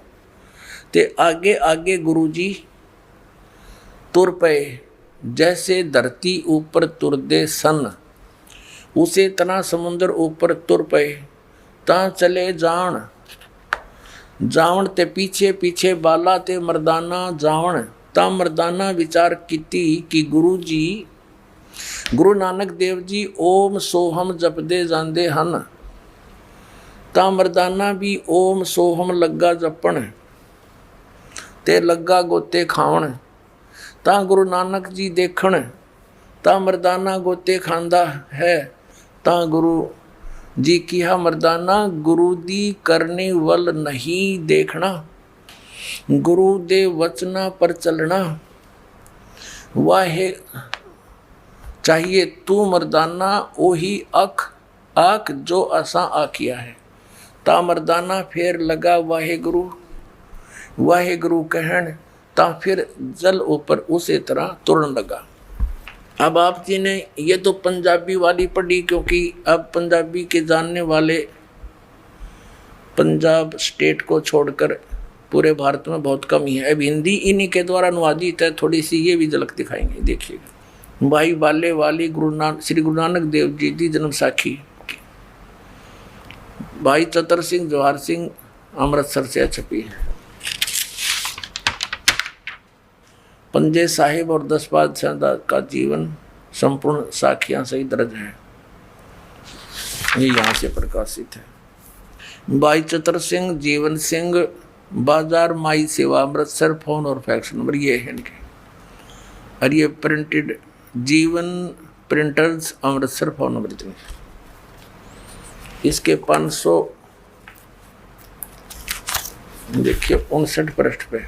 ते आगे आगे गुरु जी तुर पे, जैसे धरती ऊपर तुरदे सन, उसे तना समुद्र ऊपर तुर पे। ता चले जावण ते पीछे पीछे बाला ते मर्दाना जावण। ता मर्दाना विचार कीती कि गुरु जी गुरु नानक देव जी ओम सोहम जपदे जांदे हन। ता मर्दाना भी ओम सोहम लगा जपण ते लगा गोते खावण। ता गुरु नानक जी देखण, ता मर्दाना गोते खांदा है। ता गुरु जी किहा मर्दाना गुरु दी करने वल नहीं देखना, गुरु दे वचना पर चलना। वाहे चाहिए तू मर्दाना ओही आख जो असा आखिया है। ता मर्दाना फिर लगा वाहेगुरु वाहेगुरु कहन, ता फिर जल ऊपर उसी तरह तुरन लगा। अब आप जी ने ये तो पंजाबी वाली पढ़ी, क्योंकि अब पंजाबी के जानने वाले पंजाब स्टेट को छोड़कर पूरे भारत में बहुत कम ही है। अब हिंदी इन्हीं के द्वारा अनुवादित है, थोड़ी सी ये भी झलक दिखाएंगे, देखिएगा। भाई बाले वाली श्री गुरु नानक देव जी की जन्म साखी, भाई चतर सिंह जवाहर सिंह अमृतसर से छपी है। पंजे साहिब और 10 बादशाह का जीवन संपूर्ण साखियां सही दर्ज है, ये यहाँ से प्रकाशित है। भाई चतर सिंह जीवन सिंह बाजार माई सेवा अमृतसर, फोन और फैक्स नंबर ये है इनके। और ये प्रिंटेड जीवन प्रिंटर्स अमृतसर, फोन नंबर इसके 500 देखिए 59 पृष्ठ पे।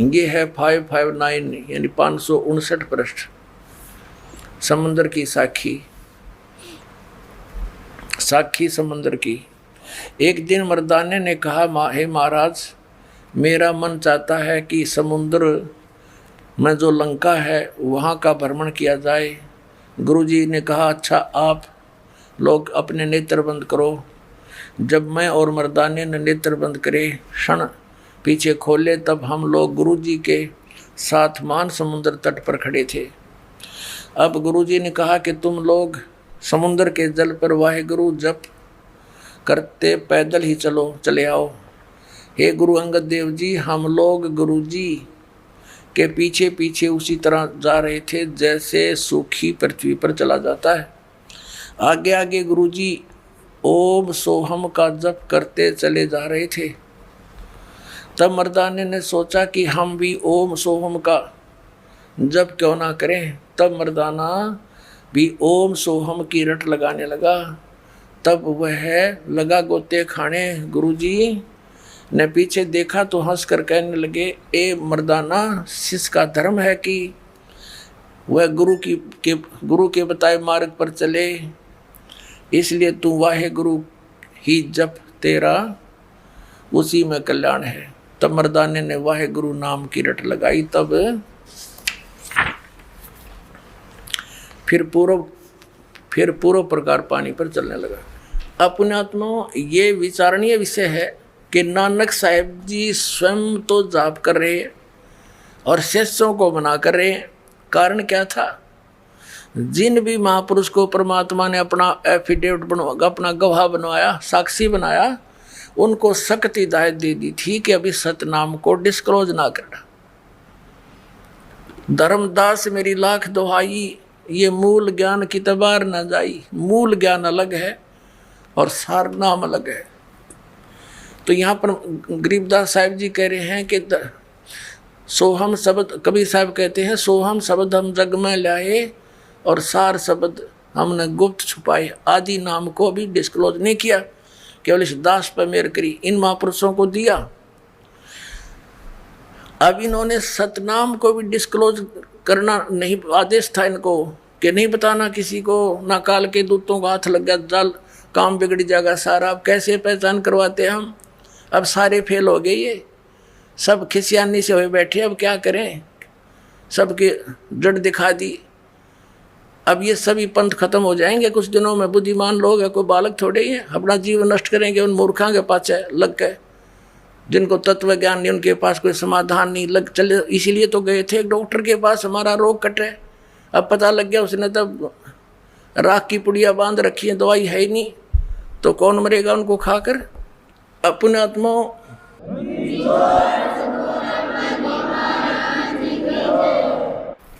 ये है 559 यानी 559 पृष्ठ, समंदर की साखी समंदर की। एक दिन मर्दाने ने कहा हे महाराज, मेरा मन चाहता है कि समुद्र में जो लंका है वहाँ का भ्रमण किया जाए, गुरुजी ने कहा, अच्छा आप लोग अपने नेत्र बंद करो। जब मैं और मर्दाने ने नेत्र बंद करे, क्षण पीछे खोले, तब हम लोग गुरुजी के साथ मान समुद्र तट पर खड़े थे। अब गुरुजी ने कहा कि तुम लोग समुद्र के जल पर वाहेगुरु जप करते पैदल ही चले आओ। हे गुरु अंगद देव जी, हम लोग गुरुजी के पीछे पीछे उसी तरह जा रहे थे जैसे सूखी पृथ्वी पर चला जाता है। आगे आगे गुरुजी ओम सोहम का जप करते चले जा रहे थे। तब मर्दाने ने सोचा कि हम भी ओम सोहम का जप क्यों ना करें। तब मर्दाना भी ओम सोहम की रट लगाने लगा। तब वह लगा गोते खाने। गुरुजी ने पीछे देखा तो हंस कर कहने लगे, ए मर्दाना, शिष्य का धर्म है कि वह गुरु के बताए मार्ग पर चले, इसलिए तू वाहे गुरु ही जप, तेरा उसी में कल्याण है। तब मर्दाने ने वाहे गुरु नाम की रट लगाई। तब फिर पूर्व प्रकार पानी पर चलने लगा। अपने आत्मा ये विचारणीय विषय है कि नानक साहिब जी स्वयं तो जाप कर रहे हैं और शिष्यों को मना कर रहे हैं। कारण क्या था? जिन भी महापुरुष को परमात्मा ने अपना एफिडेविट बनवा, अपना गवाह बनवाया, साक्षी बनाया, उनको सख्त हिदायत दे दी थी कि अभी सतनाम को डिस्क्लोज ना करना। धर्मदास मेरी लाख दुहाई, ये मूल ज्ञान की तबार न जाई। मूल ज्ञान अलग है और सार नाम अलग है। तो यहाँ पर गरीबदास साहिब जी कह रहे हैं कि सोहम शब्द, कबीर साहब कहते हैं, सोहम शब्द हम जग में लाए और सार शब्द हमने गुप्त छुपाए। आदि नाम को भी डिस्क्लोज नहीं किया, केवल इस दास पर मेहर करी, इन महापुरुषों को दिया। अब इन्होंने सतनाम को भी डिस्क्लोज करना नहीं, आदेश था इनको कि नहीं बताना किसी को, ना काल के दूतों का हाथ लग गया, जाल काम बिगड़ जाएगा सारा। अब कैसे पहचान करवाते हम? अब सारे फेल हो गए, ये सब खिसियानी से हुए बैठे। अब क्या करें? सबके जड़ दिखा दी। अब ये सभी पंथ खत्म हो जाएंगे कुछ दिनों में। बुद्धिमान लोग है, कोई बालक थोड़े ही है, अपना जीवन नष्ट करेंगे उन मूर्खों के पास लग गए, जिनको तत्व ज्ञान नहीं, उनके पास कोई समाधान नहीं, लग चले। इसीलिए तो गए थे एक डॉक्टर के पास, हमारा रोग कटे। अब पता लग गया उसने तब राख की पुड़िया बांध रखी है, दवाई है ही नहीं, तो कौन मरेगा उनको खाकर? अपने आत्मा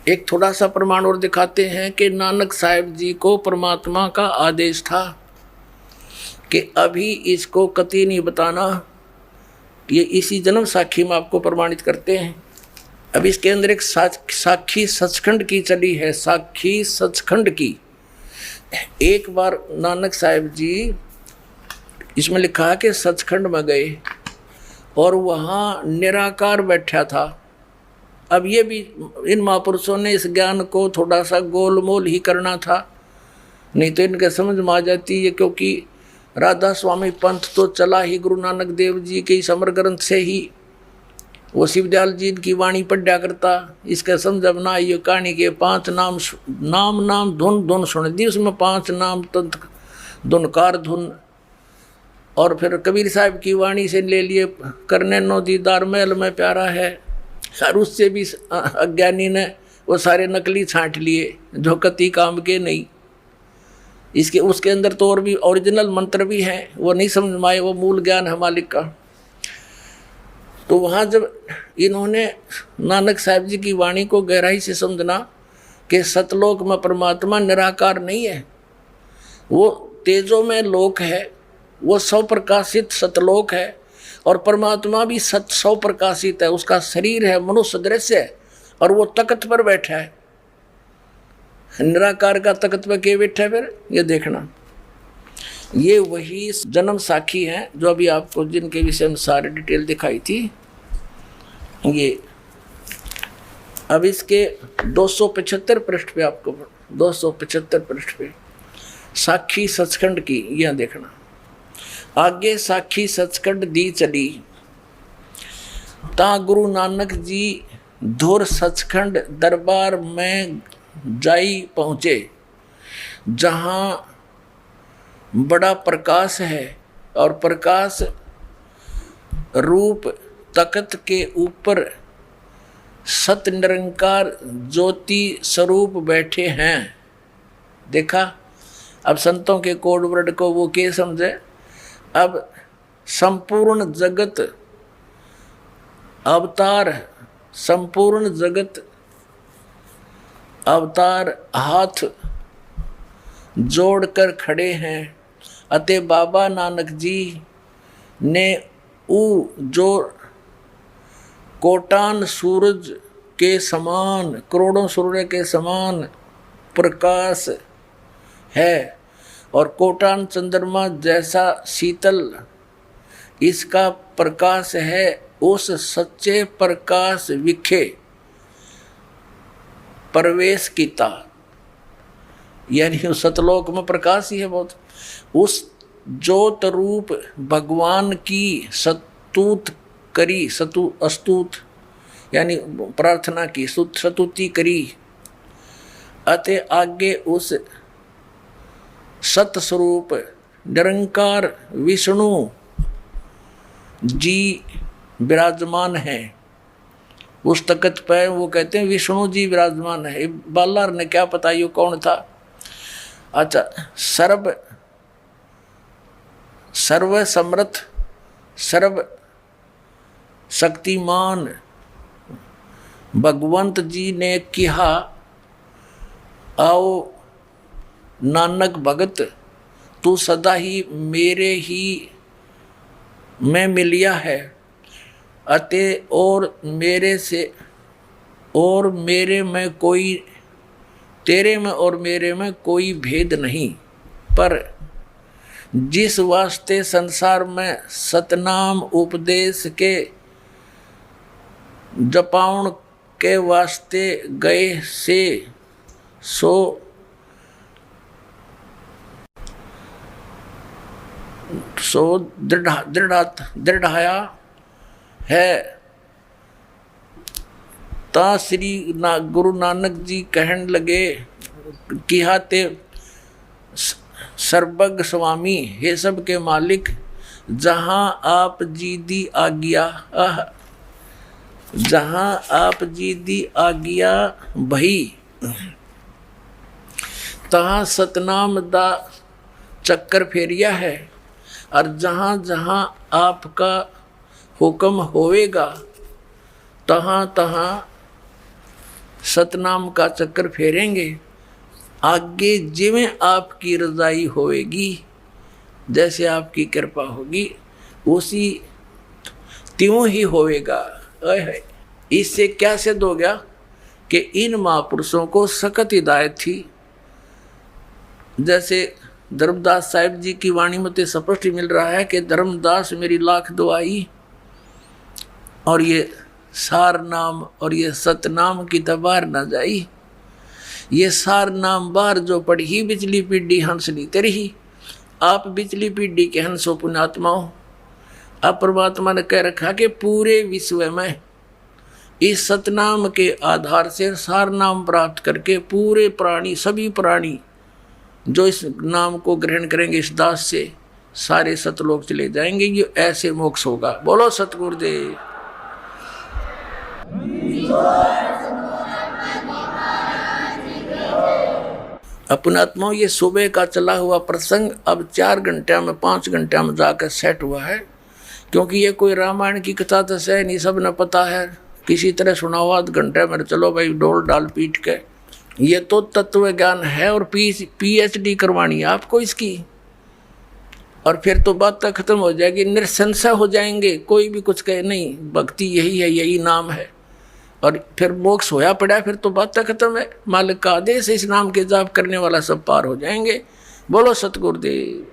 एक थोड़ा सा प्रमाण और दिखाते हैं कि नानक साहिब जी को परमात्मा का आदेश था कि अभी इसको कतई नहीं बताना। ये इसी जन्म साखी में आपको प्रमाणित करते हैं। अब इसके अंदर एक साखी सचखंड की चली है, साखी सचखंड की। एक बार नानक साहिब जी, इसमें लिखा है कि सचखंड में गए और वहाँ निराकार बैठा था। अब ये भी इन महापुरुषों ने इस ज्ञान को थोड़ा सा गोलमोल ही करना था, नहीं तो इनके समझ में आ जाती है। क्योंकि राधा स्वामी पंथ तो चला ही गुरु नानक देव जी के समर ग्रंथ से ही। वो शिवदयाल जी की वाणी पढ़ा करता, इसका समझ अब ना ये कहानी के 5 नाम धुन धुन सुन दी, उसमें 5 नाम तंत्र धुनकार धुन। और फिर कबीर साहब की वाणी से ले लिए, करने नो दीदार महल में प्यारा है। और उससे भी अज्ञानी ने वो सारे नकली छांट लिए जो कति काम के नहीं। इसके उसके अंदर तो और भी ओरिजिनल मंत्र भी हैं, वो नहीं समझ में आए, वो मूल ज्ञान है मालिक का। तो वहाँ जब इन्होंने नानक साहिब जी की वाणी को गहराई से समझना कि सतलोक में परमात्मा निराकार नहीं है, वो तेजों में लोक है, वो सौ प्रकाशित सतलोक है, और परमात्मा भी सौ प्रकाशित है। उसका शरीर है, मनुष्य दृश्य है, और वो तख्त पर बैठा है। निराकार का तख्त पर के बैठा है? फिर ये देखना, ये वही जन्म साखी हैं जो अभी आपको जिनके विषय में सारी डिटेल दिखाई थी। ये अब इसके 275 पृष्ठ पे, आपको 275 पृष्ठ पे साखी सचखंड की यह देखना। आगे साखी सचखंड दी चली, ता गुरु नानक जी धुर सचखंड दरबार में जाई पहुँचे। जहाँ बड़ा प्रकाश है और प्रकाश रूप तख्त के ऊपर सत निरंकार ज्योति स्वरूप बैठे हैं। देखा, अब संतों के कोड वर्ड को वो क्या समझे। अब संपूर्ण जगत अवतार, संपूर्ण जगत अवतार हाथ जोड़कर खड़े हैं। अतः बाबा नानक जी ने जो कोटान सूरज के समान, करोड़ों सूर्य के समान प्रकाश है और कोटान चंद्रमा जैसा शीतल इसका प्रकाश है, उस सच्चे प्रकाश विखे प्रवेश कीता। यानी उस सतलोक में प्रकाश ही है बहुत। उस ज्योत रूप भगवान की स्तुत करी, अस्तुत यानी प्रार्थना की, स्तुति करी। अतः आगे उस सत स्वरूप निरंकार विष्णु जी विराजमान है। उस तख्त पे वो कहते हैं विष्णु जी विराजमान है। बालार ने क्या पता ये कौन था। अच्छा, सर्व समर्थ सर्व शक्तिमान भगवंत जी ने कहा, आओ नानक भगत तू सदा ही मेरे ही में मिलिया है। अतः और मेरे से और मेरे में कोई, तेरे में और मेरे में कोई भेद नहीं। पर जिस वास्ते संसार में सतनाम उपदेश के जपाउन के वास्ते गए से सो दृढ़ाया है। ता श्री गुरु नानक जी कहन लगे कि हाते सर्वज्ञ स्वामी, हे सब के मालिक, जहाँ आप जी दी आज्ञा, जहाँ आप जी दी आज्ञा भई, तहाँ सतनाम दा चक्कर फेरिया है। और जहाँ जहाँ आपका हुक्म होवेगा तहाँ तहाँ सतनाम का चक्कर फेरेंगे। आगे जिवें आपकी रजाई होएगी, जैसे आपकी कृपा होगी उसी त्यों ही होएगा। इससे क्या सिद्ध हो गया कि इन महापुरुषों को सख्त हिदायत थी। जैसे धर्मदास साहिब जी की वाणी में स्पष्ट मिल रहा है कि धर्मदास मेरी लाख दुआई, और ये सार नाम और ये सतनाम की तबार न जाई। ये सार नाम बार जो पढ़ी बिचली पीढ़ी हंसली तेरी ही। आप बिचली पीढ़ी के हंसो पुण्यात्मा हो। अब परमात्मा ने कह रखा कि पूरे विश्व में इस सतनाम के आधार से सार नाम प्राप्त करके पूरे प्राणी, सभी प्राणी जो इस नाम को ग्रहण करेंगे इस दास से, सारे सतलोक चले जाएंगे। ये ऐसे मोक्ष होगा। बोलो सतगुरुदेव। अपनात्मा, ये सुबह का चला हुआ प्रसंग अब 4 घंटे में 5 घंटे में जाकर सेट हुआ है। क्योंकि ये कोई रामायण की कथा तो है नहीं, सब ने पता है। किसी तरह सुनाओ आध घंटे में, चलो भाई डोल डाल पीट के। ये तो तत्व ज्ञान है और PhD करवानी है आपको इसकी, और फिर तो बात तक खत्म हो जाएगी, निरसंशय हो जाएंगे। कोई भी कुछ कहे नहीं, भक्ति यही है, यही नाम है, और फिर मोक्ष होया पड़ा, फिर तो बात तक खत्म है। मालिक का आदेश, इस नाम के जाप करने वाला सब पार हो जाएंगे। बोलो सतगुरुदेव।